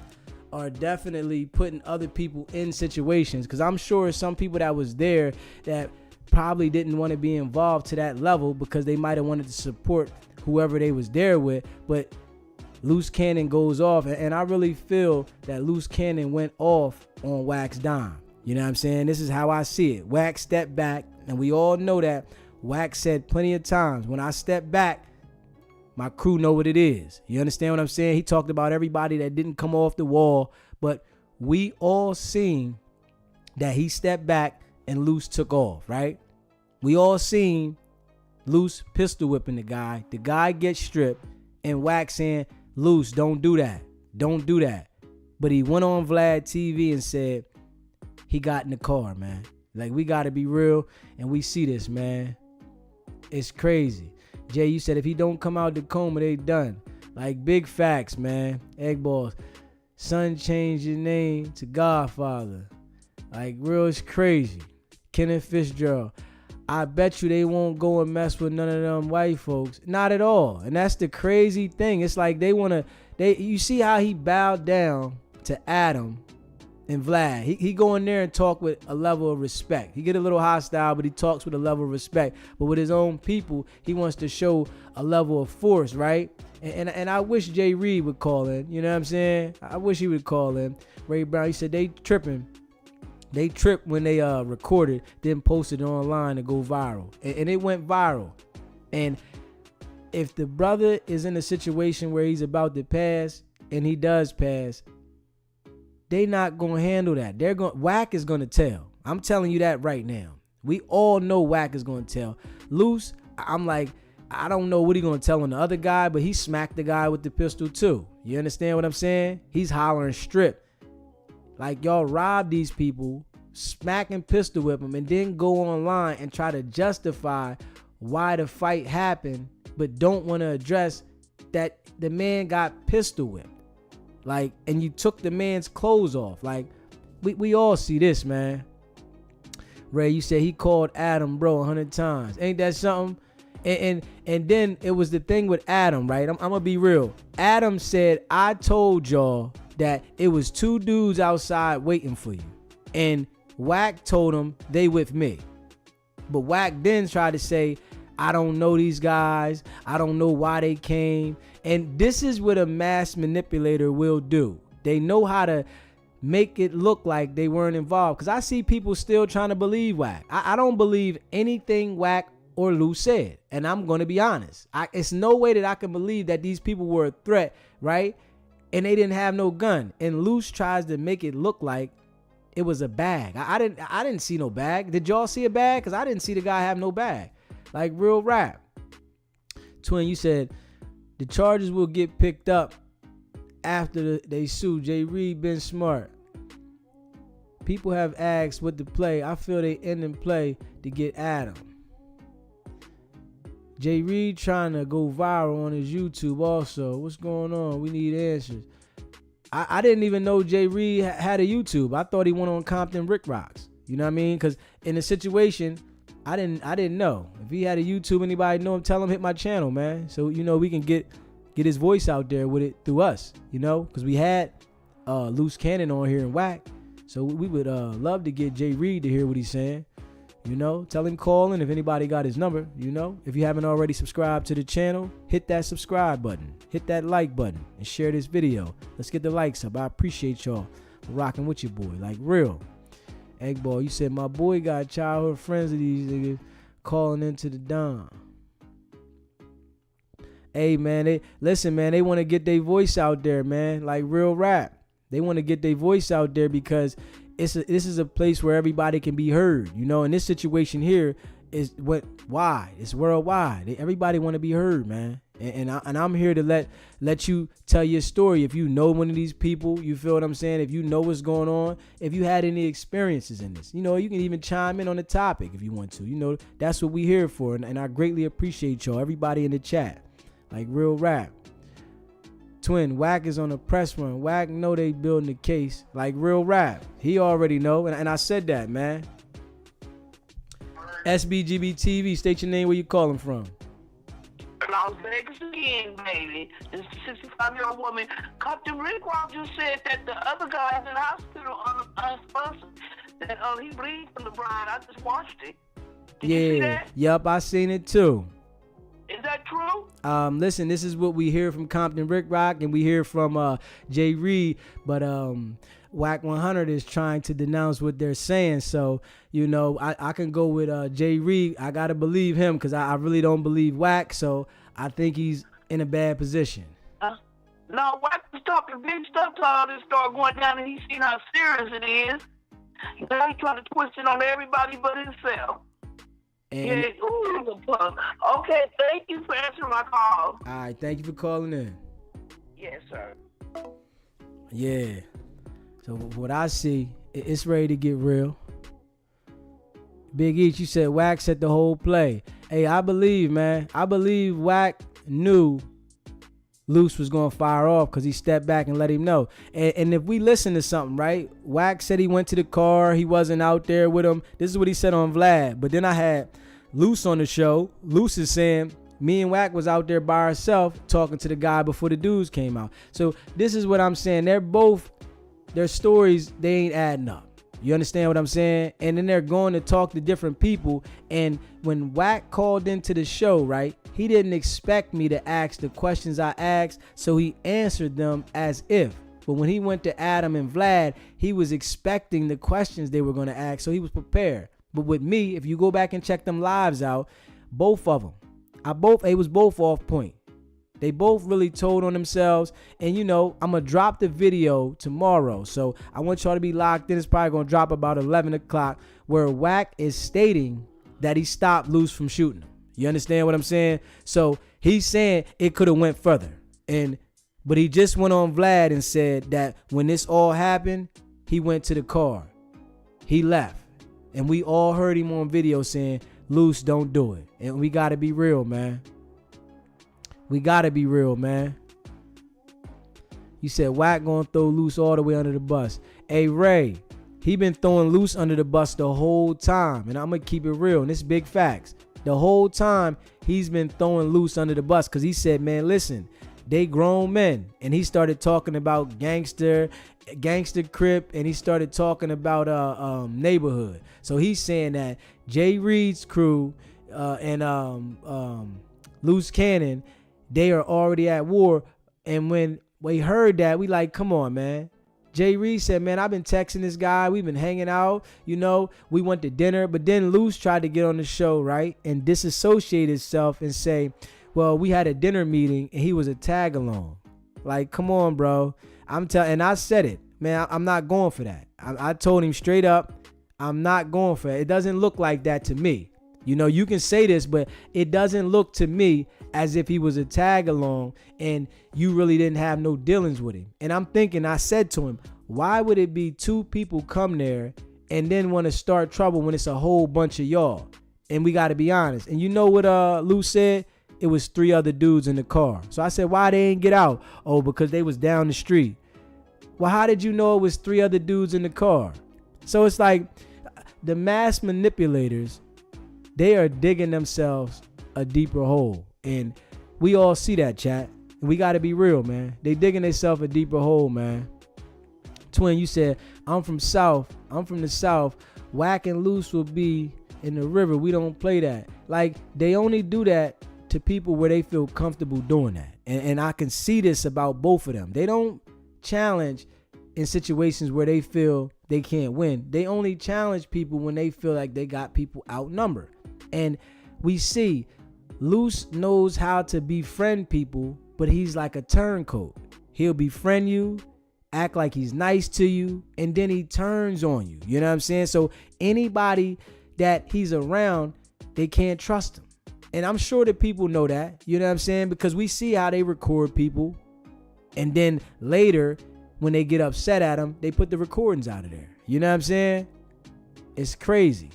are definitely putting other people in situations, because I'm sure some people that was there that probably didn't want to be involved to that level because they might have wanted to support whoever they was there with, but loose cannon goes off, and I really feel that loose cannon went off on Wack's dime. You know what I'm saying? This is how I see it. Wack stepped back, and we all know that. Wack said plenty of times, when I step back, my crew know what it is. You understand what I'm saying? He talked about everybody that didn't come off the wall, but we all seen that he stepped back and Loose took off, right? We all seen Loose pistol whipping the guy. The guy gets stripped, and Wack saying, Loose, don't do that. Don't do that. But he went on Vlad TV and said he got in the car, man. Like, we got to be real, and we see this, man. It's crazy. Jay, you said if he don't come out the coma, they done. Like, big facts, man. Egg balls. Son changed your name to Godfather. Like, real, it's crazy. Kenneth Fitzgerald. I bet you they won't go and mess with none of them white folks. Not at all. And that's the crazy thing. It's like they want to, you see how he bowed down to Adam And Vlad, he go in there and talk with a level of respect. He get a little hostile, but he talks with a level of respect. But with his own people, he wants to show a level of force, right? And I wish Jay Reed would call in. You know what I'm saying? I wish he would call in. Ray Brown, he said they tripping. They tripped when they recorded, then posted it online to go viral. And it went viral. And if the brother is in a situation where he's about to pass, and he does pass, they not gonna handle that. Wack is gonna tell. I'm telling you that right now. We all know Wack is gonna tell. Loose, I'm like, I don't know what he gonna tell on the other guy, but he smacked the guy with the pistol too. You understand what I'm saying? He's hollering strip. Like, y'all rob these people, smack and pistol whip them, and then go online and try to justify why the fight happened, but don't want to address that the man got pistol whipped. Like, and you took the man's clothes off. Like, we all see this, man. Ray, you said he called Adam bro 100 times. Ain't that something? And then it was the thing with Adam, right? I'm gonna be real. Adam said, I told y'all that it was 2 dudes outside waiting for you. And Wack told him they with me. But Wack then tried to say, I don't know these guys. I don't know why they came. And this is what a mass manipulator will do. They know how to make it look like they weren't involved. Because I see people still trying to believe Wack. I don't believe anything Wack or Lou said. And I'm going to be honest. It's no way that I can believe that these people were a threat, right? And they didn't have no gun. And Luce tries to make it look like it was a bag. I didn't see no bag. Did y'all see a bag? Because I didn't see the guy have no bag. Like, real rap. Twin, you said the charges will get picked up after they sue. Jay Reed been smart. People have asked what to play. I feel they end in play to get Adam. Jay Reed trying to go viral on his YouTube also. What's going on? We need answers. I didn't even know Jay Reed had a YouTube. I thought he went on Compton Rick Rocks. You know what I mean? Because in the situation, I didn't know. If he had a YouTube, anybody know him, tell him hit my channel, man. So, you know, we can get his voice out there with it through us, you know? Because we had Loose Cannon on here in Wack. So we would love to get Jay Reed to hear what he's saying. You know, tell him call in if anybody got his number, you know. If you haven't already subscribed to the channel, hit that subscribe button. Hit that like button and share this video. Let's get the likes up. I appreciate y'all for rocking with your boy. Like, real. Eggball, you said my boy got childhood friends of these niggas calling into the Don. Hey, man, they want to get their voice out there, man. Like, real rap. They want to get their voice out there because this is a place where everybody can be heard, you know. And this situation here is wide. It's worldwide. Everybody want to be heard, man. And I'm here to let you tell your story. If you know one of these people, you feel what I'm saying? If you know what's going on, if you had any experiences in this, you know, you can even chime in on the topic if you want to. You know, that's what we here for. And I greatly appreciate y'all, everybody in the chat. Like, real rap. Twin, Wack is on a press run. Wack know they building the case. Like, real rap. He already know. And I said that, man. SBGB TV, state your name, where you calling from. Las Vegas again, baby. This 65-year-old woman. Captain Rick Rock just said that the other guy is in the hospital unsponsored. That he bleeds from the bride. I just watched it. Did you see that? Yep, I seen it too. Is that true? Listen, this is what we hear from Compton Rick Rock, and we hear from Jay Reed, but Wack 100 is trying to denounce what they're saying. So, you know, I can go with Jay Reed. I gotta believe him because I really don't believe Wack. So I think he's in a bad position. No, Wack was talking big stuff till all this started going down, and he's seen how serious it is. Now he's trying to twist it on everybody but himself. And okay, thank you for answering my call. All right, thank you for calling in. Yes, sir. Yeah. So what I see, it's ready to get real. Big Each, you said Wack set the whole play. Hey, I believe, man. I believe Wack knew Loose was going to fire off because he stepped back and let him know. And if we listen to something, right? Wack said he went to the car. He wasn't out there with him. This is what he said on Vlad. But then I had Loose on the show. Loose is saying me and Wack was out there by ourselves talking to the guy before the dudes came out. So this is what I'm saying. They're both their stories, they ain't adding up. You understand what I'm saying? And then they're going to talk to different people. And when Wack called into the show, right, he didn't expect me to ask the questions I asked, so he answered them as if. But when he went to Adam and Vlad, he was expecting the questions they were going to ask, so he was prepared. But with me, if you go back and check them lives out, both of them, it was both off point. They both really told on themselves. And, you know, I'm going to drop the video tomorrow. So I want y'all to be locked in. It's probably going to drop about 11 o'clock where Wack is stating that he stopped Luce from shooting him. You understand what I'm saying? So he's saying it could have went further. But he just went on Vlad and said that when this all happened, he went to the car. He left. And we all heard him on video saying, Luce, don't do it. And we got to be real, man. We gotta be real, man. You said Wack gonna throw Luce all the way under the bus. Hey, Ray, he been throwing Luce under the bus the whole time. And I'm gonna keep it real. And it's big facts. The whole time he's been throwing Luce under the bus. Cause he said, man, listen, they grown men. And he started talking about gangster Crip. And he started talking about neighborhood. So he's saying that Jay Reed's crew and Luce Cannon, they are already at war. And when we heard that, we like, come on, man. Jay Reed said, man, I've been texting this guy. We've been hanging out. You know, we went to dinner. But then Luce tried to get on the show, right? And disassociate himself and say, well, we had a dinner meeting and he was a tag along. Like, come on, bro. And I said it, man, I'm not going for that. I told him straight up, I'm not going for it. It doesn't look like that to me. You know, you can say this, but it doesn't look to me as if he was a tag along and you really didn't have no dealings with him. And I'm thinking, I said to him, why would it be two people come there and then want to start trouble when it's a whole bunch of y'all? And we got to be honest. And you know what Luce said? It was 3 other dudes in the car. So I said, why they ain't get out? Oh, because they was down the street. Well, how did you know it was 3 other dudes in the car? So it's like the mass manipulators, they are digging themselves a deeper hole. And we all see that, chat. We got to be real, man. They digging themselves a deeper hole, man. Twin, you said, I'm from the South. Wack and Luce will be in the river. We don't play that. Like, they only do that to people where they feel comfortable doing that. And I can see this about both of them. They don't challenge in situations where they feel they can't win. They only challenge people when they feel like they got people outnumbered. And we see Luce knows how to befriend people, but he's like a turncoat. He'll befriend you, act like he's nice to you, and then he turns on you. You know what I'm saying? So anybody that he's around, they can't trust him. And I'm sure that people know that. You know what I'm saying? Because we see how they record people. And then later, when they get upset at him, they put the recordings out of there. You know what I'm saying? It's crazy.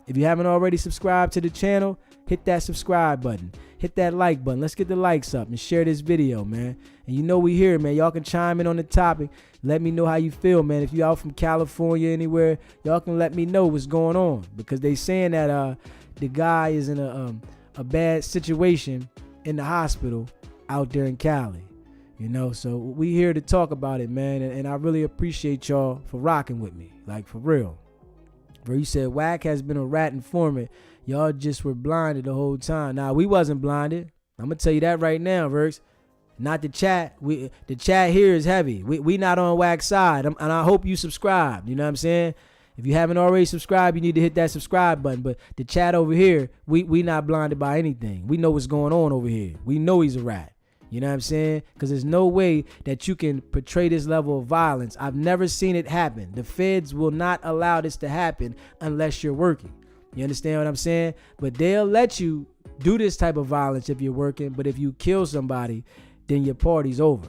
If you haven't already subscribed to the channel, hit that subscribe button. Hit that like button. Let's get the likes up and share this video, man. And you know we here, man. Y'all can chime in on the topic. Let me know how you feel, man. If you out from California, anywhere, y'all can let me know what's going on. Because they saying that the guy is in a bad situation in the hospital out there in Cali. You know, so we here to talk about it, man. And I really appreciate y'all for rocking with me. Like, for real. Bro, you said Wack has been a rat informant. Y'all just were blinded the whole time. Nah, we wasn't blinded. I'm going to tell you that right now, Verks. Not the chat. The chat here is heavy. We not on Wack's side. And I hope you subscribe. You know what I'm saying? If you haven't already subscribed, you need to hit that subscribe button. But the chat over here, we not blinded by anything. We know what's going on over here. We know he's a rat. You know what I'm saying? Because there's no way that you can portray this level of violence. I've never seen it happen. The feds will not allow this to happen unless you're working. You understand what I'm saying? But they'll let you do this type of violence if you're working. But if you kill somebody, then your party's over.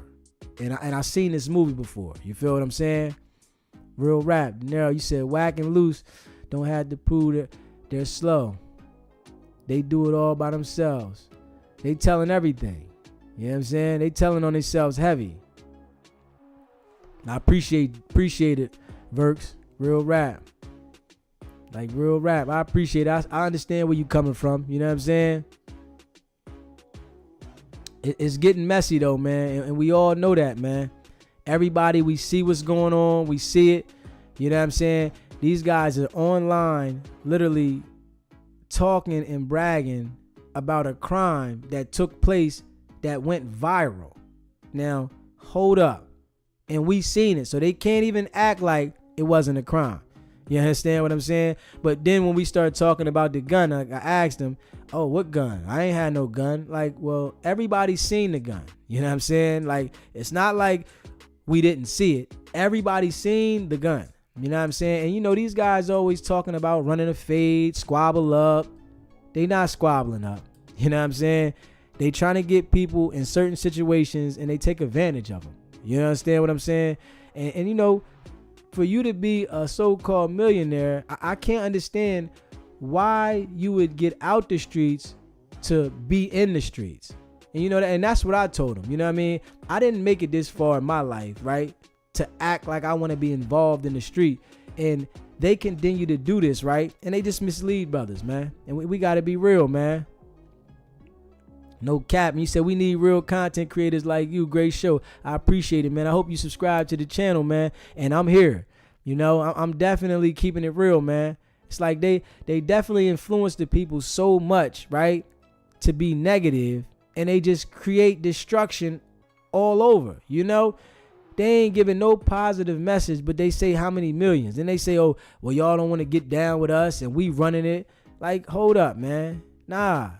And I've seen this movie before. You feel what I'm saying? Real rap. Nero, you said Wack and Luce don't have to prove that they're slow. They do it all by themselves. They telling everything. You know what I'm saying? They telling on themselves heavy. I appreciate it, Verks. Real rap. Like, real rap. I appreciate it. I understand where you coming from. You know what I'm saying? It's getting messy, though, man. And we all know that, man. Everybody, we see what's going on. We see it. You know what I'm saying? These guys are online literally talking and bragging about a crime that took place that went viral. Now, hold up. And we seen it. So they can't even act like it wasn't a crime. You understand what I'm saying? But then when we start talking about the gun, I asked them, oh, what gun? I ain't had no gun. Like, well, everybody's seen the gun. You know what I'm saying? Like, it's not like we didn't see it. Everybody's seen the gun. You know what I'm saying? And you know, these guys always talking about running a fade, squabble up. They not squabbling up. You know what I'm saying? They trying to get people in certain situations and they take advantage of them. You understand what I'm saying? And you know, for you to be a so-called millionaire, I can't understand why you would get out the streets to be in the streets. And you know, and that's what I told them. You know what I mean? I didn't make it this far in my life, right, to act like I want to be involved in the street. And they continue to do this, right? And they just mislead brothers, man. And we got to be real, man. No cap. And you said we need real content creators like you. Great show. I appreciate it, man. I hope you subscribe to the channel, man. And I'm here. You know, I'm definitely keeping it real, man. It's like they definitely influence the people so much, right, to be negative, and they just create destruction all over. You know, they ain't giving no positive message, but they say how many millions. And they say, oh, well, y'all don't want to get down with us and we running it. Like, hold up, man. Nah.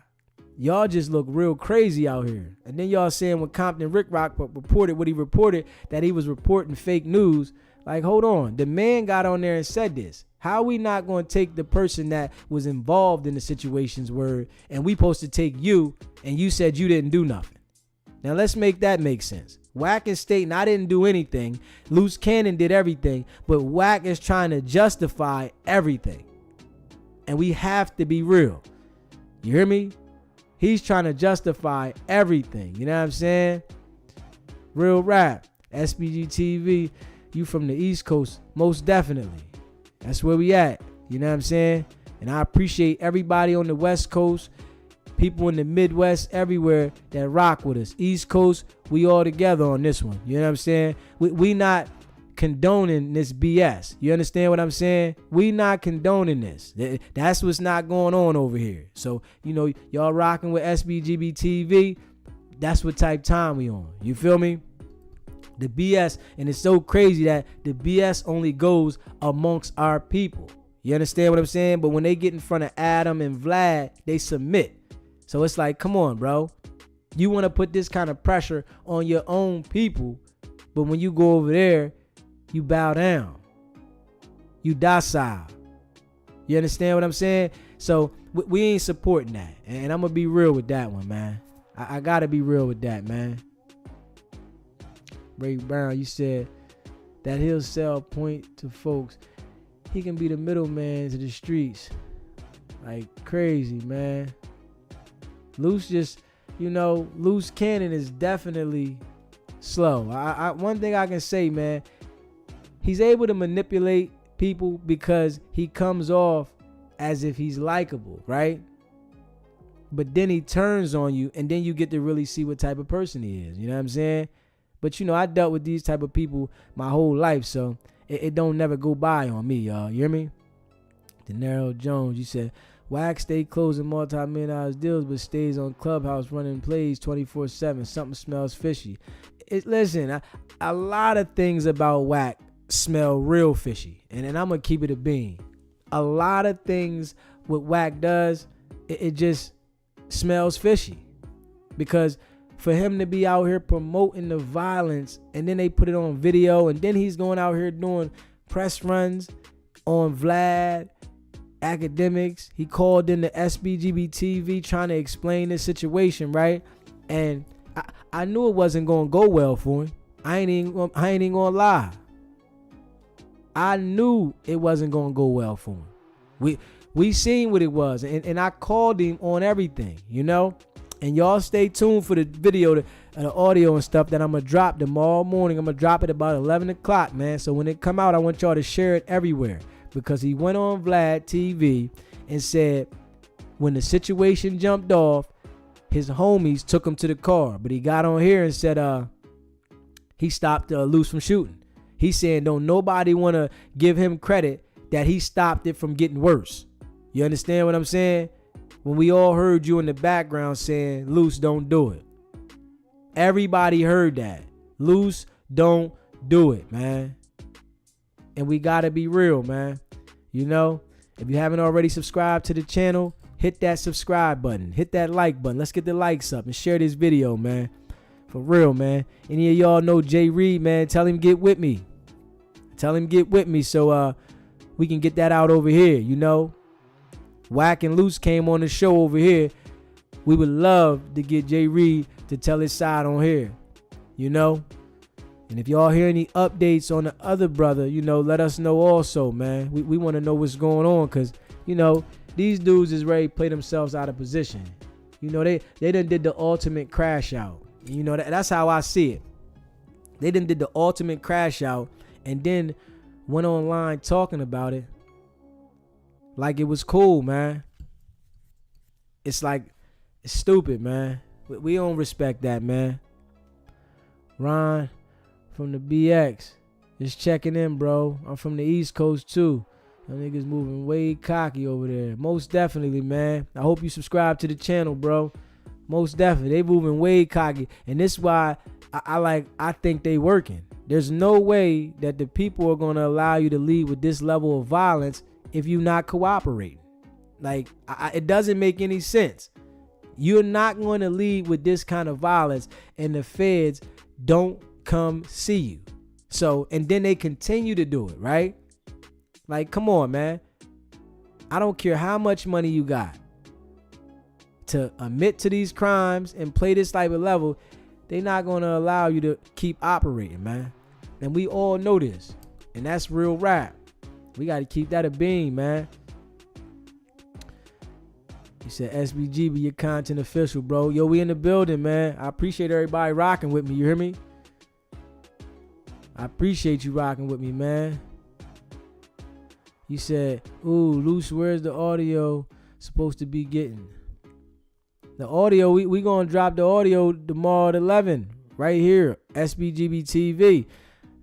Y'all just look real crazy out here. And then y'all saying when Compton Rick Rock reported what he reported, that he was reporting fake news. Like, hold on. The man got on there and said this. How are we not going to take the person that was involved in the situation's word, and we supposed to take you, and you said you didn't do nothing? Now, let's make that make sense. Wack is stating I didn't do anything. Loose Cannon did everything. But Wack is trying to justify everything. And we have to be real. You hear me? He's trying to justify everything. You know what I'm saying? Real rap. SBG TV. You from the East Coast. Most definitely. That's where we at. You know what I'm saying? And I appreciate everybody on the West Coast. People in the Midwest. Everywhere that rock with us. East Coast. We all together on this one. You know what I'm saying? We not condoning this BS. You understand what I'm saying? We not condoning this. That's what's not going on over here. So, you know, y'all rocking with SBGB TV. That's what type time we on. You feel me? The BS, and it's so crazy that the BS only goes amongst our people. You understand what I'm saying? But when they get in front of Adam and Vlad, they submit. So it's like, come on, bro. You want to put this kind of pressure on your own people, but when you go over there, you bow down. You docile. You understand what I'm saying? So we ain't supporting that. And I'm going to be real with that one, man. I got to be real with that, man. Ray Brown, you said that he'll sell point to folks. He can be the middleman to the streets. Like crazy, man. Loose just, you know, Loose Cannon is definitely slow. One thing I can say, man, he's able to manipulate people because he comes off as if he's likable, right? But then he turns on you, and then you get to really see what type of person he is. You know what I'm saying? But, you know, I dealt with these type of people my whole life, so it don't never go by on me, y'all. You hear me? Denaro Jones, you said, Wack stay closing multi-million-dollar deals, but stays on Clubhouse running plays 24/7. Something smells fishy. Listen, a lot of things about Wack smell real fishy, and I'm going to keep it a bean. A lot of things what Wack does, it just smells fishy. Because for him to be out here promoting the violence, and then they put it on video, and then he's going out here doing press runs on Vlad, academics. He called in the SBGB TV trying to explain this situation, right? And I knew it wasn't going to go well for him. I ain't even going to lie. I knew it wasn't going to go well for him. We seen what it was, and I called him on everything, you know? And y'all stay tuned for the video, the audio and stuff that I'm going to drop tomorrow morning. I'm going to drop it about 11 o'clock, man. So when it come out, I want y'all to share it everywhere. Because he went on Vlad TV and said when the situation jumped off, his homies took him to the car. But he got on here and said he stopped Loose from shooting. He's saying don't nobody want to give him credit that he stopped it from getting worse. You understand what I'm saying? When we all heard you in the background saying, Loose, don't do it. Everybody heard that. Loose, don't do it, man. And we got to be real, man. You know, if you haven't already subscribed to the channel, hit that subscribe button. Hit that like button. Let's get the likes up and share this video, man. For real, man. Any of y'all know Jay Reed, man, tell him get with me. Tell him get with me so we can get that out over here, you know. Wack and Loose came on the show over here. We would love to get Jay Reed to tell his side on here, you know. And if y'all hear any updates on the other brother, you know, let us know also, man. We want to know what's going on because, you know, these dudes is ready to play themselves out of position. You know, they done did the ultimate crash out. You know, that's how I see it. They done did the ultimate crash out and then went online talking about it like it was cool, man. It's like, it's stupid, man. We don't respect that, man. Ron from the BX is checking in, bro. I'm from the East Coast, too. Them niggas moving way cocky over there. Most definitely, man. I hope you subscribe to the channel, bro. Most definitely. They moving way cocky. And this is why I think they working. There's no way that the people are going to allow you to lead with this level of violence if you're not cooperating. Like, it doesn't make any sense. You're not going to lead with this kind of violence and the feds don't come see you. So, and then they continue to do it, right? Like, come on, man. I don't care how much money you got to admit to these crimes and play this type of level. They're not going to allow you to keep operating, man. And we all know this. And that's real rap. We got to keep that a beam, man. You said SBG be your content official, bro. Yo, we in the building, man. I appreciate everybody rocking with me. You hear me? I appreciate you rocking with me, man. You said, ooh, Loose, where's the audio supposed to be getting? The audio, we going to drop the audio tomorrow at 11. Right here, SBGB TV.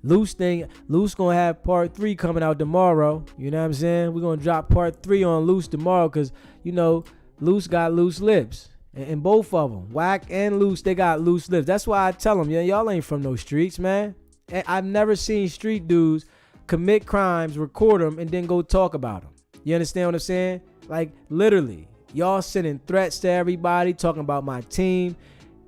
Loose going to have part 3 coming out tomorrow. You know what I'm saying? We're going to drop part 3 on Loose tomorrow because, you know, Loose got loose lips. And both of them, Wack and Loose, they got loose lips. That's why I tell them, y'all ain't from those streets, man. And I've never seen street dudes commit crimes, record them, and then go talk about them. You understand what I'm saying? Like, literally, y'all sending threats to everybody, talking about my team.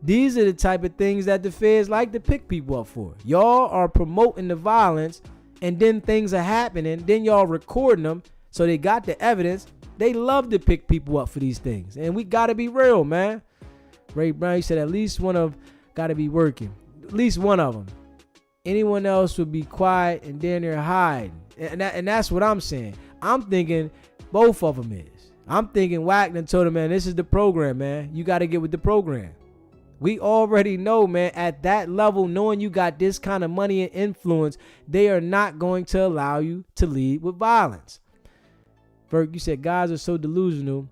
These are the type of things that the feds like to pick people up for. Y'all are promoting the violence, and then things are happening. Then y'all recording them, so they got the evidence. They love to pick people up for these things. And we got to be real, man. Ray Brown said at least one of them got to be working. At least one of them. Anyone else would be quiet and then they're hiding. And that's what I'm saying. I'm thinking both of them is. I'm thinking Wack and told him, man, this is the program, man. You got to get with the program. We already know, man, at that level, knowing you got this kind of money and influence, they are not going to allow you to lead with violence. Ferg, you said guys are so delusional,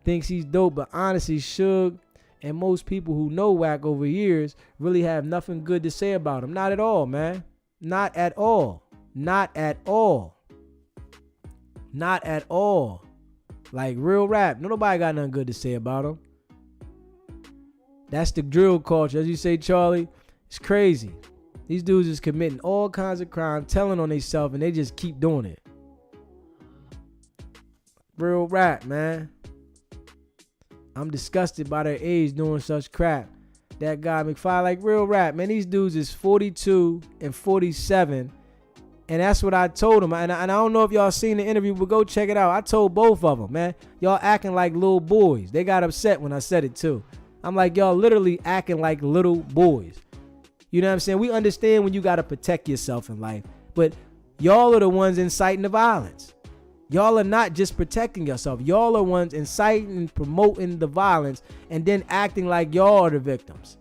thinks he's dope, but honestly, Suge and most people who know Wack over years really have nothing good to say about him. Not at all, man. Not at all. Not at all. Not at all. Like real rap. Nobody got nothing good to say about him. That's the drill culture. As you say, Charlie, it's crazy. These dudes is committing all kinds of crime, telling on themselves, and they just keep doing it. Real rap, man. I'm disgusted by their age doing such crap. That guy McFly, like real rap, man. These dudes is 42 and 47. And that's what I told them. And I don't know if y'all seen the interview, but go check it out. I told both of them, man. Y'all acting like little boys. They got upset when I said it too. I'm like, y'all literally acting like little boys. You know what I'm saying? We understand when you got to protect yourself in life. But y'all are the ones inciting the violence. Y'all are not just protecting yourself. Y'all are ones inciting and promoting the violence and then acting like y'all are the victims.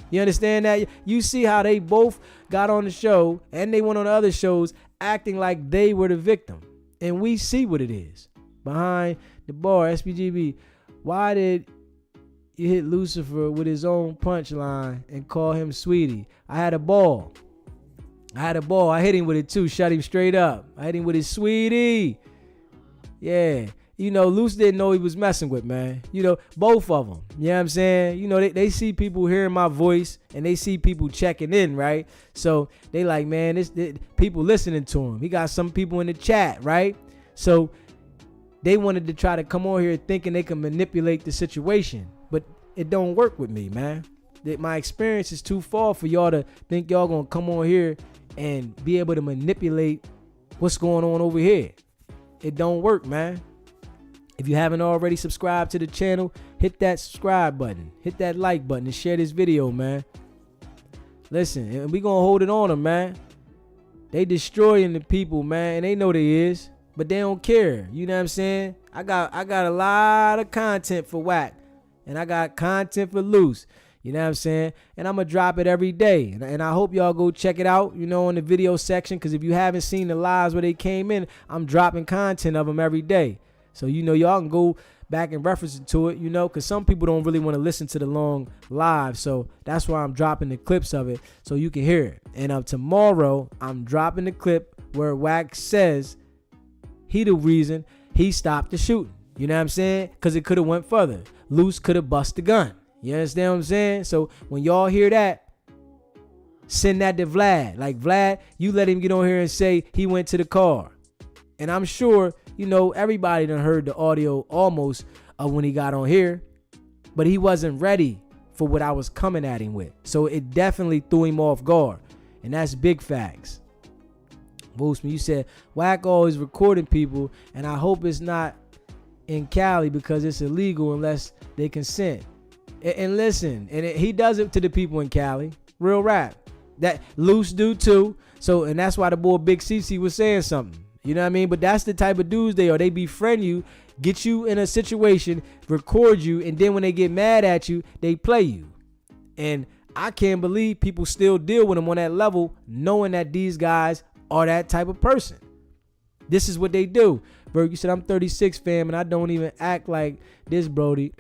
You understand that? You see how they both got on the show and they went on other shows acting like they were the victim. And we see what it is. Behind the bar, SPGB, why did You hit Lucifer with his own punchline and call him sweetie. I had a ball. I hit him with it too. Shut him straight up. I hit him with his sweetie. Yeah. You know, Luce didn't know he was messing with, man. You know, both of them. You know what I'm saying? You know, they see people hearing my voice and they see people checking in, right? So they like, man, this people listening to him. He got some people in the chat, right? So they wanted to try to come on here thinking they can manipulate the situation. But it don't work with me, man. My experience is too far for y'all to think y'all gonna come on here and be able to manipulate what's going on over here. It don't work, man. If you haven't already subscribed to the channel, hit that subscribe button. Hit that like button and share this video, man. Listen, and we gonna hold it on them, man. They destroying the people, man, and they know they is, but they don't care. You know what I'm saying? I got a lot of content for Wack, and I got content for Luce. You know what I'm saying? And I'm going to drop it every day. And I hope y'all go check it out, you know, in the video section. Because if you haven't seen the lives where they came in, I'm dropping content of them every day. So, you know, y'all can go back and reference to it, you know, because some people don't really want to listen to the long live. So that's why I'm dropping the clips of it so you can hear it. And tomorrow, I'm dropping the clip where Wack says he the reason he stopped the shooting. You know what I'm saying? Because it could have went further. Luce could have bust the gun. You understand what I'm saying? So when y'all hear that, send that to Vlad. Like, Vlad, you let him get on here and say he went to the car. And I'm sure, you know, everybody done heard the audio almost of when he got on here. But he wasn't ready for what I was coming at him with. So it definitely threw him off guard. And that's big facts. Boostman, you said, Wack always recording people. And I hope it's not in Cali because it's illegal unless they consent. And listen, and he does it to the people in Cali. Real rap. That Luce do too. So, and that's why the boy Big CC was saying something. You know what I mean? But that's the type of dudes they are. They befriend you, get you in a situation, record you, and then when they get mad at you, they play you. And I can't believe people still deal with them on that level, knowing that these guys are that type of person. This is what they do. Berg, you said, I'm 36, fam, and I don't even act like this, Brody.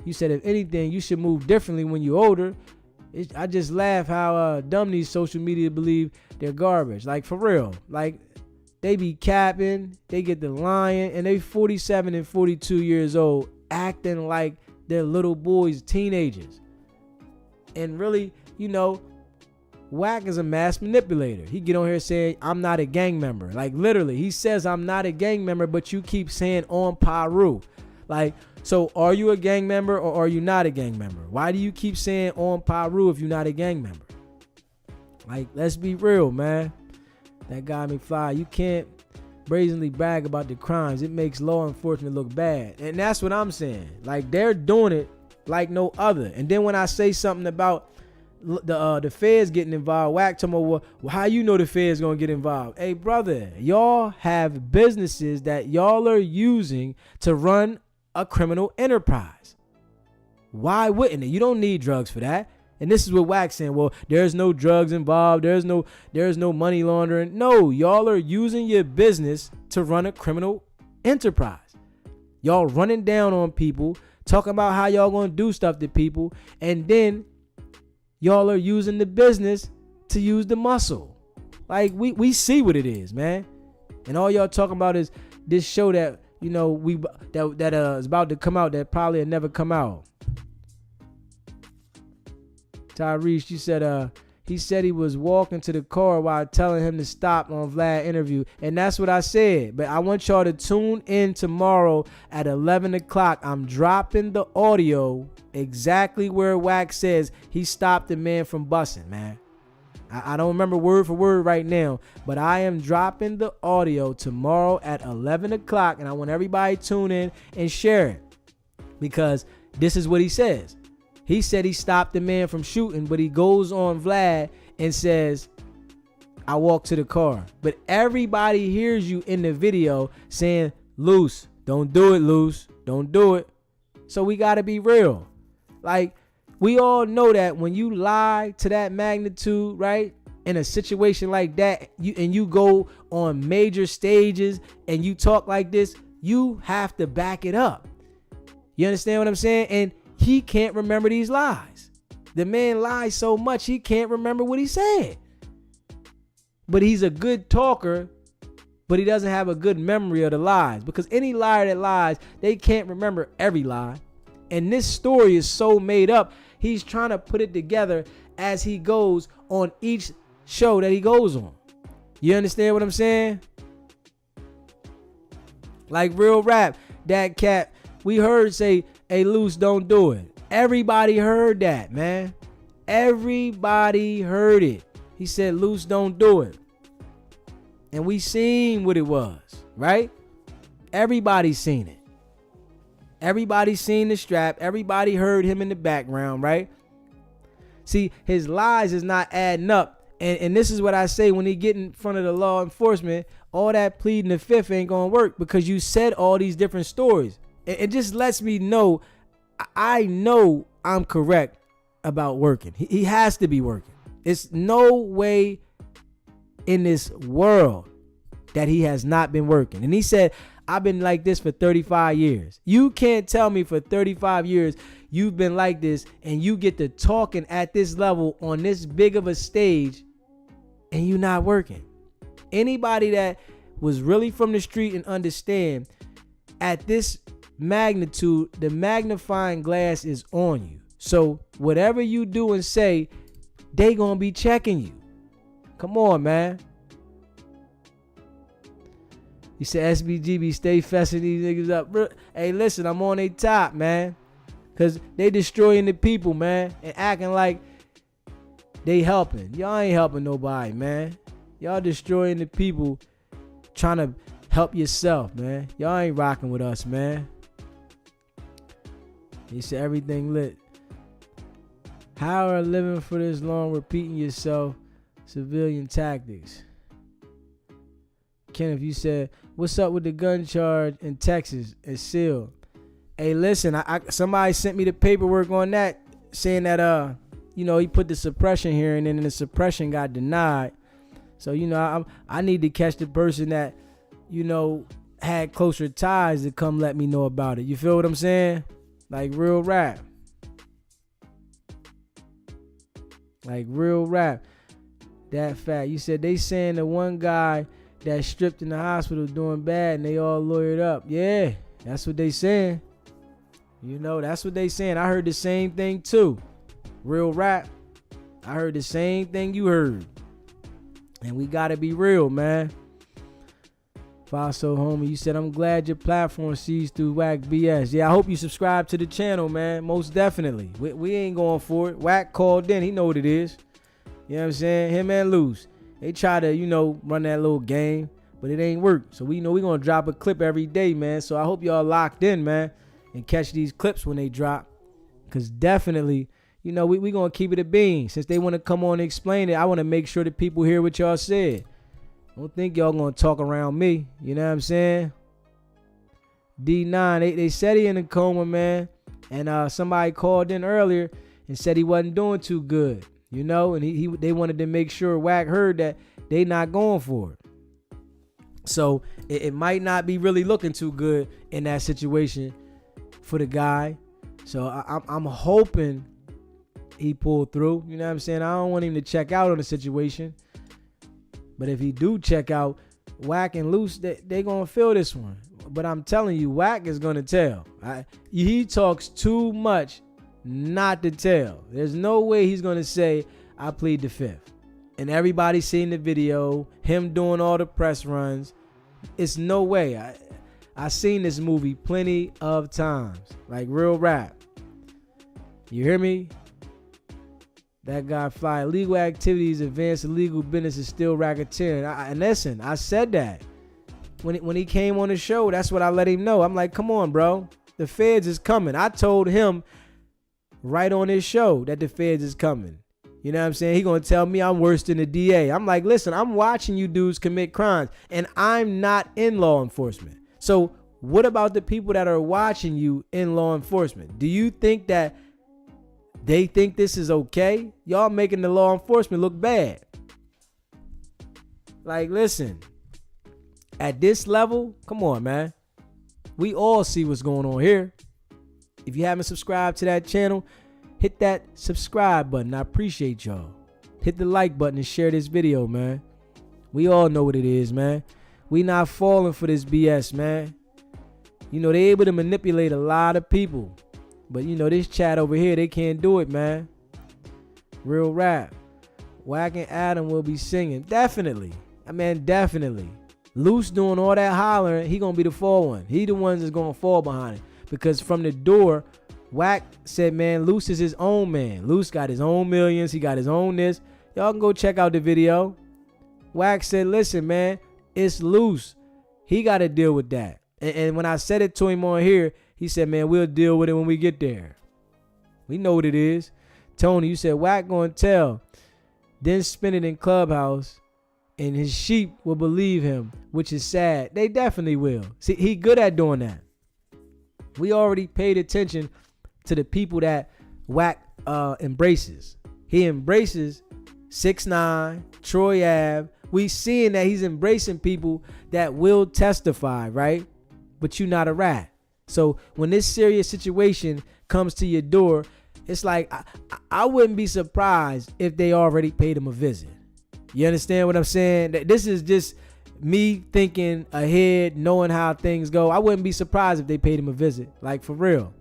You said, if anything, you should move differently when you're older. I just laugh how dumb these social media believe they're garbage. Like, for real. Like, they be capping, they get the lying, and they 47 and 42 years old, acting like they're little boys, teenagers. And really, you know, Wack is a mass manipulator. He get on here saying, I'm not a gang member. Like, literally, he says, I'm not a gang member, but you keep saying on Paru. Like, so are you a gang member or are you not a gang member? Why do you keep saying on Paru if you're not a gang member? Like, let's be real, man. That guy McFly, you can't brazenly brag about the crimes. It makes law enforcement look bad. And that's what I'm saying. Like, they're doing it like no other. And then when I say something about the feds getting involved, Wack told me, well, how you know the feds gonna get involved? Hey, brother, y'all have businesses that y'all are using to run a criminal enterprise. Why wouldn't it? You don't need drugs for that. And this is what Wack saying, well, there's no drugs involved, there's no money laundering. No, y'all are using your business to run a criminal enterprise. Y'all running down on people, talking about how y'all gonna do stuff to people, and then y'all are using the business to use the muscle. Like, we see what it is, man. And all y'all talking about is this show that, you know, that is about to come out that probably will never come out. Tyrese, you said he said he was walking to the car while telling him to stop on Vlad interview. And that's what I said. But I want y'all to tune in tomorrow at 11 o'clock. I'm dropping the audio exactly where Wack says he stopped the man from busting, man. I don't remember word for word right now, but I am dropping the audio tomorrow at 11 o'clock, and I want everybody to tune in and share it, because this is what he says. He said he stopped the man from shooting, but he goes on Vlad and says, I walked to the car. But everybody hears you in the video saying, Luce, don't do it, Luce, don't do it. So we got to be real. Like, we all know that when you lie to that magnitude, right, in a situation like that, you go on major stages and you talk like this, you have to back it up. You understand what I'm saying? And he can't remember these lies. The man lies so much he can't remember what he said. But he's a good talker, but he doesn't have a good memory of the lies. Because any liar that lies, they can't remember every lie. And this story is so made up, he's trying to put it together as he goes on each show that he goes on. You understand what I'm saying? Like real rap, that cat, we heard say, hey, Luce, don't do it. Everybody heard that, man. Everybody heard it. He said, Luce, don't do it. And we seen what it was, right? Everybody seen it. Everybody seen the strap. Everybody heard him in the background, right? See, his lies is not adding up. And this is what I say when he get in front of the law enforcement, all that pleading the fifth ain't gonna work because you said all these different stories. It just lets me know, I know I'm correct about working. He has to be working. It's no way in this world that he has not been working. And he said, I've been like this for 35 years. You can't tell me for 35 years you've been like this and you get to talking at this level on this big of a stage and you not working. Anybody that was really from the street and understand at this magnitude, the magnifying glass is on you. So whatever you do and say, they gonna be checking you. Come on, man. He said SBGB stay fessing these niggas up. Hey, listen, I'm on their top, man. Cause they destroying the people, man. And acting like they helping. Y'all ain't helping nobody, man. Y'all destroying the people, trying to help yourself, man. Y'all ain't rocking with us, man. He said everything lit. How are living for this long, repeating yourself, civilian tactics? Kenneth, you said, what's up with the gun charge in Texas and sealed? Hey, listen, somebody sent me the paperwork on that, saying that he put the suppression hearing in and the suppression got denied. So, I need to catch the person that, had closer ties to come let me know about it. You feel what I'm saying? Like real rap. Like real rap. That fact. You said they saying the one guy that stripped in the hospital doing bad and they all lawyered up. Yeah, that's what they saying. That's what they saying. I heard the same thing too. Real rap. I heard the same thing you heard. And we gotta be real, man. Faso homie, you said, I'm glad your platform sees through Wack BS. Yeah, I hope you subscribe to the channel, man. Most definitely. We ain't going for it. Wack called in. He know what it is. You know what I'm saying? Him and Luce. They try to, run that little game, but it ain't work. So we know we gonna drop a clip every day, man. So I hope y'all locked in, man, and catch these clips when they drop. Cause definitely, we gonna keep it a bean. Since they want to come on and explain it, I want to make sure that people hear what y'all said. Don't think y'all gonna talk around me. You know what I'm saying? D9, they said he in a coma, man. And somebody called in earlier and said he wasn't doing too good. And they wanted to make sure Wack heard that they not going for it. So it might not be really looking too good in that situation for the guy. So I'm hoping he pulled through. You know what I'm saying? I don't want him to check out on the situation. But if he do check out, Wack and Luce, they gonna feel this one. But I'm telling you, Wack is gonna tell. He talks too much not to tell. There's no way he's gonna say, I plead the fifth. And everybody's seen the video, him doing all the press runs. It's no way. I seen this movie plenty of times. Like real rap. You hear me? That guy fly. Illegal activities, advanced illegal business is still racketeering. And listen, I said that. When he came on the show, that's what I let him know. I'm like, come on, bro. The feds is coming. I told him right on his show that the feds is coming. You know what I'm saying? He gonna tell me I'm worse than the DA. I'm like, listen, I'm watching you dudes commit crimes, and I'm not in law enforcement. So what about the people that are watching you in law enforcement? Do you think that they think this is okay? Y'all making the law enforcement look bad. Like, listen, at this level, come on, man. We all see what's going on here. If you haven't subscribed to that channel, hit that subscribe button. I appreciate y'all. Hit the like button and share this video, man. We all know what it is, man. We not falling for this BS, man. You know, they able to manipulate a lot of people. But, you know, this chat over here, they can't do it, man. Real rap. Wack and Adam will be singing. Definitely. I mean, definitely. Loose doing all that hollering, he going to be the fall one. He the ones that's going to fall behind it. Because from the door, Wack said, man, Loose is his own man. Loose got his own millions. He got his own this. Y'all can go check out the video. Wack said, listen, man, it's Loose. He got to deal with that. And when I said it to him on here, he said, man, we'll deal with it when we get there. We know what it is. Tony, you said Wack gonna tell. Then spin it in Clubhouse and his sheep will believe him, which is sad. They definitely will. See, he good at doing that. We already paid attention to the people that Wack embraces. He embraces 6ix9ine, Troy Ave. We seeing that he's embracing people that will testify, right? But you not a rat. So when this serious situation comes to your door, it's like I wouldn't be surprised if they already paid him a visit. You understand what I'm saying? This is just me thinking ahead, knowing how things go. I wouldn't be surprised if they paid him a visit. Like, for real.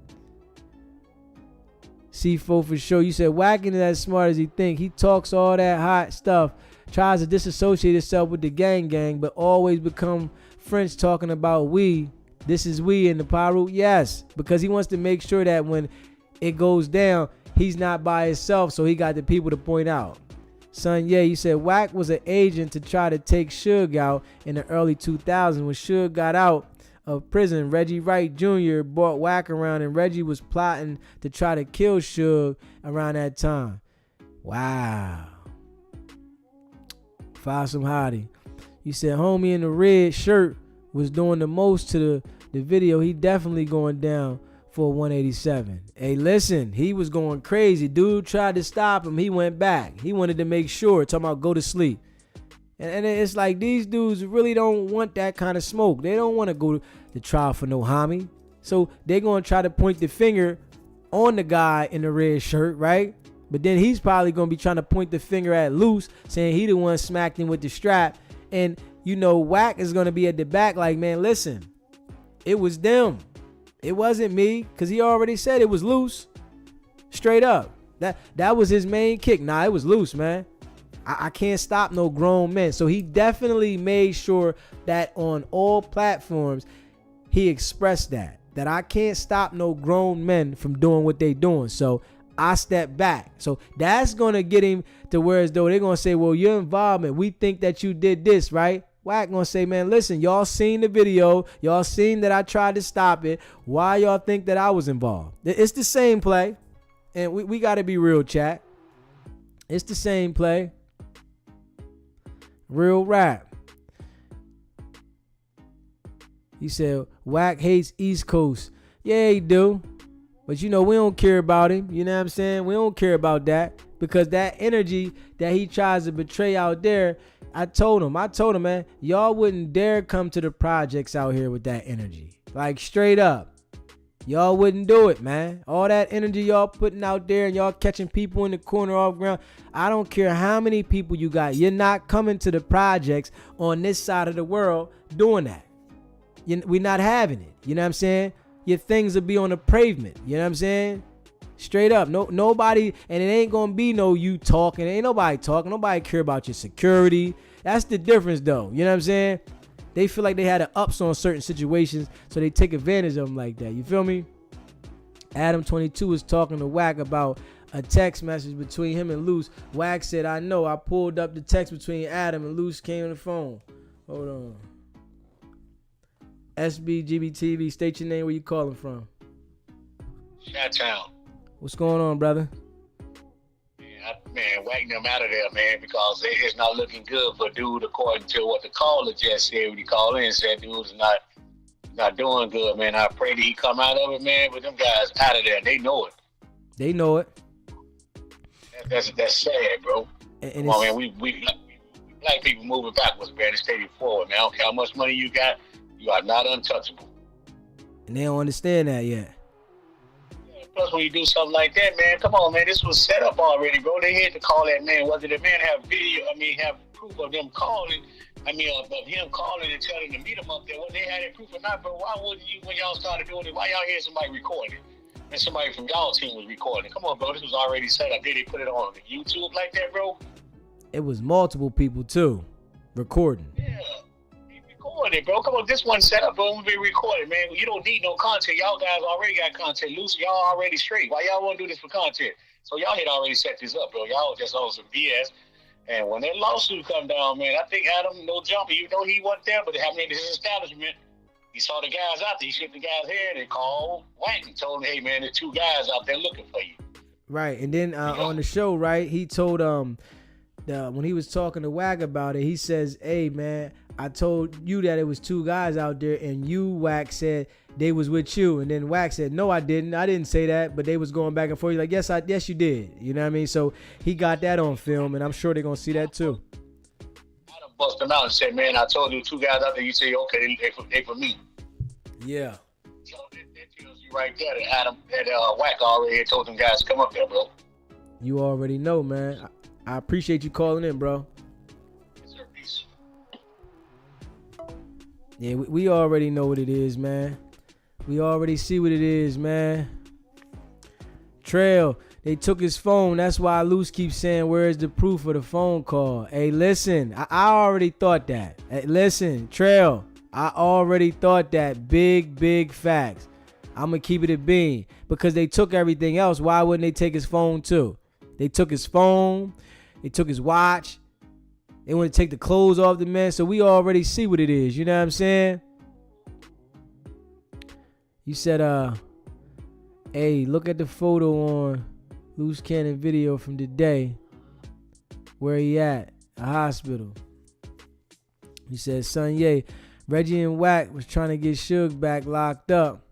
C4 for sure. You said Wack ain't as smart as he think. He talks all that hot stuff, tries to disassociate himself with the gang, but always become French talking about we. This is we in the Paru. Yes, because he wants to make sure that when it goes down, he's not by himself, so he got the people to point out. Son, yeah, you said Wack was an agent to try to take Suge out in the early 2000s. When Suge got out of prison, Reggie Wright Jr. brought Wack around, and Reggie was plotting to try to kill Suge around that time. Wow. Fossum Hottie. You said homie in the red shirt was doing the most to the video. He definitely going down for 187. Hey, listen, he was going crazy. Dude tried to stop him. He went back. He wanted to make sure, talking about go to sleep. And it's like these dudes really don't want that kind of smoke. They don't want to go to trial for no homie. So they're going to try to point the finger on the guy in the red shirt, right? But then he's probably going to be trying to point the finger at Loose, saying he the one smacked him with the strap. And you know, Wack is going to be at the back like, man, listen, it was them. It wasn't me, because he already said it was Loose. Straight up. That was his main kick. Nah, it was Loose, man. I can't stop no grown men. So he definitely made sure that on all platforms, he expressed that I can't stop no grown men from doing what they doing. So I step back. So that's going to get him to where as though they're going to say, well, your involvement, we think that you did this, right? Wack gonna say, man, listen, y'all seen the video. Y'all seen that I tried to stop it. Why y'all think that I was involved? It's the same play. And we got to be real, chat. It's the same play. Real rap. He said, Wack hates East Coast. Yeah, he do. But, you know, we don't care about him. You know what I'm saying? We don't care about that. Because that energy that he tries to betray out there, I told him, man, y'all wouldn't dare come to the projects out here with that energy. Like, straight up. Y'all wouldn't do it, man. All that energy y'all putting out there and y'all catching people in the corner off ground. I don't care how many people you got. You're not coming to the projects on this side of the world doing that. We're not having it. You know what I'm saying? Your things will be on the pavement. You know what I'm saying? Straight up. Nobody, and it ain't gonna be no you talking. Ain't nobody talking. Nobody care about your security. That's the difference, though. You know what I'm saying? They feel like they had an ups on certain situations, so they take advantage of them like that. You feel me? Adam 22 was talking to Wack about a text message between him and Loose. Wack said, I know. I pulled up the text between Adam and Loose came on the phone. Hold on. SBGBTV, state your name, where you calling from. Chi-Town. What's going on, brother? Man, Wack them out of there, man, because it's not looking good for dude according to what the caller just said when he called in and said dude's not doing good, man. I pray that he come out of it, man, but them guys out of there, they know it. They know it. That's sad, bro. And come on, man, we black people moving backwards, man, instead of forward, man. I don't care how much money you got, you are not untouchable. And they don't understand that yet. Plus, when you do something like that, man, come on, man, this was set up already, bro. They had to call that man. Whether the man have video, have proof of them calling, of him calling and telling them to meet him up there, whether they had that proof or not, bro, why wouldn't you, when y'all started doing it, why y'all hear somebody recording? And somebody from y'all team was recording. Come on, bro, this was already set up. Did they put it on YouTube like that, bro? It was multiple people, too, recording. Yeah. Recorded, bro. Come on, this one set up, bro. We be recorded, man. You don't need no content. Y'all guys already got content loose. Y'all already straight. Why y'all want to do this for content? So y'all had already set this up, bro. Y'all just on some BS. And when that lawsuit come down, man, I think Adam, no jumper, even though he wasn't there, but it happened at his establishment. He saw the guys out there. He shook the guy's head and called Wack and told him, hey, man, there's 2 guys out there looking for you. Right. And then on the show, right, he told when he was talking to Wack about it, he says, hey, man, I told you that it was 2 guys out there, and you, Wack, said they was with you. And then Wack said, no, I didn't say that, but they was going back and forth. He's like, yes, you did. You know what I mean? So he got that on film, and I'm sure they're going to see that too. I done bust him out and said, man, I told you 2 guys out there. You say, okay, they for me. Yeah. So that tells you right there that Wack already had told them guys to come up there, bro. You already know, man. I appreciate you calling in, bro. Yes, sir. Peace. Yeah, we already know what it is, man. We already see what it is, man. Trail, they took his phone. That's why Luce keeps saying, where's the proof of the phone call? Hey, listen, I already thought that. Hey, listen, Trail, I already thought that. Big facts. I'm going to keep it a bean. Because they took everything else, why wouldn't they take his phone too? They took his phone. They took his watch. They want to take the clothes off the man. So we already see what it is. You know what I'm saying? You said, hey, look at the photo on Loose Cannon video from today. Where he at? A hospital. He said, son, yeah, Reggie and Wack was trying to get Suge back locked up.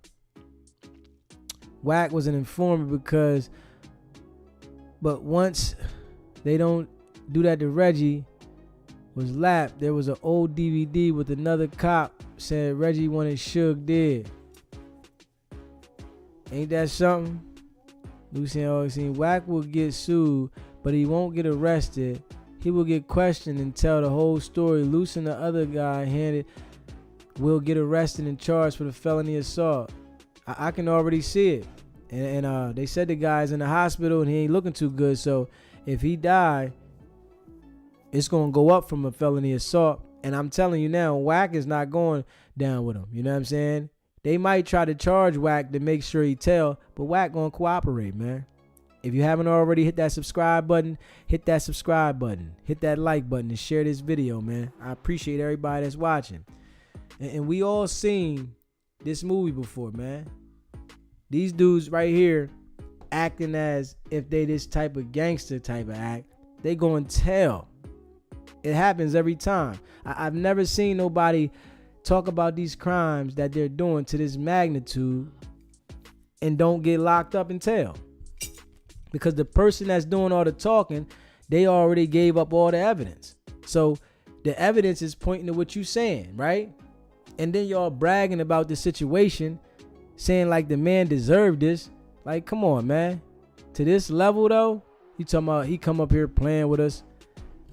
Wack was an informant but once they don't do that to Reggie, was lapped. There was an old DVD with another cop said Reggie wanted Suge dead. Ain't that something? Lucien always seen Wack will get sued, but he won't get arrested. He will get questioned and tell the whole story. Luce and the other guy will get arrested and charged for the felony assault. I can already see it. And they said the guy's in the hospital and he ain't looking too good. So if he die, it's going to go up from a felony assault. And I'm telling you now, Wack is not going down with him. You know what I'm saying? They might try to charge Wack to make sure he tell, but Wack going to cooperate, man. If you haven't already hit that subscribe button, hit that subscribe button. Hit that like button and share this video, man. I appreciate everybody that's watching. And we all seen this movie before, man. These dudes right here acting as if they this type of gangster type of act. They going to tell. It happens every time. I've never seen nobody talk about these crimes that they're doing to this magnitude and don't get locked up and tell. Because the person that's doing all the talking, they already gave up all the evidence. So the evidence is pointing to what you're saying, right? And then y'all bragging about the situation, saying like the man deserved this. Like, come on, man. To this level, though, you talking about he come up here playing with us.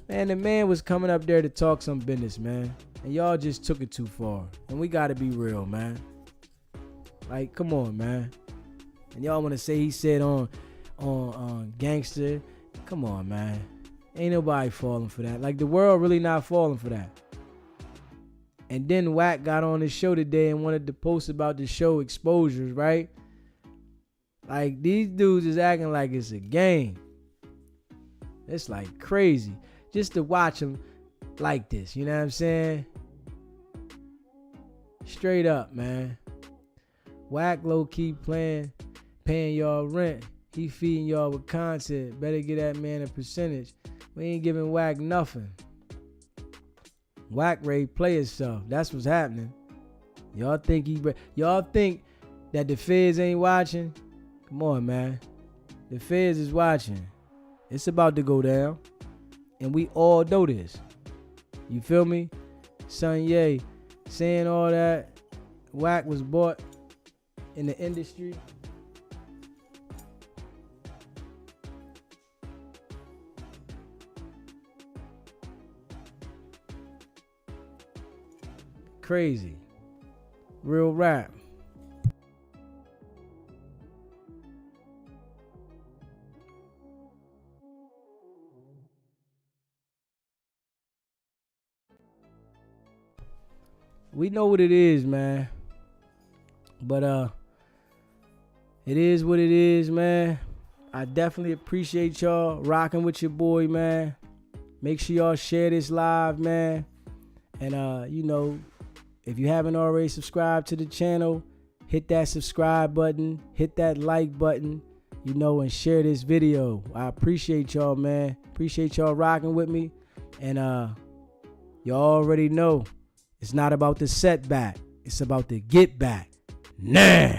Man, the man was coming up there to talk some business, man. And y'all just took it too far. And we got to be real, man. Like, come on, man. And y'all want to say he said on gangster. Come on, man. Ain't nobody falling for that. Like, the world really not falling for that. And then Wack got on his show today and wanted to post about the show exposures, right? Like, these dudes is acting like it's a game. It's like crazy. Just to watch them like this, you know what I'm saying? Straight up, man. Wack low-key paying y'all rent. He feeding y'all with content. Better get that man a percentage. We ain't giving Wack nothing. Wack ready to play himself. That's what's happening. Y'all think that the feds ain't watching? Come on, man. The feds is watching. It's about to go down. And we all know this. You feel me? Son Ye saying all that. Wack was bought in the industry. Crazy. Real rap. We know what it is, man. But it is what it is, man. I definitely appreciate y'all rocking with your boy, man. Make sure y'all share this live, man. And you know, if you haven't already subscribed to the channel, hit that subscribe button, hit that like button, you know, and share this video. I appreciate y'all, man. Appreciate y'all rocking with me. And y'all already know it's not about the setback. It's about the get back. Nah.